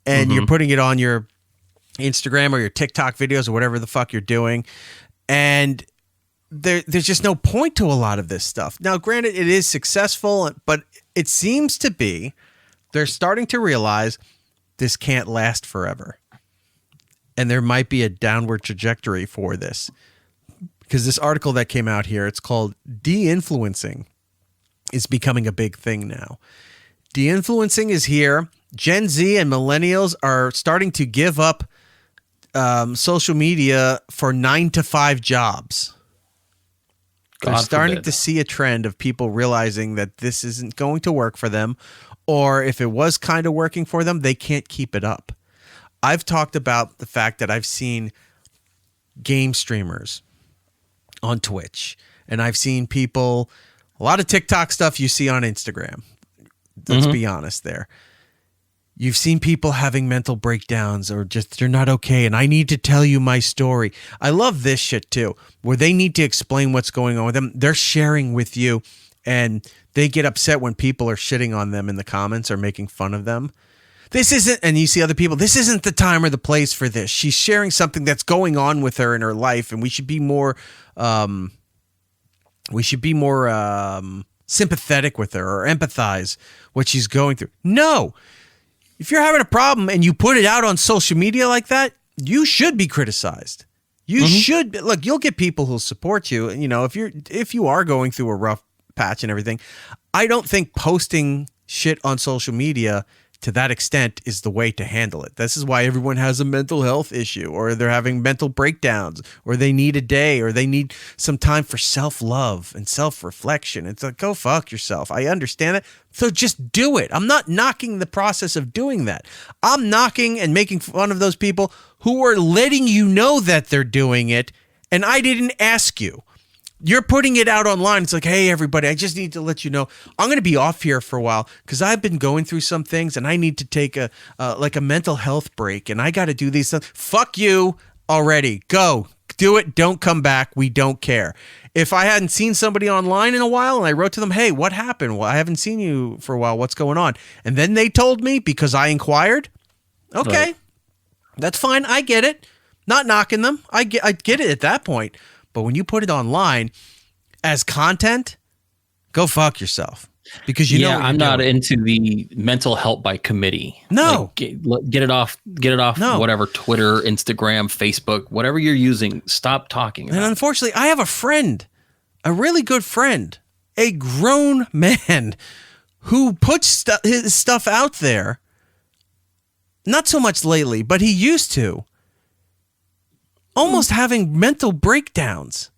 And you're putting it on your Instagram or your TikTok videos or whatever the fuck you're doing. And there's just no point to a lot of this stuff. Now, granted, it is successful, but it seems to be they're starting to realize this can't last forever. And there might be a downward trajectory for this. Because this article that came out here, it's called Deinfluencing, is becoming a big thing now. Deinfluencing is here. Gen Z and millennials are starting to give up social media for 9-to-5 jobs. They're starting to see a trend of people realizing that this isn't going to work for them, or if it was kind of working for them, they can't keep it up. I've talked about the fact that I've seen game streamers on Twitch, and I've seen people, a lot of TikTok stuff you see on Instagram. Let's be honest there. You've seen people having mental breakdowns or just they're not okay, and I need to tell you my story. I love this shit too, where they need to explain what's going on with them. They're sharing with you, and they get upset when people are shitting on them in the comments or making fun of them. This isn't, and you see other people, this isn't the time or the place for this. She's sharing something that's going on with her in her life, and we should be more sympathetic with her or empathize what she's going through. No. If you're having a problem and you put it out on social media like that, you should be criticized. You should look. You'll get people who'll support you. You know, if you are going through a rough patch and everything, I don't think posting shit on social media to that extent is the way to handle it. This is why everyone has a mental health issue, or they're having mental breakdowns, or they need a day, or they need some time for self-love and self-reflection. It's like, go fuck yourself. I understand it. So just do it. I'm not knocking the process of doing that. I'm knocking and making fun of those people who are letting you know that they're doing it, and I didn't ask you. You're putting it out online. It's like, hey, everybody, I just need to let you know I'm going to be off here for a while because I've been going through some things and I need to take a mental health break and I got to do these things. Fuck you already. Go. Do it. Don't come back. We don't care. If I hadn't seen somebody online in a while and I wrote to them, hey, what happened? Well, I haven't seen you for a while. What's going on? And then they told me because I inquired. Okay. Right. That's fine. I get it. Not knocking them. I get it at that point. But when you put it online as content, go fuck yourself. Because you know what I'm not into the mental help by committee. No. Like, get it off whatever, Twitter, Instagram, Facebook, whatever you're using, stop talking about. And unfortunately, I have a friend, a really good friend, a grown man who puts his stuff out there. Not so much lately, but he used to. Almost having mental breakdowns.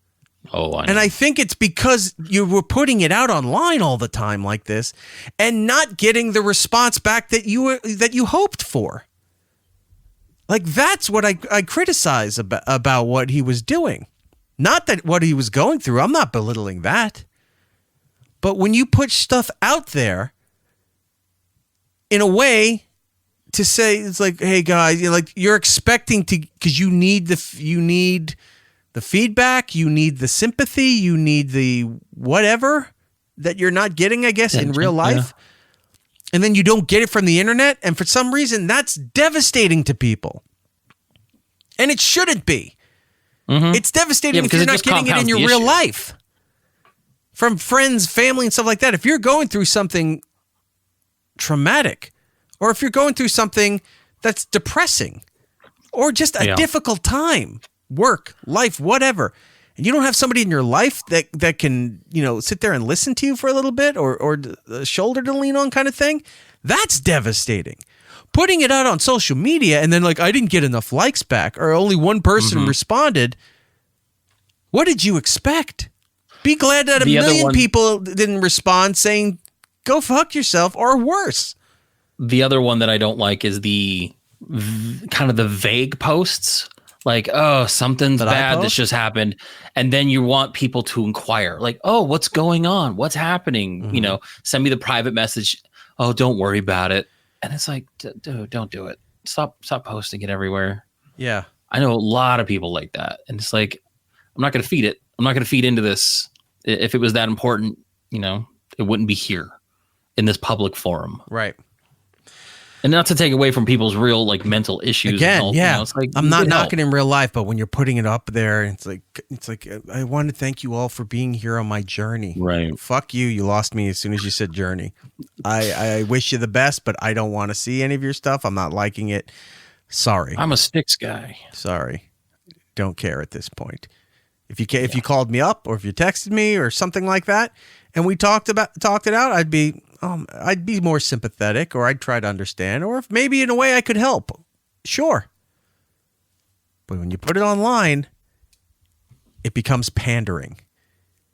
And I think it's because you were putting it out online all the time like this and not getting the response back that you hoped for. Like, that's what I criticize about what he was doing. Not that what he was going through. I'm not belittling that. But when you put stuff out there in a way to say, it's like, hey guys, you're expecting to, because you need the feedback, you need the sympathy, you need the whatever that you're not getting, I guess, in real life. Yeah. And then you don't get it from the internet. And for some reason, that's devastating to people. And it shouldn't be. It's devastating if you're not getting it in your real life. From friends, family, and stuff like that. If you're going through something traumatic, or if you're going through something that's depressing, or just a difficult time, work, life, whatever, and you don't have somebody in your life that can, sit there and listen to you for a little bit, or a shoulder to lean on kind of thing, that's devastating. Putting it out on social media and then I didn't get enough likes back, or only one person responded. What did you expect? Be glad that a million people didn't respond saying, go fuck yourself, or worse. The other one that I don't like is the kind of the vague posts, like, oh, something's bad, this just happened. And then you want people to inquire, like, oh, what's going on? What's happening? Send me the private message. Oh, don't worry about it. And it's like, dude, don't do it. Stop posting it everywhere. Yeah. I know a lot of people like that. And it's like, I'm not going to feed it. I'm not going to feed into this. If it was that important, it wouldn't be here in this public forum. Right. And not to take away from people's real like mental issues. Again, and all, yeah. it's like, I'm not knocking in real life, but when you're putting it up there, it's like I want to thank you all for being here on my journey. Right. Fuck you. You lost me as soon as you said journey. I wish you the best, but I don't want to see any of your stuff. I'm not liking it. Sorry. I'm a sticks guy. Sorry. Don't care at this point. If you called me up or if you texted me or something like that, and we talked it out, I'd be more sympathetic, or I'd try to understand, or if maybe in a way I could help. Sure. But when you put it online, it becomes pandering.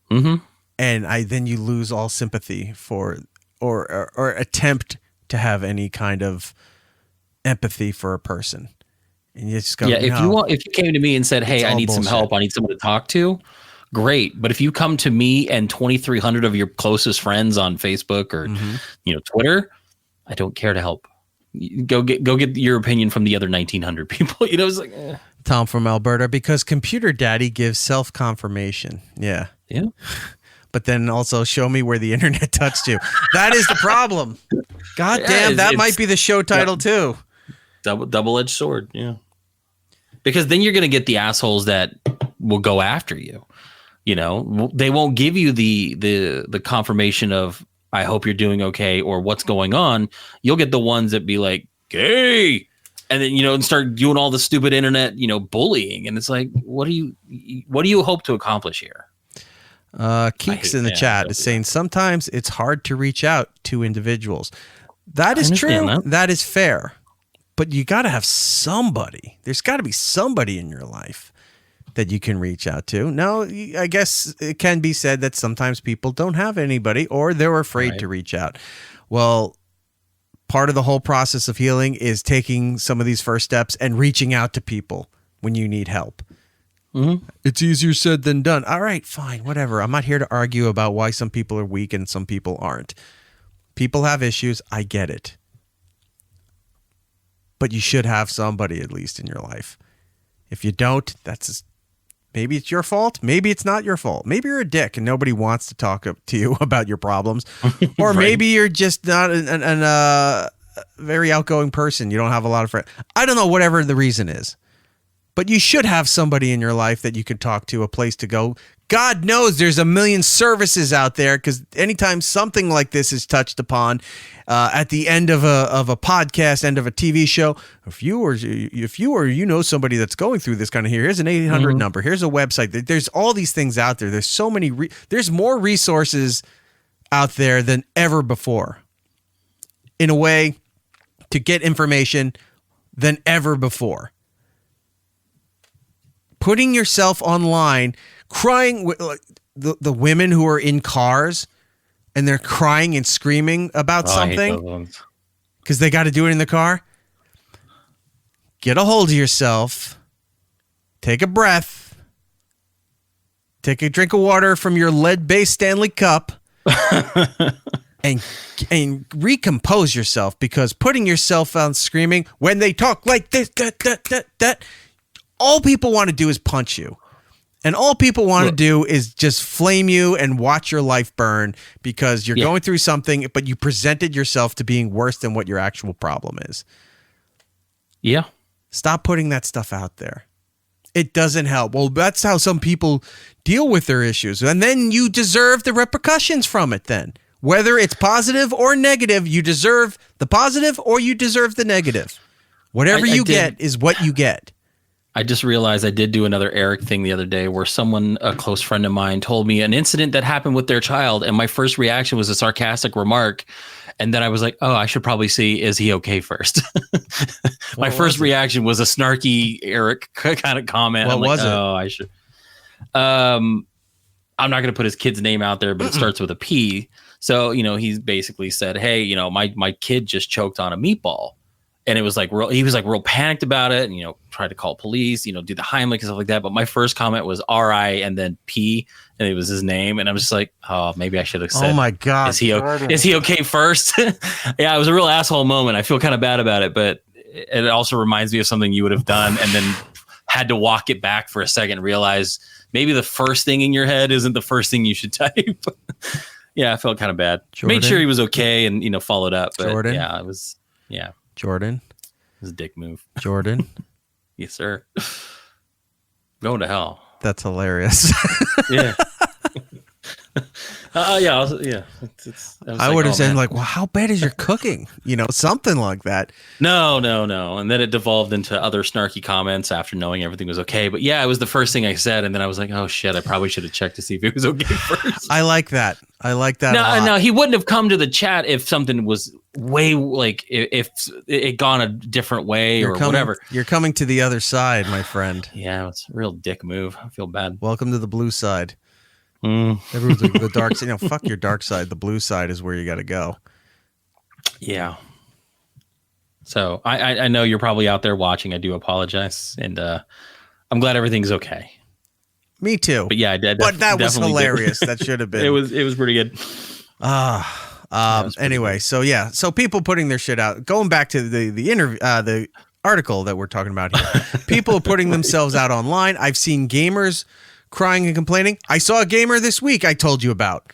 Mm-hmm. And then you lose all sympathy for or attempt to have any kind of empathy for a person. And you just go, if you came to me and said, hey, I need bullshit. some help, I need someone to talk to, great. But if you come to me and 2,300 of your closest friends on Facebook or Twitter, I don't care to help. Go get your opinion from the other 1,900 people. It's like Tom from Alberta, because computer daddy gives self-confirmation. Yeah. Yeah. But then also show me where the internet touched you. That is the problem. God damn, that might be the show title too. Double-edged sword. Yeah. Because then you're going to get the assholes that will go after you. They won't give you the confirmation of, I hope you're doing okay, or what's going on. You'll get the ones that be like, gay. And then, and start doing all the stupid internet, bullying. And it's like, what do you hope to accomplish here? Keeks in the chat is saying sometimes it's hard to reach out to individuals. That is true. That is fair. But you got to have somebody. There's got to be somebody in your life that you can reach out to. Now, I guess it can be said that sometimes people don't have anybody, or they're afraid to reach out. Well, part of the whole process of healing is taking some of these first steps and reaching out to people when you need help. Mm-hmm. It's easier said than done. All right, fine, whatever. I'm not here to argue about why some people are weak and some people aren't. People have issues. I get it. But you should have somebody at least in your life. If you don't, maybe it's your fault. Maybe it's not your fault. Maybe you're a dick and nobody wants to talk to you about your problems. Or maybe you're just not a very outgoing person. You don't have a lot of friends. I don't know, whatever the reason is. But you should have somebody in your life that you can talk to, a place to go. God knows there's a million services out there, because anytime something like this is touched upon at the end of a podcast, end of a TV show, if you know somebody that's going through this kind of here's an 800 number, here's a website. There's all these things out there. There's so many. There's more resources out there than ever before, in a way, to get information than ever before. Putting yourself online, crying, the women who are in cars and they're crying and screaming about something because they got to do it in the car. Get a hold of yourself. Take a breath. Take a drink of water from your lead-based Stanley cup and recompose yourself, because putting yourself out screaming when they talk like this, that, all people want to do is punch you. And all people want to do is just flame you and watch your life burn, because you're going through something, but you presented yourself to being worse than what your actual problem is. Yeah. Stop putting that stuff out there. It doesn't help. Well, that's how some people deal with their issues. And then you deserve the repercussions from it then. Whether it's positive or negative, you deserve the positive or you deserve the negative. Whatever you get is what you get. I just realized I did do another Eric thing the other day where a close friend of mine, told me an incident that happened with their child. And my first reaction was a sarcastic remark. And then I was like, oh, I should probably see, is he okay first? My first reaction was a snarky Eric kind of comment. What was it? Oh, I should. I'm not going to put his kid's name out there, but it starts with a P. So, he basically said, hey, my kid just choked on a meatball. And it was like he was like real panicked about it, and tried to call police, do the Heimlich and stuff like that. But my first comment was R.I. and then P, and it was his name, and I was just like, oh, maybe I should have said, oh my god, is he okay first? Yeah, it was a real asshole moment. I feel kind of bad about it, but it also reminds me of something you would have done, and then had to walk it back for a second, and realize maybe the first thing in your head isn't the first thing you should type. Yeah, I felt kind of bad. Jordan? Made sure he was okay, and followed up. But Jordan? yeah, it was Jordan. It was a dick move. Jordan. Yes, sir. Going to hell. That's hilarious. Yeah. Yeah. I would have said, like, well, how bad is your cooking? Something like that. No. And then it devolved into other snarky comments after knowing everything was okay. But yeah, it was the first thing I said. And then I was like, oh, shit, I probably should have checked to see if it was okay first. I like that. No, he wouldn't have come to the chat if something was way, like, if it gone a different way whatever. You're coming to the other side, my friend. Yeah, it's a real dick move. I feel bad. Welcome to the blue side. Everyone's like, the dark side. Fuck your dark side. The blue side is where you got to go. Yeah. So I know you're probably out there watching. I do apologize, and I'm glad everything's okay. Me too. But yeah, but that was hilarious. That should have been. It was pretty good. Anyway, so people putting their shit out. Going back to the interview, the article that we're talking about here. People putting themselves out online. I've seen gamers crying and complaining. I saw a gamer this week I told you about.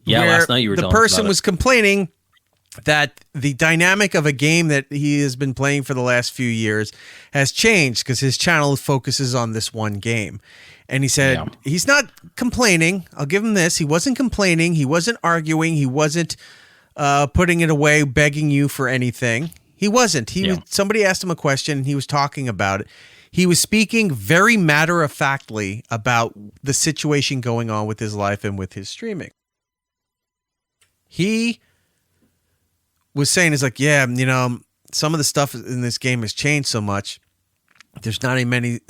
Yeah, last night you were telling us about it. The person was complaining that the dynamic of a game that he has been playing for the last few years has changed because his channel focuses on this one game. And he said he's not complaining. I'll give him this. He wasn't complaining. He wasn't arguing. He wasn't putting it away, begging you for anything. He wasn't. Somebody asked him a question, and he was talking about it. He was speaking very matter-of-factly about the situation going on with his life and with his streaming. He was saying, he's like, some of the stuff in this game has changed so much. There's there's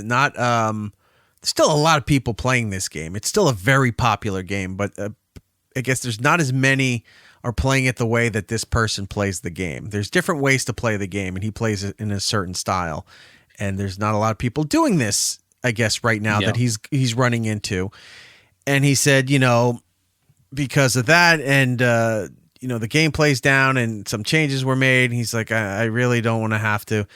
still a lot of people playing this game. It's still a very popular game, but I guess there's not as many are playing it the way that this person plays the game. There's different ways to play the game, and he plays it in a certain style. And there's not a lot of people doing this, I guess, right now that he's running into. And he said, because of that, and the gameplay's down, and some changes were made. He's like, I really don't want to have to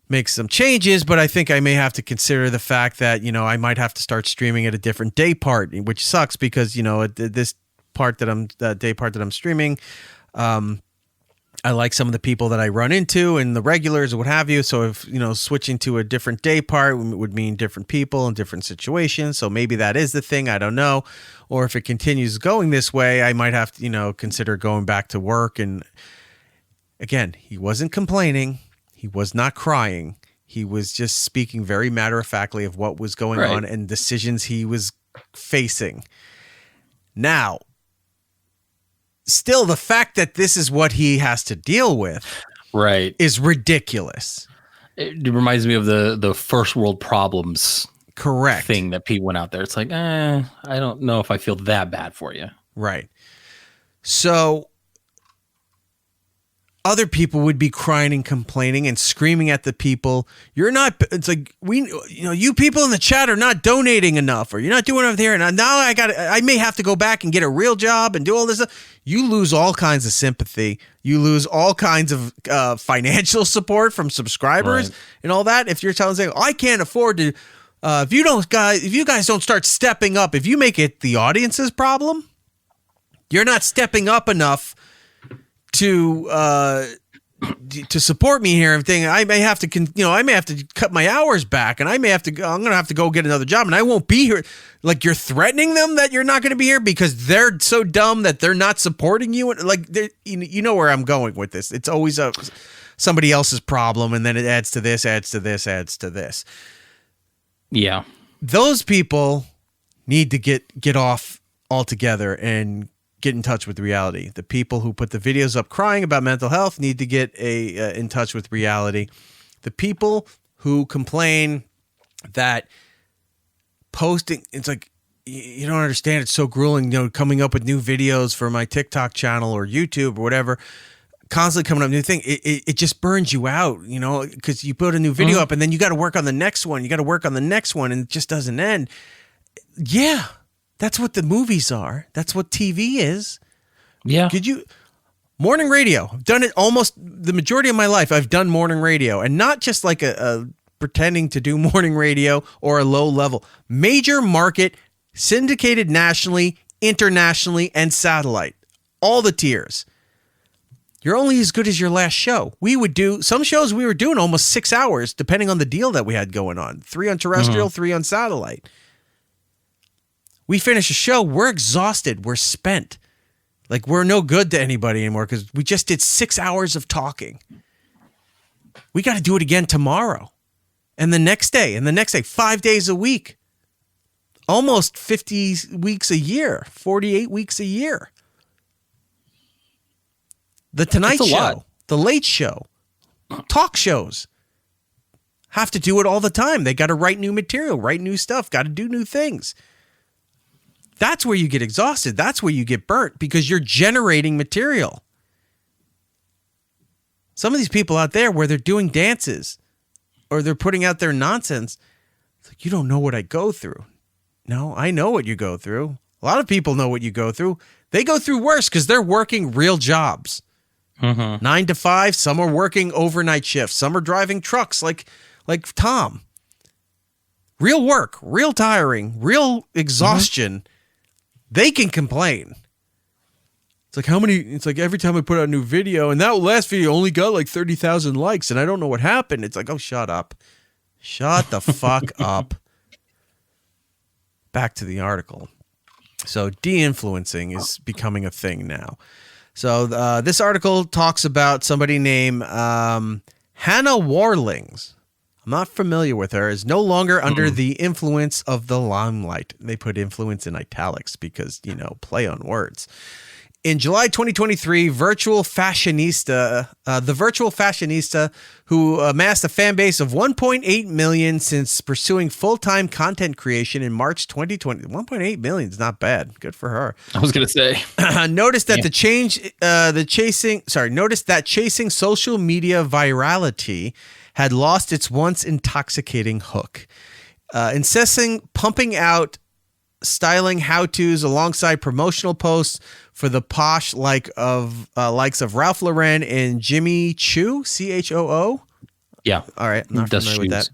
make some changes, but I think I may have to consider the fact that I might have to start streaming at a different day part, which sucks because this part that day part that I'm streaming. I like some of the people that I run into and the regulars or what have you. So if, switching to a different day part would mean different people and different situations. So maybe that is the thing. I don't know. Or if it continues going this way, I might have to, consider going back to work. And again, he wasn't complaining. He was not crying. He was just speaking very matter-of-factly of what was going on and decisions he was facing. Now, still, the fact that this is what he has to deal with is ridiculous. It reminds me of the first world problems thing that Pete went out there. It's like, I don't know if I feel that bad for you. Right. So other people would be crying and complaining and screaming at the people. You're not, it's like, you people in the chat are not donating enough, or you're not doing enough here. And now I may have to go back and get a real job and do all this stuff. You lose all kinds of sympathy. You lose all kinds of financial support from subscribers and all that. If you're saying, I can't afford to, if you guys don't start stepping up, if you make it the audience's problem, you're not stepping up enough to support me here and everything. I may have to cut my hours back, and I'm going to have to go get another job, and I won't be here. Like, you're threatening them that you're not going to be here because they're so dumb that they're not supporting you. Like, you know where I'm going with this. It's always somebody else's problem, and then it adds to this, adds to this, adds to this. Yeah. Those people need to get off altogether and get in touch with reality. The people who put the videos up crying about mental health need to get in touch with reality. The people who complain that posting, it's like, you don't understand, it's so grueling, coming up with new videos for my TikTok channel or YouTube or whatever. constantly coming up with new thing, it just burns you out, you know, because you put a new video up and then you got to work on the next one. You got to work on the next one and it just doesn't end. Yeah, that's what the movies are. That's what TV is. Yeah. Morning radio. I've done it almost the majority of my life. I've done morning radio, and not just like a pretending to do morning radio or a low level. Major market, syndicated nationally, internationally, and satellite. All the tiers. You're only as good as your last show. We would do some shows we were doing almost 6 hours, depending on the deal that we had going on. 3 on terrestrial, 3 on satellite. We finish a show, we're exhausted, we're spent. Like, we're no good to anybody anymore because we just did 6 hours of talking. We got to do it again tomorrow. And the next day, 5 days a week. Almost 50 weeks a year, 48 weeks a year. The Tonight Show, The Late Show, talk shows have to do it all the time. They got to write new material, write new stuff, got to do new things. That's where you get exhausted. That's where you get burnt because you're generating material. Some of these people out there where they're doing dances or they're putting out their nonsense, it's like, you don't know what I go through. No, I know what you go through. A lot of people know what you go through. They go through worse because they're working real jobs. 9 to 5. Some are working overnight shifts. Some are driving trucks like Tom. Real work, real tiring, real exhaustion. They can complain. It's like every time I put out a new video, and that last video only got like 30,000 likes, and I don't know what happened. It's like, oh, shut up. Shut the fuck up. Back to the article. So de-influencing is becoming a thing now. So this article talks about somebody named Hannah Warlings. I'm not familiar with her, is no longer under the influence of the limelight. They put influence in italics because, you know, play on words. In July 2023, the virtual fashionista who amassed a fan base of 1.8 million since pursuing full-time content creation in March 2020. 1.8 million is not bad. Good for her. I was going to say. Noticed that chasing social media virality had lost its once intoxicating hook. Incessant pumping out styling how-tos alongside promotional posts for the posh likes of Ralph Lauren and Jimmy Choo, Choo. Yeah. All right. I'm not familiar with that.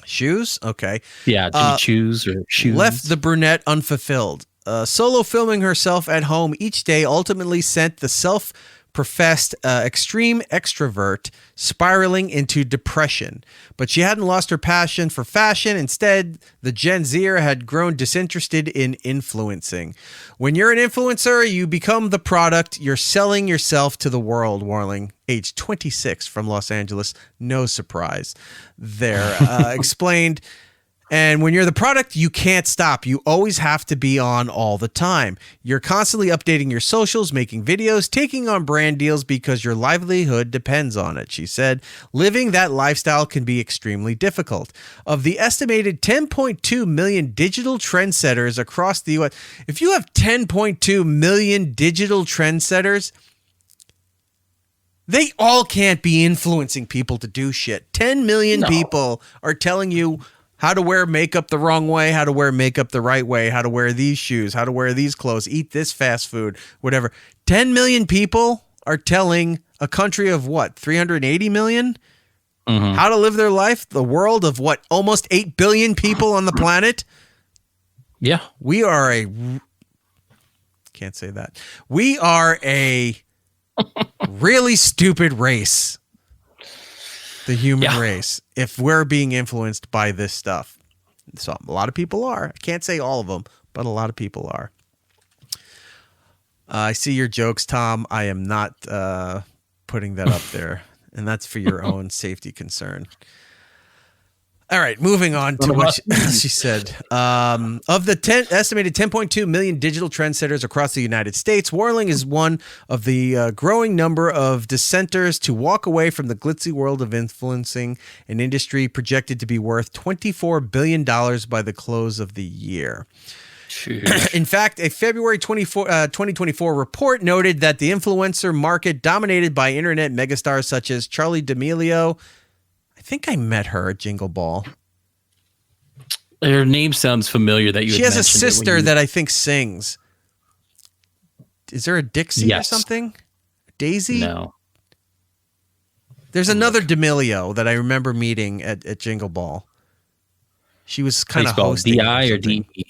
Shoes? Okay. Yeah, Jimmy Choo's or shoes. Left the brunette unfulfilled. Solo filming herself at home each day ultimately sent the self-professed extreme extrovert spiraling into depression. But she hadn't lost her passion for fashion. Instead, the Gen Zer had grown disinterested in influencing. When you're an influencer, you become the product. You're selling yourself to the world, Warling, age 26 from Los Angeles. No surprise there. Explained. And when you're the product, you can't stop. You always have to be on all the time. You're constantly updating your socials, making videos, taking on brand deals because your livelihood depends on it, she said. Living that lifestyle can be extremely difficult. Of the estimated 10.2 million digital trendsetters across the U.S., if you have 10.2 million digital trendsetters, they all can't be influencing people to do shit. 10 million people are telling you how to wear makeup the wrong way, how to wear makeup the right way, how to wear these shoes, how to wear these clothes, eat this fast food, whatever. 10 million people are telling a country of what, 380 million? How to live their life? The world of what, almost 8 billion people on the planet? Yeah. We are a... Can't say that. We are a really stupid race. The human race, if we're being influenced by this stuff. So a lot of people are. I can't say all of them, but a lot of people are. I see your jokes, Tom. I am not putting that up there, and that's for your own safety concern. All right, moving on to what she said. Of the estimated 10.2 million digital trendsetters across the United States, Warling is one of the growing number of dissenters to walk away from the glitzy world of influencing, an industry projected to be worth $24 billion by the close of the year. In fact, a February 2024 report noted that the influencer market dominated by internet megastars such as Charlie D'Amelio. I think I met her at Jingle Ball. Her name sounds familiar. That she has a sister that I think sings. Is there a Dixie or something? Daisy? No. There's another D'Amelio that I remember meeting at Jingle Ball. She was kind of hosting. D-I or D-E?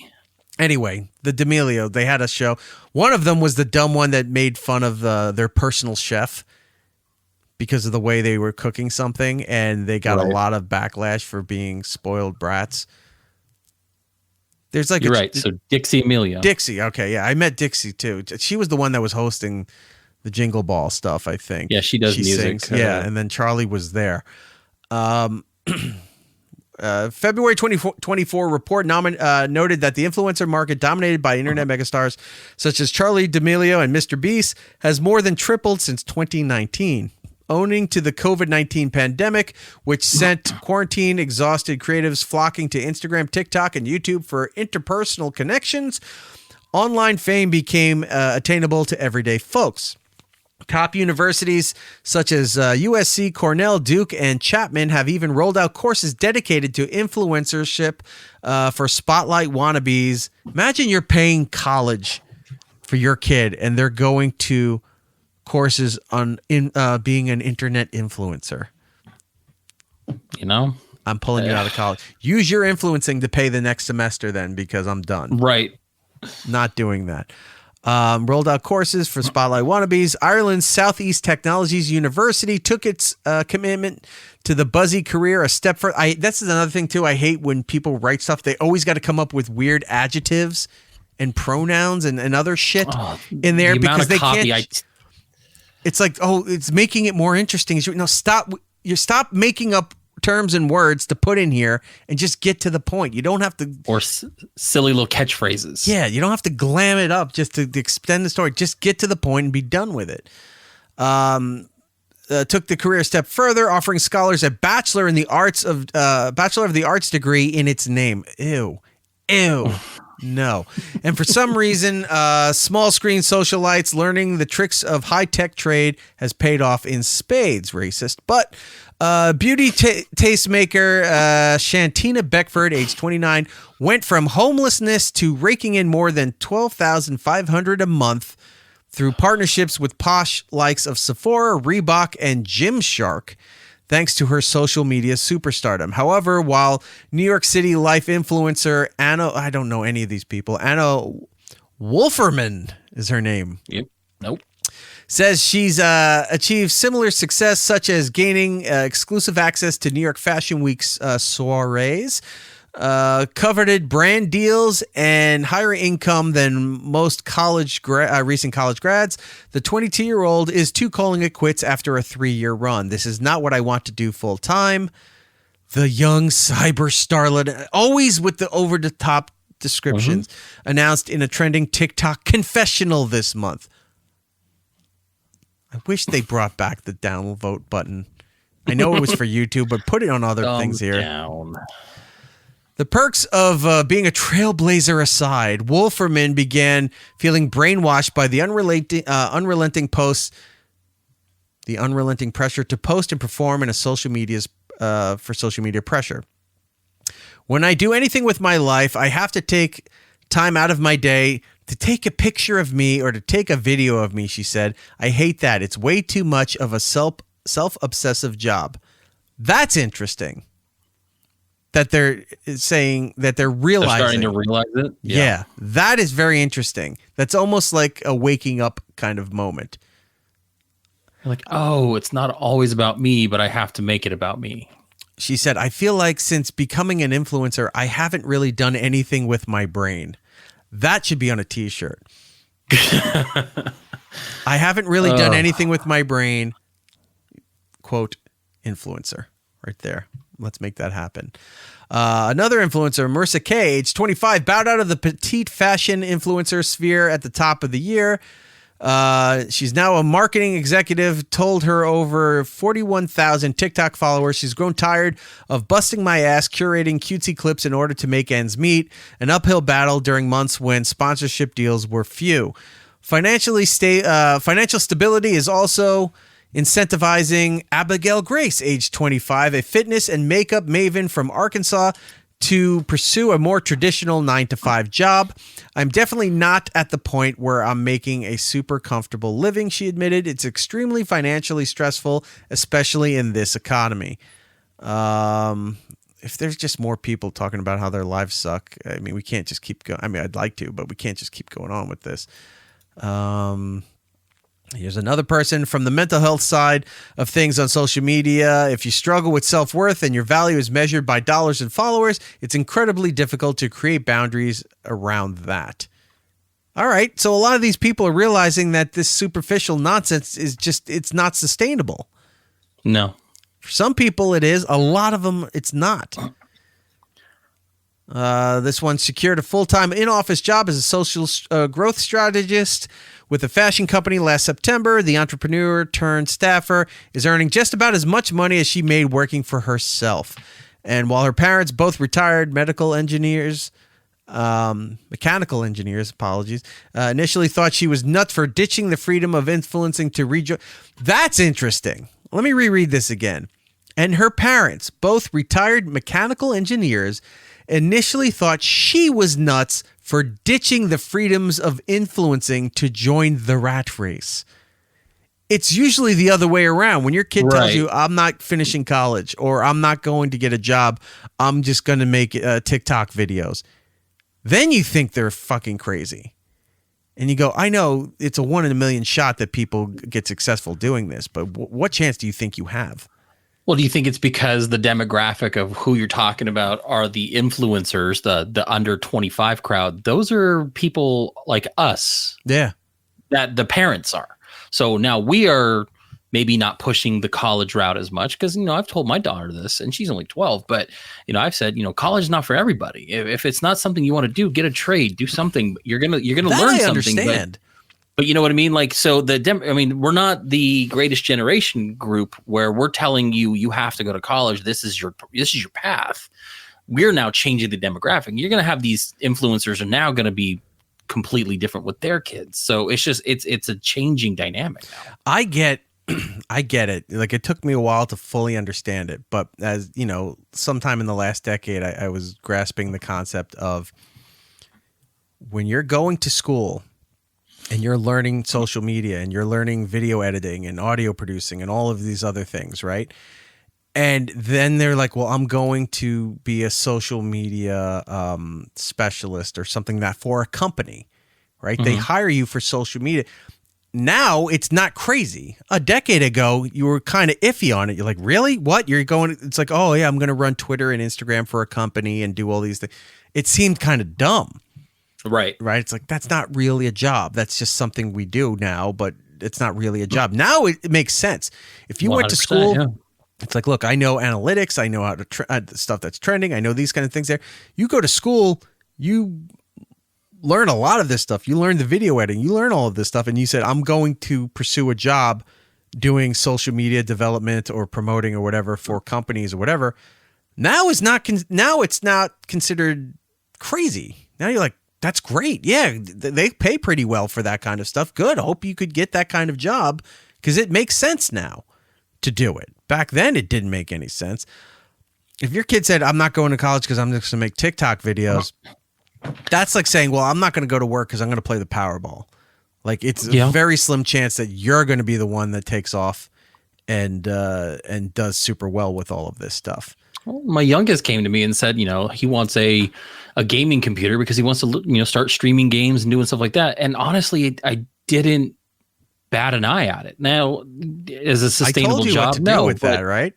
Anyway, the D'Amelio, they had a show. One of them was the dumb one that made fun of their personal chef because of the way they were cooking something, and they got a lot of backlash for being spoiled brats. There's like You're right. So Dixie Amelia. Dixie, okay, yeah. I met Dixie too. She was the one that was hosting the Jingle Ball stuff, I think. Yeah, she does music. Sings, yeah, and then Charlie was there. February 2024 report noted that the influencer market dominated by internet megastars such as Charlie D'Amelio and Mr. Beast has more than tripled since 2019. Owing to the COVID-19 pandemic, which sent quarantine-exhausted creatives flocking to Instagram, TikTok, and YouTube for interpersonal connections, online fame became attainable to everyday folks. Top universities such as USC, Cornell, Duke, and Chapman have even rolled out courses dedicated to influencership for spotlight wannabes. Imagine you're paying college for your kid, and they're going to courses on being an internet influencer. You know, I'm pulling you out of college. Use your influencing to pay the next semester then, because I'm done. Right. Not doing that. Rolled out courses for spotlight wannabes. Ireland's Southeast Technologies University took its commitment to the buzzy career a step further. This is another thing too. I hate when people write stuff. They always got to come up with weird adjectives and pronouns and other shit in there because they can't. It's like, it's making it more interesting. No, stop. You stop making up terms and words to put in here and just get to the point. You don't have to. Or silly little catchphrases. Yeah, you don't have to glam it up just to extend the story. Just get to the point and be done with it. Took the career a step further, offering scholars a Bachelor of the Arts degree in its name. Ew. No. And for some reason, small screen socialites learning the tricks of high-tech trade has paid off in spades, racist. But beauty tastemaker Shantina Beckford, age 29, went from homelessness to raking in more than $12,500 a month through partnerships with posh likes of Sephora, Reebok, and Gymshark, thanks to her social media superstardom. However, while New York City life influencer Anna, I don't know any of these people, Anna Wolferman is her name. Yep. Nope. Says she's achieved similar success, such as gaining exclusive access to New York Fashion Week's soirees, coveted brand deals, and higher income than most recent college grads. The 22-year-old is calling it quits after a 3-year run. This is not what I want to do full time. The young cyber starlet, always with the over-the-top descriptions, announced in a trending TikTok confessional this month. I wish they brought back the downvote button. I know it was for YouTube, but put it on other things here. Down. The perks of being a trailblazer aside, Wolferman began feeling brainwashed by the unrelenting pressure to post and perform in social media pressure. When I do anything with my life, I have to take time out of my day to take a picture of me or to take a video of me, she said. I hate that. It's way too much of a self-obsessive job. That's interesting. That they're saying that they're realizing. They're starting to realize it? Yeah, that is very interesting. That's almost like a waking up kind of moment. Like, it's not always about me, but I have to make it about me. She said, I feel like since becoming an influencer, I haven't really done anything with my brain. That should be on a t-shirt. I haven't really done anything with my brain. Quote, influencer right there. Let's make that happen. Another influencer, Marissa Kay, age 25, bowed out of the petite fashion influencer sphere at the top of the year. She's now a marketing executive, told her over 41,000 TikTok followers. She's grown tired of busting my ass curating cutesy clips in order to make ends meet, an uphill battle during months when sponsorship deals were few. Financial stability is also incentivizing Abigail Grace, age 25, a fitness and makeup maven from Arkansas, to pursue a more traditional 9-to-5 job. I'm definitely not at the point where I'm making a super comfortable living, she admitted. It's extremely financially stressful, especially in this economy. If there's just more people talking about how their lives suck, I mean, we can't just keep going. I mean, I'd like to, but we can't just keep going on with this. Here's another person from the mental health side of things on social media. If you struggle with self-worth and your value is measured by dollars and followers, it's incredibly difficult to create boundaries around that. All right. So a lot of these people are realizing that this superficial nonsense is just, it's not sustainable. No. For some people it is. A lot of them, it's not. This one secured a full-time in-office job as a social growth strategist with a fashion company last September. The entrepreneur turned staffer is earning just about as much money as she made working for herself. And while her parents, both retired mechanical engineers, initially thought she was nuts for ditching the freedom of influencing to rejoin. That's interesting. Let me reread this again. And her parents, both retired mechanical engineers, initially thought she was nuts for ditching the freedoms of influencing to join the rat race. It's usually the other way around. When your kid tells you, I'm not finishing college or I'm not going to get a job, I'm just going to make TikTok videos. Then you think they're fucking crazy. And you go, I know it's a 1 in a million shot that people get successful doing this, but what chance do you think you have? Well, do you think it's because the demographic of who you're talking about are the influencers, the under 25 crowd? Those are people like us. Yeah. That the parents are. So now we are maybe not pushing the college route as much because, you know, I've told my daughter this and she's only 12, but, you know, I've said, you know, college is not for everybody. If it's not something you want to do, get a trade, do something. You're going to learn something. Understand. But you know what I mean? Like, so we're not the greatest generation group where we're telling you have to go to college. This is your path. We're now changing the demographic. You're going to have these influencers are now going to be completely different with their kids. So it's just, it's a changing dynamic now. I get it. Like, it took me a while to fully understand it, but as you know, sometime in the last decade, I was grasping the concept of when you're going to school and you're learning social media and you're learning video editing and audio producing and all of these other things, right? And then they're like, well, I'm going to be a social media specialist or something that for a company, right? Mm-hmm. They hire you for social media. Now it's not crazy. A decade ago, you were kind of iffy on it. You're like, really? What? You're going, it's like, oh yeah, I'm going to run Twitter and Instagram for a company and do all these things. It seemed kind of dumb. Right. It's like, that's not really a job. That's just something we do now, but it's not really a job. Now it makes sense. If you went to school, yeah. It's like, look, I know analytics. I know how to stuff that's trending. I know these kind of things there. You go to school, you learn a lot of this stuff. You learn the video editing. You learn all of this stuff. And you said, I'm going to pursue a job doing social media development or promoting or whatever for companies or whatever. Now it's not considered crazy. Now you're like, that's great. Yeah, they pay pretty well for that kind of stuff. Good. Hope you could get that kind of job because it makes sense now to do it. Back then, it didn't make any sense. If your kid said, I'm not going to college because I'm just going to make TikTok videos, that's like saying, well, I'm not going to go to work because I'm going to play the Powerball. Like, it's a very slim chance that you're going to be the one that takes off and does super well with all of this stuff. Well, my youngest came to me and said, you know, he wants a gaming computer because he wants to, you know, start streaming games and doing stuff like that. And honestly, I didn't bat an eye at it. Now, is a sustainable I told you job? What to do with that, right?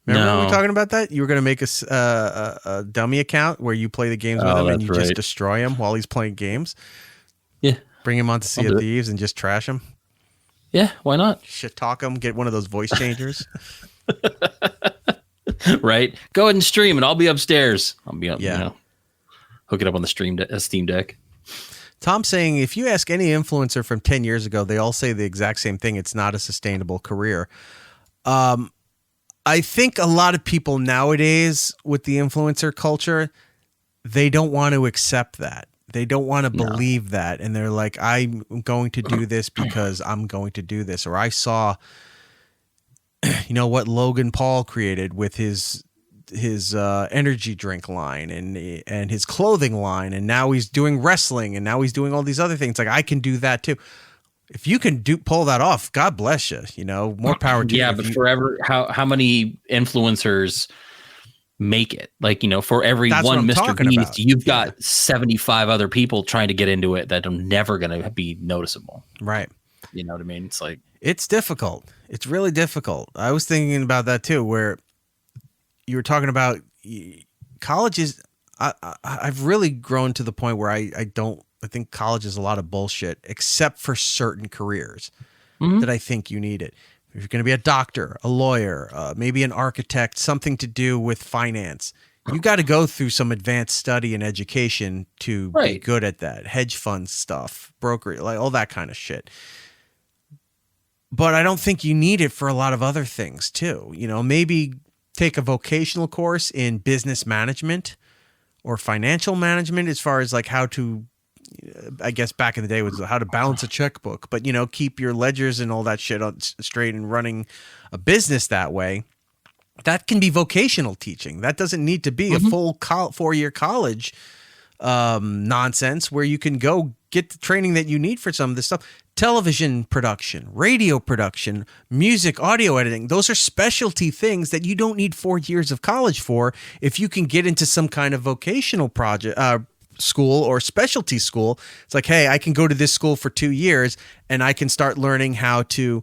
Remember when we were talking about that? You were going to make a dummy account where you play the games with him and you just destroy him while he's playing games. Yeah. Bring him on to Sea of Thieves and just trash him. Yeah, why not? Shit talk him, get one of those voice changers. Right? Go ahead and stream and I'll be upstairs. I'll be up, you know, hook it up on the Steam Deck. Tom's saying if you ask any influencer from 10 years ago, they all say the exact same thing. It's not a sustainable career. I think a lot of people nowadays with the influencer culture, they don't want to accept that. They don't want to believe that. And they're like, I'm going to do this because I'm going to do this. Or I saw, what Logan Paul created with his energy drink line and his clothing line. And now he's doing wrestling and now he's doing all these other things. Like I can do that too. If you can pull that off, God bless you, more power to you. Yeah. But forever, how many influencers make it? Like, for every one Mr. Beast, you've got 75 other people trying to get into it that are never going to be noticeable. Right. You know what I mean? It's like, it's difficult. It's really difficult. I was thinking about that too, where you were talking about colleges. I've really grown to the point where I think college is a lot of bullshit, except for certain careers that I think you need it. If you're going to be a doctor, a lawyer, maybe an architect, something to do with finance, you got to go through some advanced study and education to be good at that. Hedge fund stuff, brokerage, like all that kind of shit. But I don't think you need it for a lot of other things too. Maybe take a vocational course in business management or financial management, as far as like how to, I guess back in the day was how to balance a checkbook, but keep your ledgers and all that shit on straight and running a business that way. That can be vocational teaching. That doesn't need to be a full 4-year college nonsense where you can go get the training that you need for some of this stuff. Television production, radio production, music, audio editing. Those are specialty things that you don't need 4 years of college for. If you can get into some kind of vocational project, school or specialty school, it's like, hey, I can go to this school for 2 years and I can start learning how to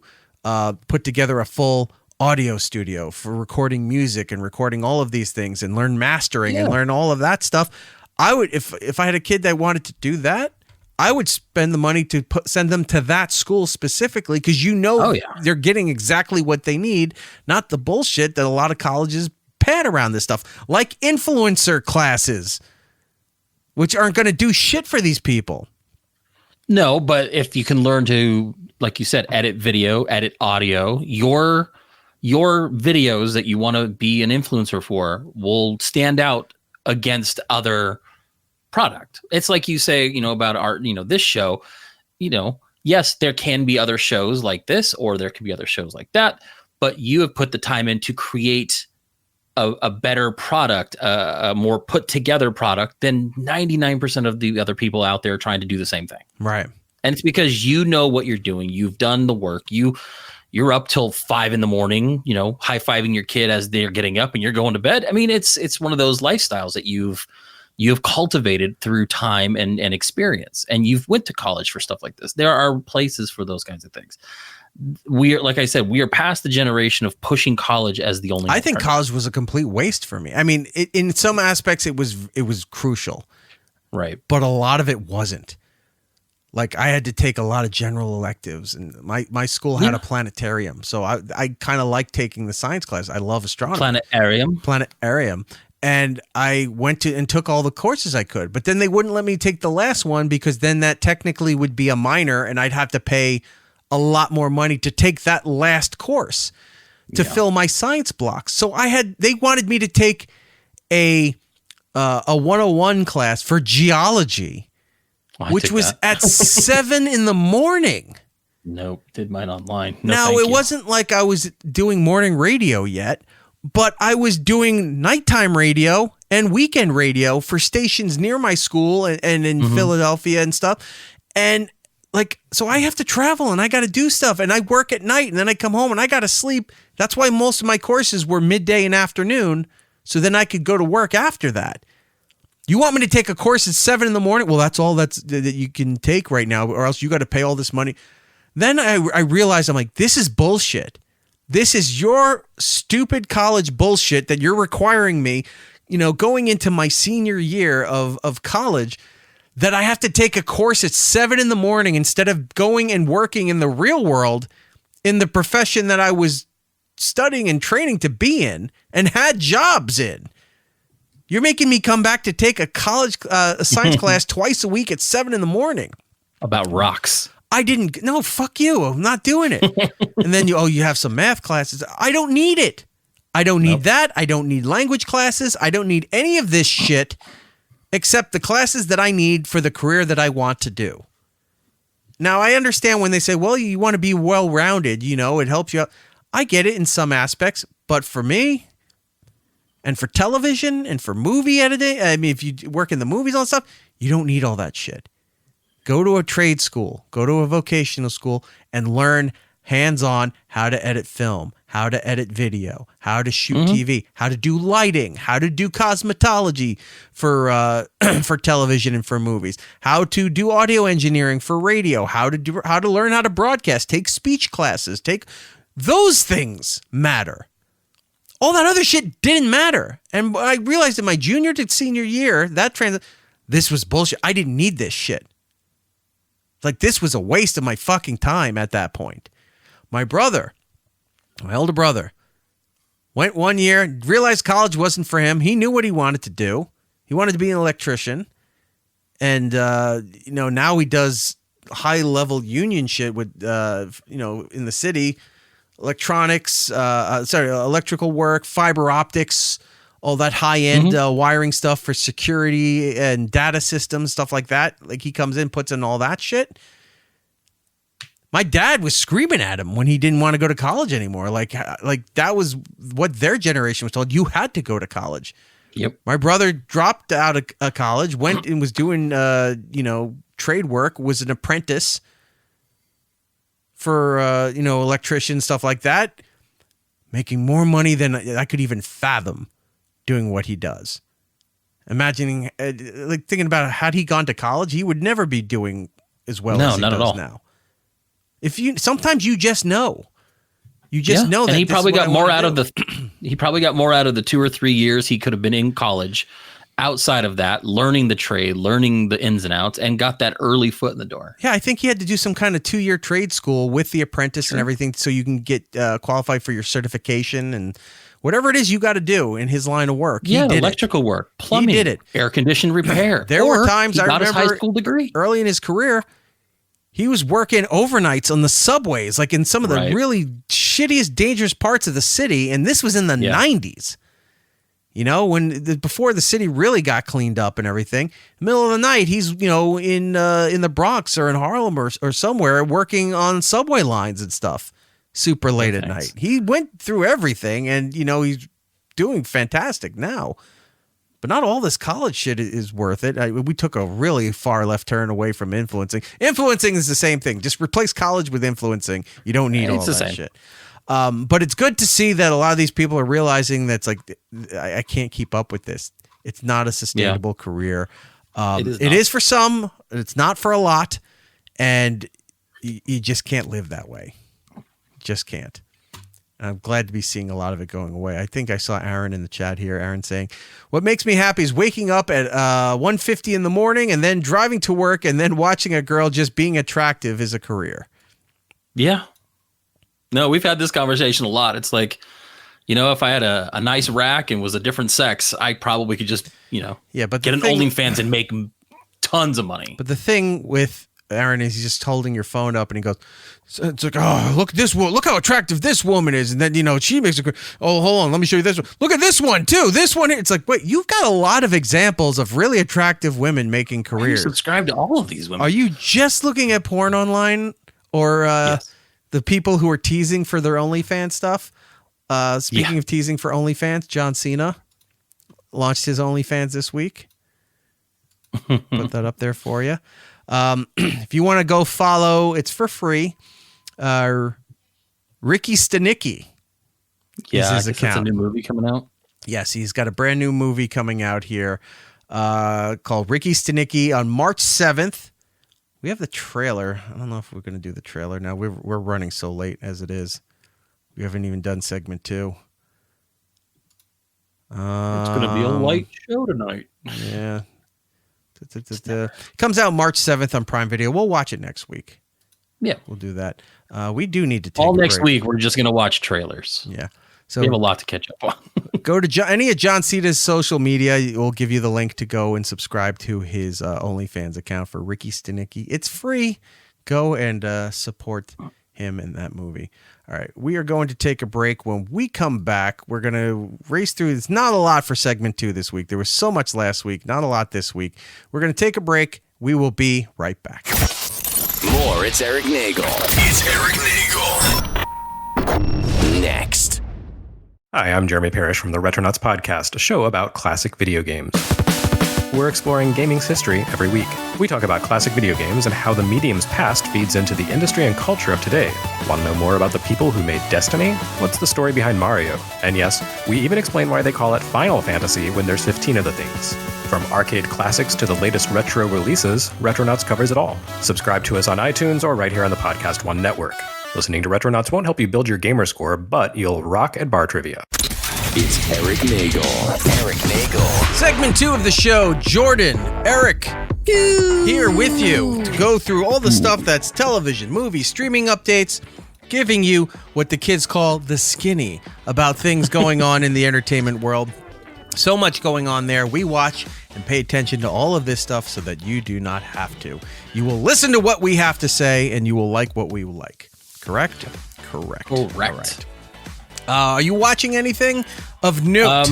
put together a full audio studio for recording music and recording all of these things and learn mastering and learn all of that stuff. I would, if I had a kid that wanted to do that, I would spend the money to send them to that school specifically because they're getting exactly what they need, not the bullshit that a lot of colleges pad around this stuff, like influencer classes, which aren't going to do shit for these people. No, but if you can learn to, like you said, edit video, edit audio, your videos that you want to be an influencer for will stand out against other product. It's like you say, about art, this show, yes, there can be other shows like this, or there can be other shows like that, but you have put the time in to create a better product, a more put together product than 99% of the other people out there trying to do the same thing. Right. And it's because you know what you're doing. You've done the work. You're up till 5 a.m, high-fiving your kid as they're getting up and you're going to bed. I mean, it's one of those lifestyles that you've cultivated through time and experience, and you've went to college for stuff like this. There are places for those kinds of things. We are, like I said, we are past the generation of pushing college as the only. I think college was a complete waste for me. I mean, in some aspects, it was crucial, right? But a lot of it wasn't. Like I had to take a lot of general electives, and my school had a planetarium, so I kind of like taking the science class. I love astronomy. Planetarium. And I went to and took all the courses I could, but then they wouldn't let me take the last one because then that technically would be a minor, and I'd have to pay a lot more money to take that last course to fill my science blocks. So they wanted me to take a 101 class for geology, which was at 7 a.m. Nope, did mine online. It wasn't like I was doing morning radio yet, but I was doing nighttime radio and weekend radio for stations near my school and in Philadelphia and stuff. And so I have to travel and I got to do stuff and I work at night and then I come home and I got to sleep. That's why most of my courses were midday and afternoon. So then I could go to work after that. You want me to take a course at 7 a.m? Well, that's all that you can take right now, or else you got to pay all this money. Then I realized, I'm like, this is bullshit. This is your stupid college bullshit that you're requiring me, going into my senior year of college, that I have to take a course at 7 a.m. instead of going and working in the real world in the profession that I was studying and training to be in and had jobs in. You're making me come back to take a college a science class twice a week at 7 a.m. About rocks. I didn't. No, fuck you. I'm not doing it. And then you have some math classes. I don't need it. I don't need that. I don't need language classes. I don't need any of this shit except the classes that I need for the career that I want to do. Now, I understand when they say, well, you want to be well-rounded, it helps you out. I get it in some aspects, but for me and for television and for movie editing, I mean, if you work in the movies and all that stuff, you don't need all that shit. Go to a trade school, go to a vocational school, and learn hands-on how to edit film, how to edit video, how to shoot TV, how to do lighting, how to do cosmetology for for television and for movies, how to do audio engineering for radio, how to learn how to broadcast, take speech classes, those things matter. All that other shit didn't matter. And I realized in my junior to senior year, this was bullshit. I didn't need this shit. Like, this was a waste of my fucking time at that point. My older brother, went 1 year, realized college wasn't for him. He knew what he wanted to do. He wanted to be an electrician. And, now he does high-level union shit with, in the city, electrical work, fiber optics, all that high-end wiring stuff for security and data systems, stuff like that. Like, he comes in, puts in all that shit. My dad was screaming at him when he didn't want to go to college anymore. Like that was what their generation was told. You had to go to college. Yep. My brother dropped out of college, went and was doing, trade work, was an apprentice for, electrician, stuff like that, making more money than I could even fathom doing what he does. Imagining, thinking about had he gone to college, he would never be doing as well as he does now. Sometimes you just know. You just know that. And he probably got more out of he probably got more out of the 2 or 3 years he could have been in college outside of that, learning the trade, learning the ins and outs, and got that early foot in the door. Yeah, I think he had to do some kind of 2-year trade school with the apprentice and everything so you can get qualified for your certification and whatever it is you got to do in his line of work. Yeah, electrical work, plumbing, he did it. Air conditioned repair. There were times I remember his high school degree early in his career, he was working overnights on the subways, like in some of the really shittiest, dangerous parts of the city. And this was in the 90s, before the city really got cleaned up and everything. Middle of the night, he's, in the Bronx or in Harlem or somewhere working on subway lines and stuff super late at night. He went through everything and, he's doing fantastic now. But not all this college shit is worth it. We took a really far left turn away from influencing. Influencing is the same thing. Just replace college with influencing. You don't need all that shit. But it's good to see that a lot of these people are realizing that's like, I can't keep up with this. It's not a sustainable career. It is for some. It's not for a lot. And you just can't live that way. Just can't. I'm glad to be seeing a lot of it going away. I think I saw Aaron in the chat here. Aaron saying, what makes me happy is waking up at 1:50 in the morning and then driving to work and then watching a girl just being attractive is a career. Yeah. No, we've had this conversation a lot. It's like, if I had a nice rack and was a different sex, I probably could just, get an OnlyFans and make tons of money. But the thing with Aaron is he's just holding your phone up and he goes, it's like, oh, look at this one. Look how attractive this woman is. And then, she makes hold on, let me show you this one. Look at this one too. This one. It's like, wait, you've got a lot of examples of really attractive women making careers. I subscribe to all of these women. Are you just looking at porn online or the people who are teasing for their OnlyFans stuff? Speaking of teasing for OnlyFans, John Cena launched his OnlyFans this week. Put that up there for you. If you want to go follow, it's for free. Ricky Stanicki is his account. It's a new movie coming out. Yes, he's got a brand new movie coming out here called Ricky Stanicki on March 7th. We have the trailer. I don't know if we're going to do the trailer now. We're running so late as it is. We haven't even done segment 2. It's going to be a light show tonight. Yeah. Comes out March 7th on Prime Video. We'll watch it next week. Yeah. We'll do that. We do need to take all a next break. week. We're just going to watch trailers. Yeah. So we have a lot to catch up on. go to any of John Cita's social media. We'll give you the link to go and subscribe to his OnlyFans account for Ricky Stenicki. It's free. Go and support him in that movie. All right, we are going to take a break. When we come back, we're going to race through. It's not a lot for segment 2 this week. There was so much last week, not a lot this week. We're going to take a break. We will be right back. More, it's Eric Nagel. It's Eric Nagel. Next. Hi, I'm Jeremy Parrish from the Retronauts Podcast, a show about classic video games. We're exploring gaming's history every week. We talk about classic video games and how the medium's past feeds into the industry and culture of today. Want to know more about the people who made Destiny? What's the story behind Mario? And yes, we even explain why they call it Final Fantasy when there's 15 of the things. From arcade classics to the latest retro releases, Retronauts covers it all. Subscribe to us on iTunes or right here on the Podcast One network. Listening to Retronauts won't help you build your gamer score, but you'll rock at bar trivia. It's Eric Nagel. Eric Nagel. Segment 2 of the show. Jordan, Eric, here with you to go through all the stuff that's television, movies, streaming updates, giving you what the kids call the skinny about things going on in the entertainment world. So much going on there. We watch and pay attention to all of this stuff so that you do not have to. You will listen to what we have to say and you will like what we like. Correct? Correct. All right. Are you watching anything of note?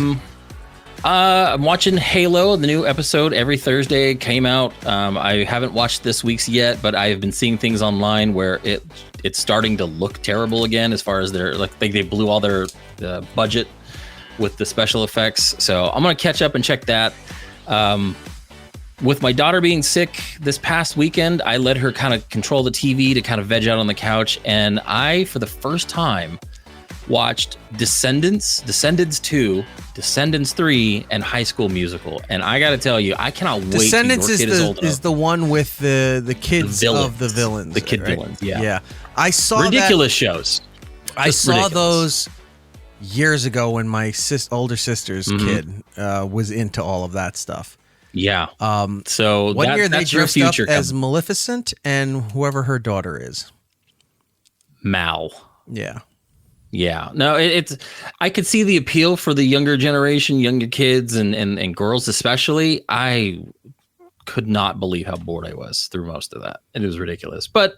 I'm watching Halo. The new episode every Thursday came out. I haven't watched this week's yet, but I have been seeing things online where it's starting to look terrible again as far as they blew all their budget with the special effects. So I'm going to catch up and check that. With my daughter being sick this past weekend, I let her kind of control the TV to kind of veg out on the couch. And I, for the first time, watched Descendants 2, Descendants 3, and High School Musical. And I got to tell you, I cannot wait. Descendants is the one with the kids of the villains. The kid right? villains, yeah. Yeah. I saw ridiculous shows. I saw those years ago when my older sister's kid was into all of that stuff. Yeah. So one year they dressed up as coming. Maleficent and whoever her daughter is. Mal. Yeah. Yeah. No, it's I could see the appeal for the younger generation, younger kids and girls especially. I could not believe how bored I was through most of that. It was ridiculous. But,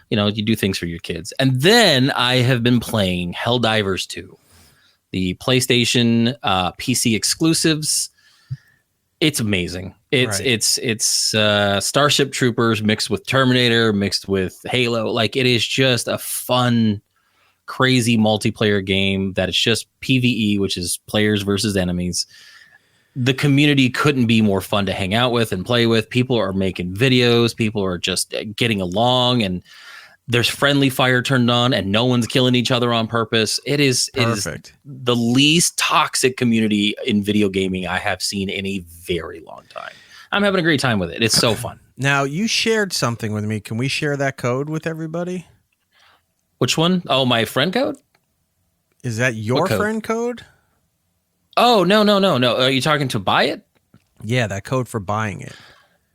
you do things for your kids. And then I have been playing Helldivers 2, the PlayStation PC exclusives. It's amazing. It's Starship Troopers mixed with Terminator, mixed with Halo. Like, it is just a fun, crazy multiplayer game that it's just PvE, which is players versus enemies. The community couldn't be more fun to hang out with and play with. People are making videos. People are just getting along, and there's friendly fire turned on, and no one's killing each other on purpose. It is the least toxic community in video gaming I have seen in a very long time. I'm having a great time with it. It's so fun. Now, you shared something with me. Can we share that code with everybody? Which one? Oh, my friend code? Is that your friend code? Oh, no. Are you talking to buy it? Yeah, that code for buying it.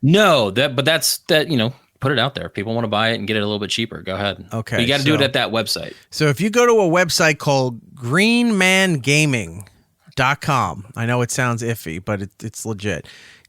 No, that's put it out there. If people want to buy it and get it a little bit cheaper, go ahead. Okay. But you got to do it at that website. So if you go to a website called greenmangaming.com, I know it sounds iffy, but it's legit.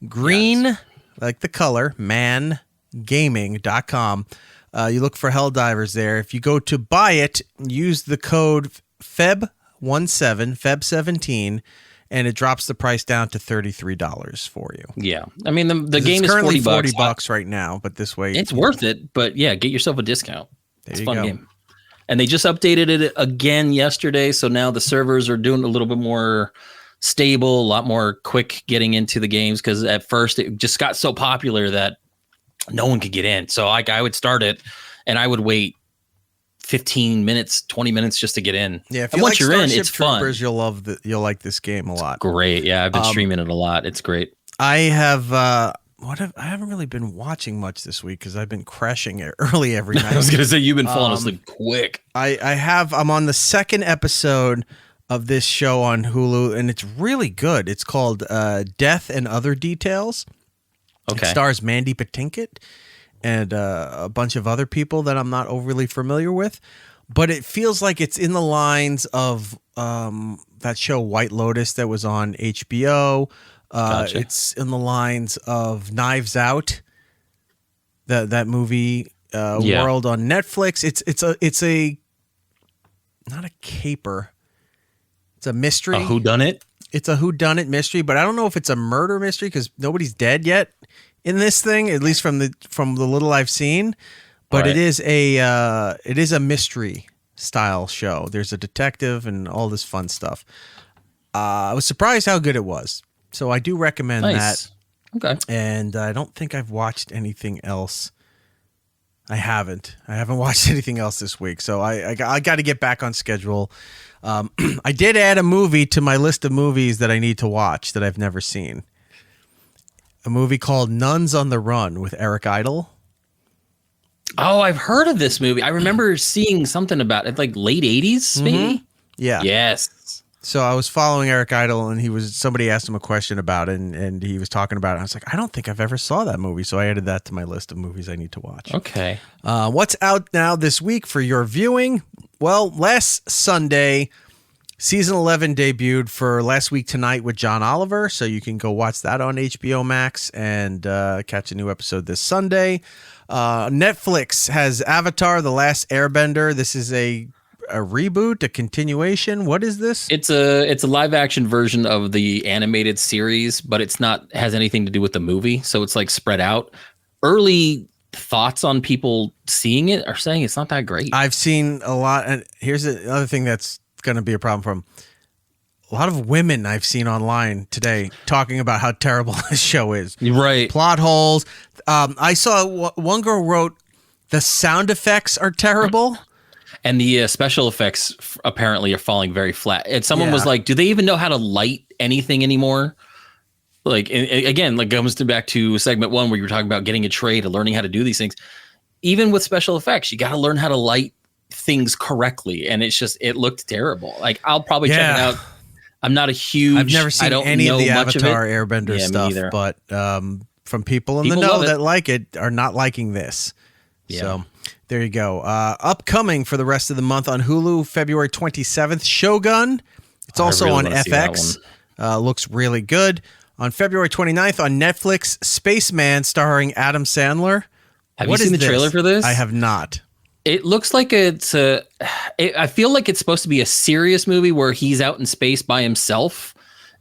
Green, like the color, mangaming.com. You look for Helldivers there. If you go to buy it, use the code FEB17, and it drops the price down to $33 for you. Yeah. I mean, the game is currently $40 right now, but this way it's worth it. But yeah, get yourself a discount. It's a fun go. game. And they just updated it again yesterday. So now the servers are doing a little bit more stable, a lot more quick getting into the games. Because at first it just got so popular that no one could get in. So I would start it and I would wait 15 minutes, 20 minutes just to get in. Yeah, if and you once like you're Starship in, it's Troopers, fun. You'll like this game a lot. Great. Yeah, I've been streaming it a lot. It's great. I have I haven't really been watching much this week because I've been crashing it early every night. I was gonna say you've been falling asleep quick. I'm on the second episode of this show on Hulu, and it's really good. It's called Death and Other Details. Okay. It stars Mandy Patinkin and a bunch of other people that I'm not overly familiar with. but it feels like it's in the lines of that show White Lotus that was on HBO. Gotcha. It's in the lines of Knives Out, that movie world on Netflix. It's a not a caper. It's a mystery. A whodunit? It's a whodunit mystery, but I don't know if it's a murder mystery because nobody's dead yet in this thing, at least from the little I've seen. But Right. it is a mystery style show. There's a detective and all this fun stuff. I was surprised how good it was, so I do recommend Nice. that. Okay. And I don't think I've watched anything else. I haven't watched anything else this week, so I got to get back on schedule. I did add a movie to my list of movies that I need to watch that I've never seen. A movie called Nuns on the Run with Eric Idle. Oh, I've heard of this movie. I remember seeing something about it, like late 80s, maybe? Yeah. Yes. So I was following Eric Idle, and somebody asked him a question about it, and he was talking about it. I was like, I don't think I've ever saw that movie, so I added that to my list of movies I need to watch. Okay. What's out now this week for your viewing? Well, last Sunday, season 11 debuted for Last Week Tonight with John Oliver, so you can go watch that on HBO Max and catch a new episode this Sunday. Netflix has Avatar: The Last Airbender. This is a reboot, a continuation. What is this? It's a live action version of the animated series, but it's not has anything to do with the movie, so it's like spread out. Early thoughts on people seeing it are saying it's not that great. I've seen a lot, and here's another thing that's going to be a problem for them. A lot of women I've seen online today talking about how terrible this show is. Right. Plot holes. I saw one girl wrote, the sound effects are terrible. And the special effects apparently are falling very flat. And someone was like, do they even know how to light anything anymore? Like, again, like comes back to segment 1 where you were talking about getting a trade and learning how to do these things. Even with special effects, you got to learn how to light things correctly. And it looked terrible. Like, I'll probably check it out. I'm not a huge. I've never seen any of the Avatar of Airbender stuff, but from people in the know that like it are not liking this. Yeah. So there you go. Upcoming for the rest of the month on Hulu, February 27th, Shogun. It's also on FX. Looks really good. On February 29th on Netflix, Spaceman starring Adam Sandler. Have you seen the trailer for this? I have not. It looks like I feel like it's supposed to be a serious movie where he's out in space by himself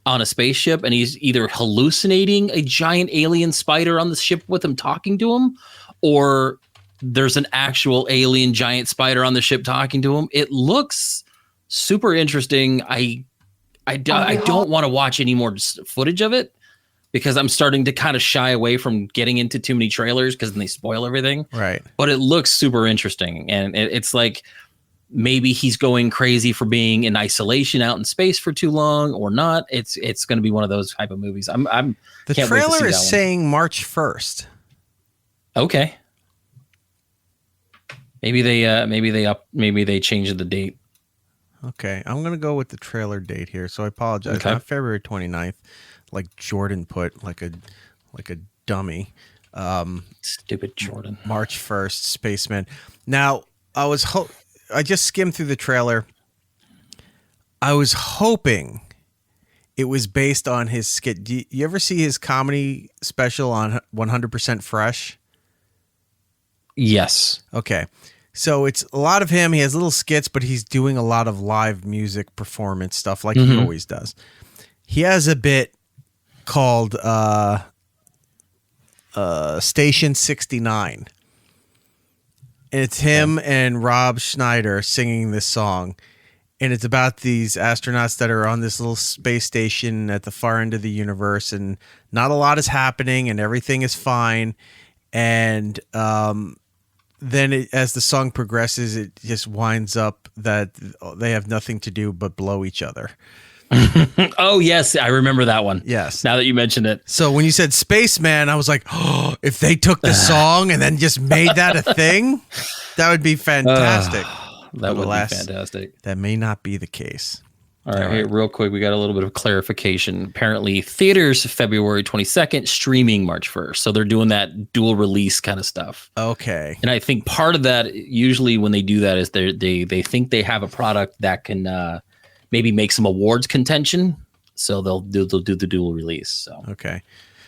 on a spaceship, and he's either hallucinating a giant alien spider on the ship with him talking to him, or there's an actual alien giant spider on the ship talking to him. It looks super interesting. I don't want to watch any more footage of it because I'm starting to kind of shy away from getting into too many trailers because then they spoil everything. Right. But it looks super interesting. And it's like maybe he's going crazy for being in isolation out in space for too long or not. It's going to be one of those type of movies. The trailer wait to see that is saying March 1st. Okay. Maybe they changed the date. Okay, I'm going to go with the trailer date here. So I apologize. Okay. Not February 29th, like Jordan put, like a dummy. Stupid Jordan. March 1st, Spaceman. Now, I just skimmed through the trailer. I was hoping it was based on his skit. Do you ever see his comedy special on 100% Fresh? Yes. Okay. So it's a lot of him. He has little skits, but he's doing a lot of live music performance stuff like he always does. He has a bit called Station 69. And it's him and Rob Schneider singing this song. And it's about these astronauts that are on this little space station at the far end of the universe, and not a lot is happening and everything is fine. And then as the song progresses, it just winds up that they have nothing to do but blow each other. Oh, yes. I remember that one. Yes. Now that you mentioned it. So when you said Spaceman, I was like, oh, if they took the song and then just made that a thing, that would be fantastic. That would be fantastic. That may not be the case. All right, hey, real quick, we got a little bit of clarification. Apparently, theaters February 22nd, streaming March 1st. So they're doing that dual release kind of stuff. Okay. And I think part of that, usually when they do that, is they think they have a product that can maybe make some awards contention. So they'll do the dual release. So okay.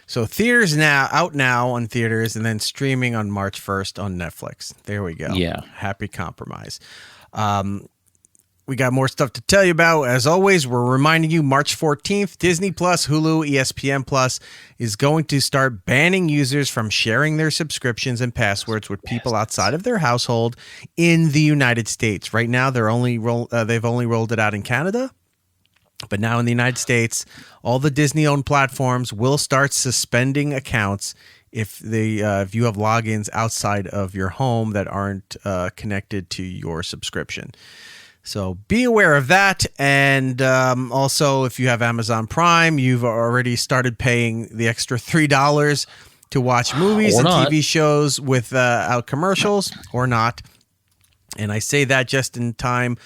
So theaters out now on theaters, and then streaming on March 1st on Netflix. There we go. Yeah. Happy compromise. We got more stuff to tell you about. As always, we're reminding you March 14th, Disney Plus, Hulu, ESPN Plus is going to start banning users from sharing their subscriptions and passwords with people outside of their household in the United States. Right now, they've only rolled it out in Canada. But now in the United States, all the Disney-owned platforms will start suspending accounts if you have logins outside of your home that aren't connected to your subscription. So be aware of that. And also, if you have Amazon Prime, you've already started paying the extra $3 to watch movies and TV shows without commercials or not. And I say that just in time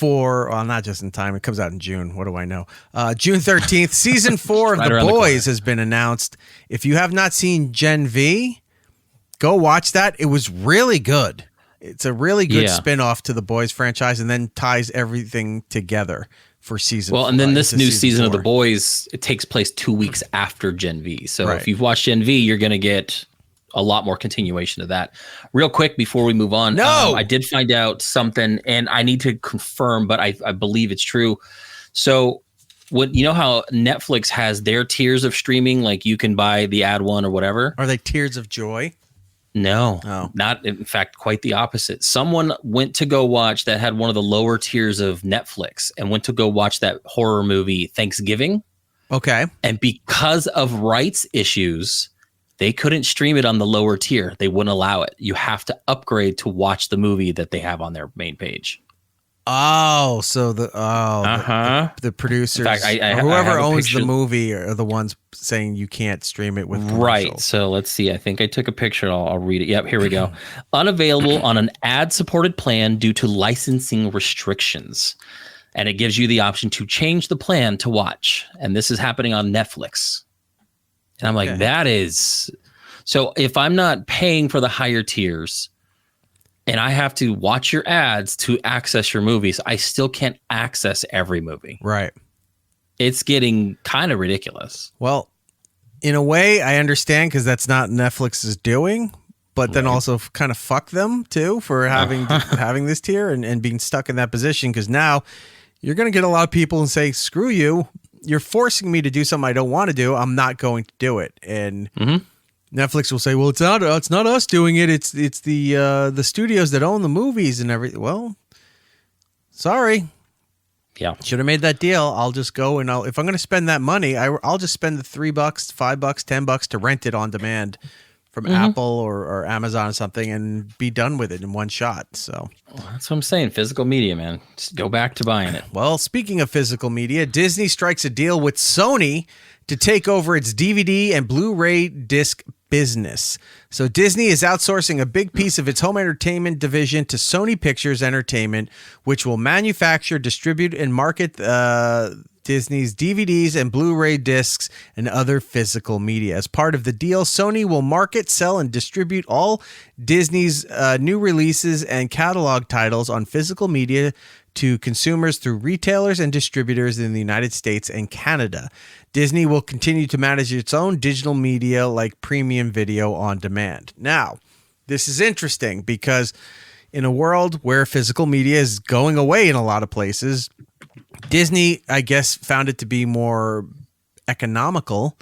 not just in time. It comes out in June. What do I know? June 13th, season 4 of The Boys has been announced. If you have not seen Gen V, go watch that. It was really good. It's a really good spin-off to the Boys franchise and then ties everything together for season 4. Well, and then this new season of The Boys, it takes place 2 weeks after Gen V. So if you've watched Gen V, you're going to get a lot more continuation of that. Real quick, before we move on, I did find out something, and I need to confirm, but I believe it's true. So you know how Netflix has their tiers of streaming, like you can buy the ad one or whatever? Are they tiers of joy? No, not. In fact, quite the opposite. Someone went to go watch that had one of the lower tiers of Netflix and went to go watch that horror movie Thanksgiving. Okay. And because of rights issues, they couldn't stream it on the lower tier. They wouldn't allow it. You have to upgrade to watch the movie that they have on their main page. Oh, so the producers, in fact, whoever owns the movie are the ones saying you can't stream it with commercials. Right. So let's see. I think I took a picture. I'll read it. Yep. Here we go. Unavailable on an ad-supported plan due to licensing restrictions, and it gives you the option to change the plan to watch. And this is happening on Netflix. And I'm like, that is so. If I'm not paying for the higher tiers, and I have to watch your ads to access your movies, I still can't access every movie. Right. It's getting kind of ridiculous. Well, in a way, I understand because that's not Netflix's doing, but then also kind of fuck them too for having this tier and being stuck in that position, because now you're going to get a lot of people and say, screw you. You're forcing me to do something I don't want to do. I'm not going to do it. And Netflix will say, well, it's not us doing it. It's the studios that own the movies and everything. Well, sorry. Yeah. Should have made that deal. I'll just go and if I'm going to spend that money, I'll just spend the $3, $5, $10 to rent it on demand from Apple or Amazon or something and be done with it in one shot. So that's what I'm saying. Physical media, man. Just go back to buying it. Well, speaking of physical media, Disney strikes a deal with Sony to take over its DVD and Blu-ray disc business. So Disney is outsourcing a big piece of its home entertainment division to Sony Pictures Entertainment, which will manufacture, distribute, and market Disney's DVDs and Blu-ray discs and other physical media. As part of the deal, Sony will market, sell, and distribute all Disney's new releases and catalog titles on physical media to consumers through retailers and distributors in the United States and Canada. Disney will continue to manage its own digital media like premium video on demand. Now, this is interesting because in a world where physical media is going away in a lot of places, Disney, I guess, found it to be more economical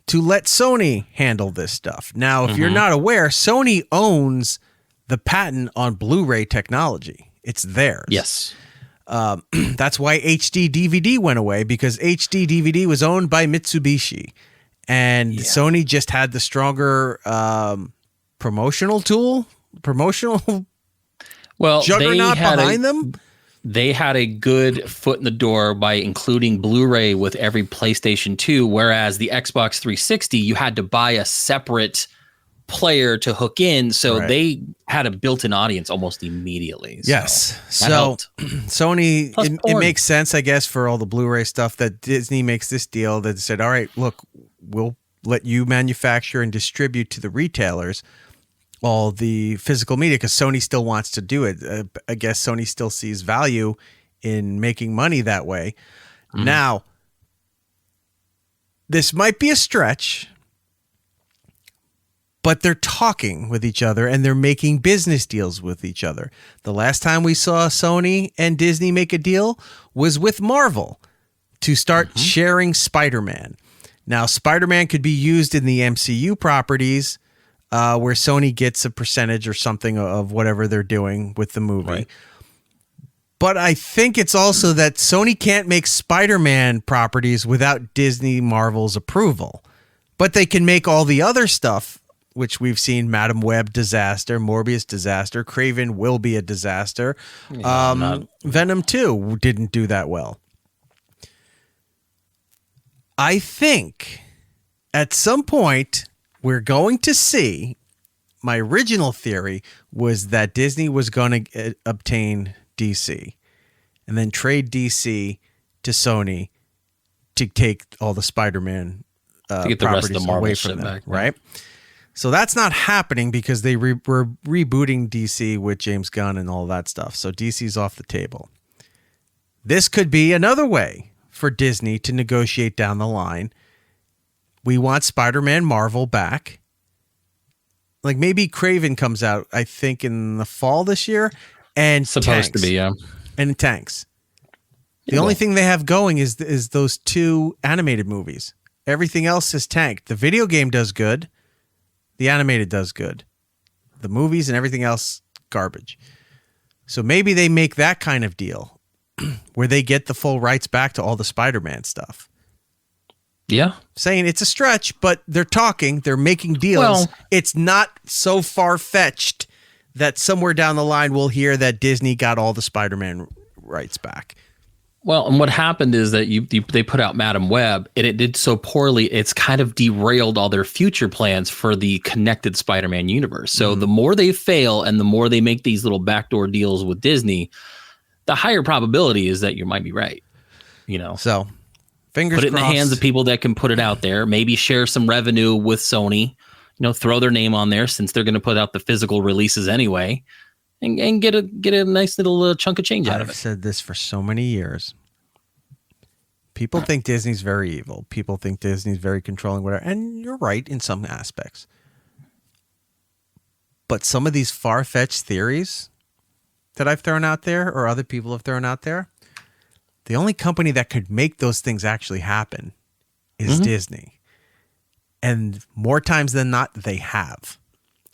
to let Sony handle this stuff. Now, if you're not aware, Sony owns the patent on Blu-ray technology. It's theirs. Yes. That's why HD DVD went away, because HD DVD was owned by Mitsubishi. And Sony just had the stronger promotional juggernaut behind them. They had a good foot in the door by including Blu-ray with every PlayStation 2, whereas the Xbox 360, you had to buy a separate player to hook in, so Right. they had a built-in audience almost immediately. Yes. So, So Sony, Plus it porn. makes sense, I guess, for all the Blu-ray stuff that Disney makes this deal that said, all right, look, we'll let you manufacture and distribute to the retailers all the physical media because Sony still wants to do it. I guess Sony still sees value in making money that way. Now, this might be a stretch, but they're talking with each other and they're making business deals with each other. The last time we saw Sony and Disney make a deal was with Marvel to start sharing Spider-Man. Now, Spider-Man could be used in the MCU properties where Sony gets a percentage or something of whatever they're doing with the movie. Right. But I think it's also that Sony can't make Spider-Man properties without Disney Marvel's approval. But they can make all the other stuff, which we've seen, Madam Web disaster, Morbius disaster, Kraven will be a disaster. Venom 2 didn't do that well. I think at some point we're going to see, my original theory was that Disney was going to obtain DC and then trade DC to Sony to take all the Spider-Man to get the rest of the properties Marvel away shit from them, back, right? So that's not happening because they were rebooting DC with James Gunn and all that stuff. So DC's off the table. This could be another way for Disney to negotiate down the line. We want Spider-Man Marvel back. Like maybe Kraven comes out, I think, in the fall this year, and Supposed to be, yeah. And tanks. The only thing they have going is those 2 animated movies. Everything else is tanked. The video game does good. The animated does good. The movies and everything else, garbage. So maybe they make that kind of deal where they get the full rights back to all the Spider-Man stuff. Yeah. Saying it's a stretch, but they're talking, they're making deals. Well, it's not so far-fetched that somewhere down the line we'll hear that Disney got all the Spider-Man rights back. Well, and what happened is that they put out Madam Web, and it did so poorly, it's kind of derailed all their future plans for the connected Spider-Man universe. So the more they fail and the more they make these little backdoor deals with Disney, the higher probability is that you might be right. You know, so fingers put it in crossed. the hands of people that can put it out there, maybe share some revenue with Sony, you know, throw their name on there since they're going to put out the physical releases anyway. And get a nice little chunk of change out of it. I've said this for so many years. People think Disney's very evil. People think Disney's very controlling, whatever. And you're right in some aspects. But some of these far-fetched theories that I've thrown out there or other people have thrown out there, the only company that could make those things actually happen is Disney. And more times than not, they have.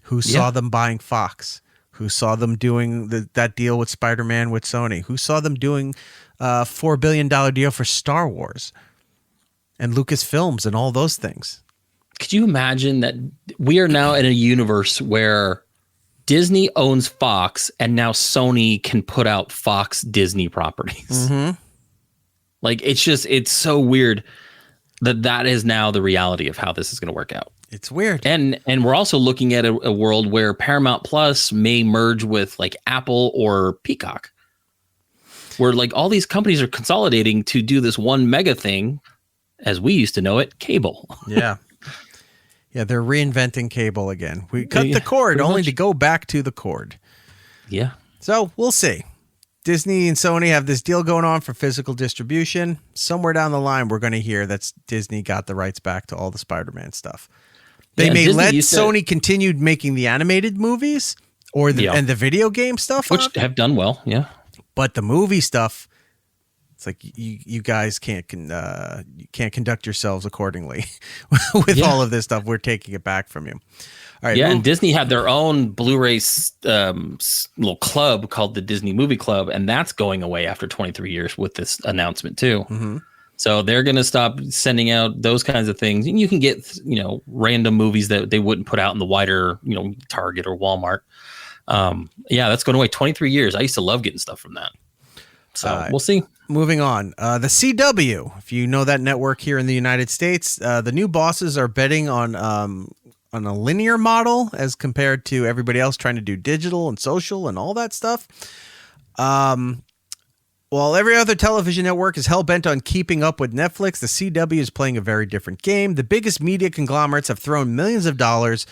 Who saw them buying Fox? Who saw them doing that deal with Spider-Man with Sony? Who saw them doing a $4 billion deal for Star Wars and Lucasfilms and all those things? Could you imagine that we are now in a universe where Disney owns Fox and now Sony can put out Fox Disney properties? Like, it's so weird that is now the reality of how this is going to work out. It's weird. And we're also looking at a world where Paramount Plus may merge with like Apple or Peacock, where like all these companies are consolidating to do this one mega thing, as we used to know it, cable. Yeah. Yeah, they're reinventing cable again. We cut the cord only to go back to the cord. Yeah. So we'll see. Disney and Sony have this deal going on for physical distribution. Somewhere down the line, we're going to hear that Disney got the rights back to all the Spider-Man stuff. They may Disney let used Sony continue making the animated movies or and the video game stuff, which have done well, yeah. But the movie stuff, it's like you guys can't conduct yourselves accordingly with all of this stuff. We're taking it back from you. All right, and Disney had their own Blu-ray little club called the Disney Movie Club, and that's going away after 23 years with this announcement too. So they're going to stop sending out those kinds of things, and you can get random movies that they wouldn't put out in the wider Target or Walmart. That's going away. 23 years. I used to love getting stuff from that. So we'll see. Moving on, the CW. If you know that network here in the United States, the new bosses are betting on on a linear model as compared to everybody else trying to do digital and social and all that stuff. While every other television network is hell-bent on keeping up with Netflix, the CW is playing a very different game. The biggest media conglomerates have thrown millions of dollars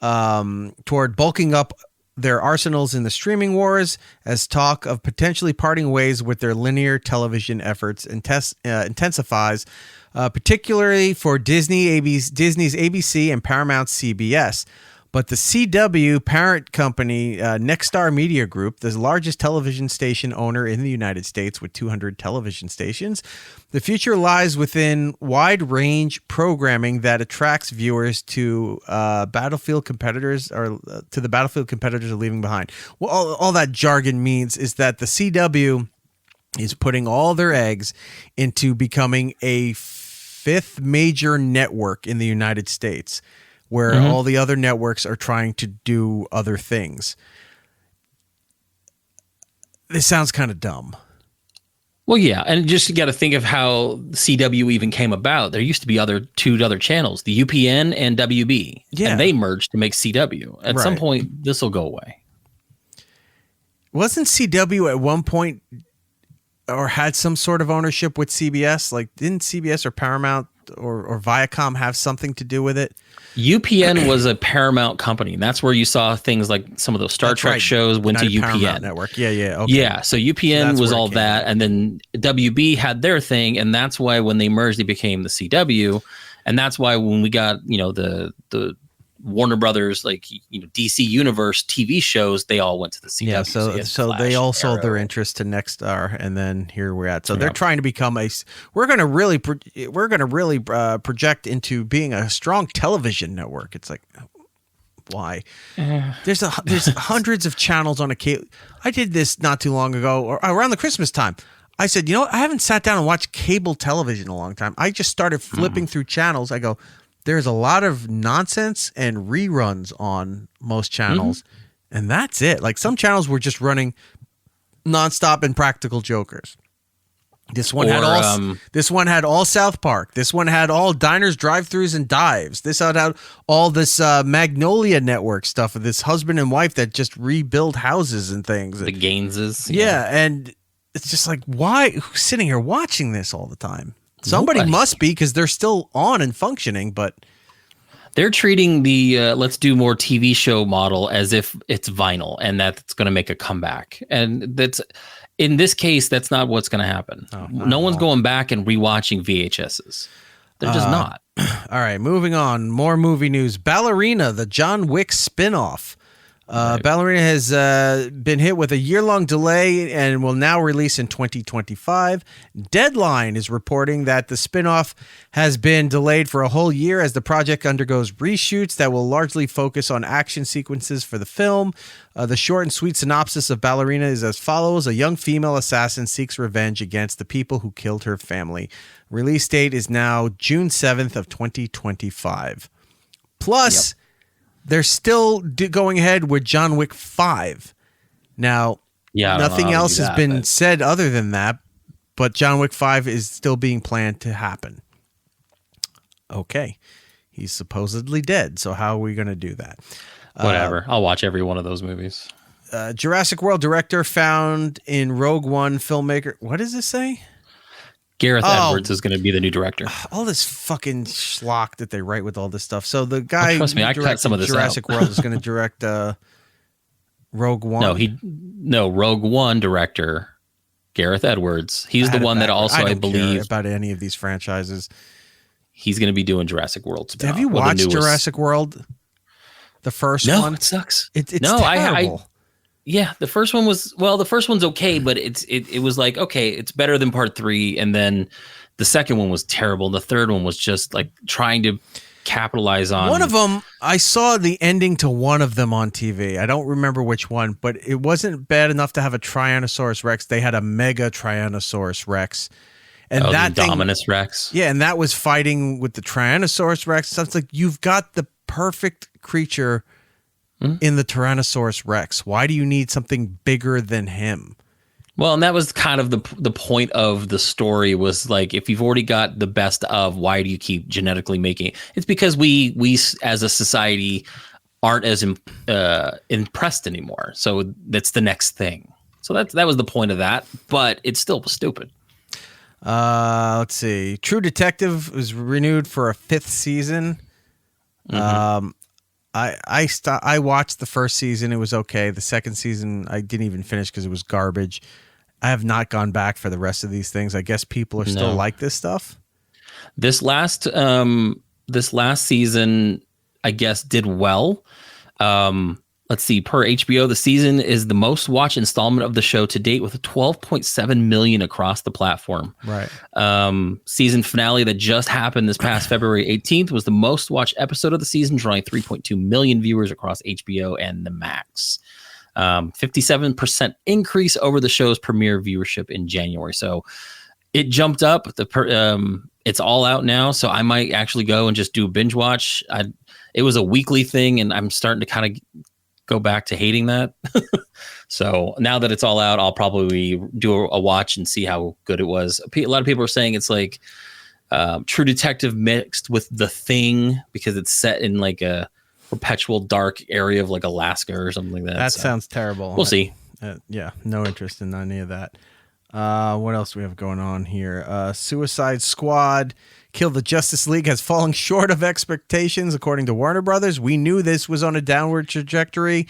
toward bulking up their arsenals in the streaming wars as talk of potentially parting ways with their linear television efforts intensifies, particularly for Disney's ABC and Paramount's CBS. But the CW parent company, Nexstar Media Group, the largest television station owner in the United States with 200 television stations, the future lies within wide-range programming that attracts viewers to battlefield competitors or to the battlefield competitors are leaving behind. Well, all that jargon means is that the CW is putting all their eggs into becoming a fifth major network in the United States, where all the other networks are trying to do other things. This sounds kind of dumb. Well, yeah, and just you got to think of how CW even came about. There used to be two other channels, the UPN and WB, and they merged to make CW. At some point, this will go away. Wasn't CW at one point or had some sort of ownership with CBS? Like, didn't CBS or Paramount or Viacom have something to do with it? UPN was a Paramount company, and that's where you saw things like some of those Star Trek shows went to UPN Paramount Network. Yeah. Okay. Yeah, so UPN was all that, and then WB had their thing, and that's why when they merged, they became the CW, and that's why when we got the Warner Brothers, like DC Universe TV shows, they all went to the CW. Yeah, so they all sold their interest to Nexstar, and then here we're at. So they're trying to become we're going to really project into being a strong television network. It's like, why? There's hundreds of channels on a cable. I did this not too long ago, or around the Christmas time. I said, I haven't sat down and watched cable television in a long time. I just started flipping through channels. I go, there's a lot of nonsense and reruns on most channels, and that's it. Like, some channels were just running nonstop and Practical Jokers. This one had all South Park. This one had all Diners, Drive-Thrus, and Dives. This had all this Magnolia Network stuff with this husband and wife that just rebuild houses and things. The Gaineses. Yeah, and it's just like, why? Who's sitting here watching this all the time? Somebody must be, because they're still on and functioning, but they're treating the let's do more TV show model as if it's vinyl and that's going to make a comeback. And that's, in this case, that's not what's going to happen. No one's going back and rewatching VHSs. They're just not. All right, moving on. More movie news. Ballerina, the John Wick spinoff. Ballerina has been hit with a year-long delay and will now release in 2025. Deadline is reporting that the spinoff has been delayed for a whole year as the project undergoes reshoots that will largely focus on action sequences for the film. The short and sweet synopsis of Ballerina is as follows. A young female assassin seeks revenge against the people who killed her family. Release date is now June 7th of 2025. Plus, they're still going ahead with John Wick 5. Now, nothing else has been said other than that, but John Wick 5 is still being planned to happen. Okay. He's supposedly dead, so how are we going to do that? Whatever. I'll watch every one of those movies. Jurassic World director found in Rogue One filmmaker. What does this say? Gareth Edwards is going to be the new director. All this fucking schlock that they write with all this stuff. So the guy trust me, I cut some of this Jurassic World is going to direct Rogue One. No, Rogue One director Gareth Edwards. He's the one that also, I believe, care about any of these franchises. He's going to be doing Jurassic World spin-off. Have you watched Jurassic World? The first one? No, it sucks. It's terrible. Yeah, the first one was, the first one's okay, but it was like, okay, it's better than part 3. And then the second one was terrible. And the third one was just like trying to capitalize on. One of them, I saw the ending to one of them on TV. I don't remember which one, but it wasn't bad enough to have a Tyrannosaurus Rex. They had a mega Tyrannosaurus Rex. And that the Dominus Rex. Yeah, and that was fighting with the Tyrannosaurus Rex. So it's like, you've got the perfect creature in the Tyrannosaurus Rex. Why do you need something bigger than him? Well, and that was kind of the point of the story was like, if you've already got the best of, why do you keep genetically making it? It's because we as a society aren't as impressed anymore. So that's the next thing. So that was the point of that, but it still was stupid. Let's see. True Detective was renewed for a 5th season. I watched the first season. It was okay. The second season I didn't even finish because it was garbage. I have not gone back for the rest of these things. I guess people are still like this stuff. This last season, I guess, did well. Let's see. Per HBO, the season is the most watched installment of the show to date, with 12.7 million across the platform. Right. Season finale that just happened this past February 18th was the most watched episode of the season, drawing 3.2 million viewers across HBO and the Max. 57% increase over the show's premiere viewership in January. So it jumped up. It's all out now, so I might actually go and just do a binge watch. It was a weekly thing, and I'm starting to kind of go back to hating that. So now that it's all out, I'll probably do a watch and see how good it was. A lot of people are saying it's like True Detective mixed with The Thing, because it's set in like a perpetual dark area of like Alaska or something like that. That sounds terrible. We'll see. Yeah, no interest in any of that. What else do we have going on here? Suicide Squad, Kill the Justice League has fallen short of expectations, according to Warner Brothers. We knew this was on a downward trajectory.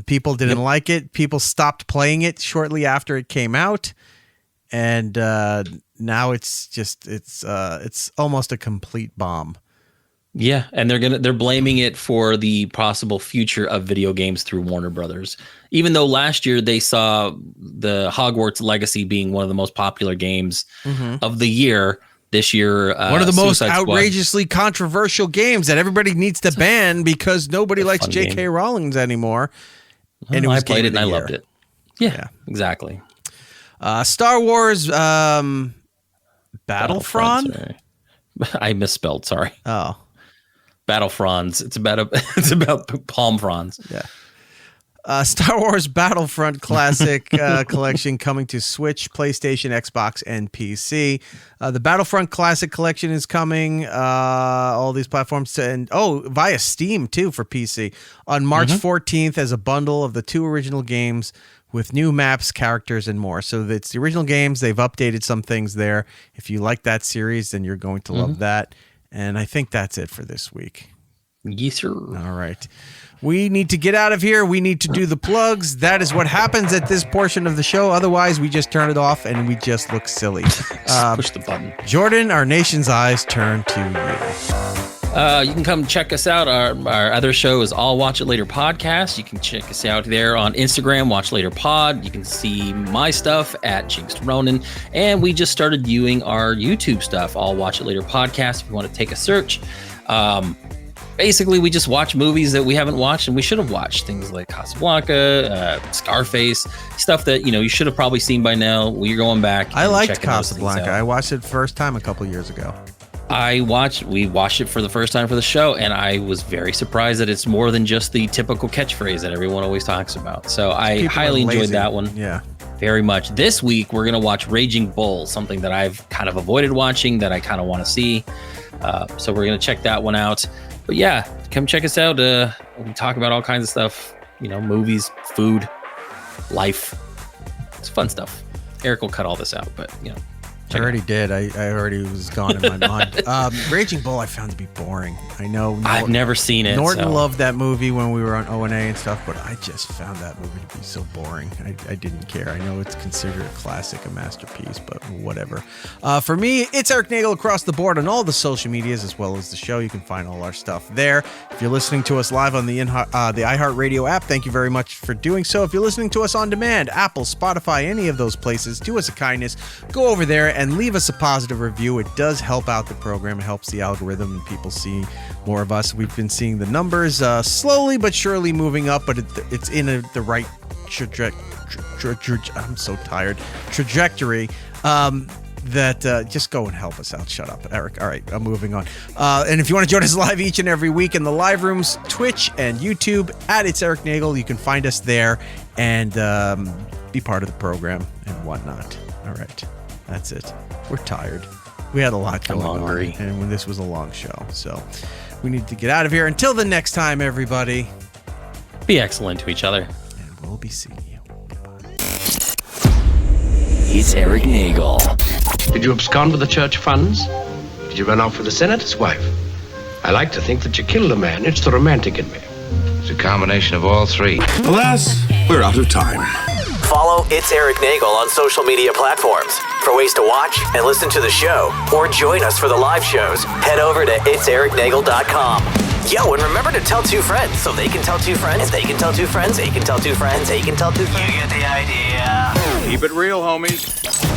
People didn't like it. People stopped playing it shortly after it came out, and now it's almost a complete bomb. Yeah, and they're blaming it for the possible future of video games through Warner Brothers. Even though last year they saw the Hogwarts Legacy being one of the most popular games of the year, this year one of the most Suicide outrageously Squad. Controversial games that everybody needs to ban because nobody likes J.K. Rowling anymore. And I played it and I loved it. Yeah, exactly. Star Wars Battlefront. I misspelled. Sorry. Oh. Battle fronds. It's about palm fronds. Yeah. Star Wars Battlefront Classic Collection coming to Switch, PlayStation, Xbox, and PC. The Battlefront Classic Collection is coming. All these platforms and via Steam too for PC on March 14th as a bundle of the 2 original games with new maps, characters, and more. So it's the original games. They've updated some things there. If you like that series, then you're going to love that. And I think that's it for this week. Yes, sir. All right. We need to get out of here. We need to do the plugs. That is what happens at this portion of the show. Otherwise, we just turn it off and we just look silly. Push the button. Jordan, our nation's eyes turn to you. You can come check us out. Our other show is All Watch It Later Podcast. You can check us out there on Instagram, Watch Later Pod. You can see my stuff at Jinxed Ronan. And we just started viewing our YouTube stuff, All Watch It Later Podcast, if you want to take a search. Basically, we just watch movies that we haven't watched and we should have watched. Things like Casablanca, Scarface, stuff that, you should have probably seen by now. We're going back. I liked Casablanca. I watched it first time a couple years ago. We watched it for the first time for the show, and I was very surprised that it's more than just the typical catchphrase that everyone always talks about. So I highly enjoyed that one. Yeah. Very much. This week, we're going to watch Raging Bull, something that I've kind of avoided watching that I kind of want to see. So we're going to check that one out. But yeah, come check us out. We talk about all kinds of stuff, movies, food, life. It's fun stuff. Eric will cut all this out, but I already did. I already was gone in my mind. Raging Bull I found to be boring. I know. I've never seen it. Norton loved that movie when we were on O&A and stuff, but I just found that movie to be so boring. I didn't care. I know it's considered a classic, a masterpiece, but whatever. For me, it's Eric Nagel across the board on all the social medias as well as the show. You can find all our stuff there. If you're listening to us live on the iHeartRadio app, thank you very much for doing so. If you're listening to us on demand, Apple, Spotify, any of those places, do us a kindness. Go over there and leave us a positive review. It does help out the program. It helps the algorithm and people see more of us. We've been seeing the numbers slowly but surely moving up, but it's in the right I'm so tired. Trajectory. That just go and help us out. Shut up, Eric. All right, I'm moving on. And if you want to join us live each and every week in the live rooms, Twitch and YouTube at It's Eric Nagel, you can find us there and be part of the program and whatnot. All right. That's it. We're tired. We had a lot going on, and this was a long show, so we need to get out of here. Until the next time, everybody. Be excellent to each other. And we'll be seeing you. Goodbye. It's Eric Nagel. Did you abscond with the church funds? Did you run off with the senator's wife? I like to think that you killed a man. It's the romantic in me. It's a combination of all three. Alas, we're out of time. Follow It's Eric Nagel on social media platforms. For ways to watch and listen to the show, or join us for the live shows, head over to itsericnagel.com. Yo, and remember to tell 2 friends so they can tell 2 friends, and they can tell 2 friends, they can tell 2 friends, they can tell 2 friends. You get the idea. Keep it real, homies.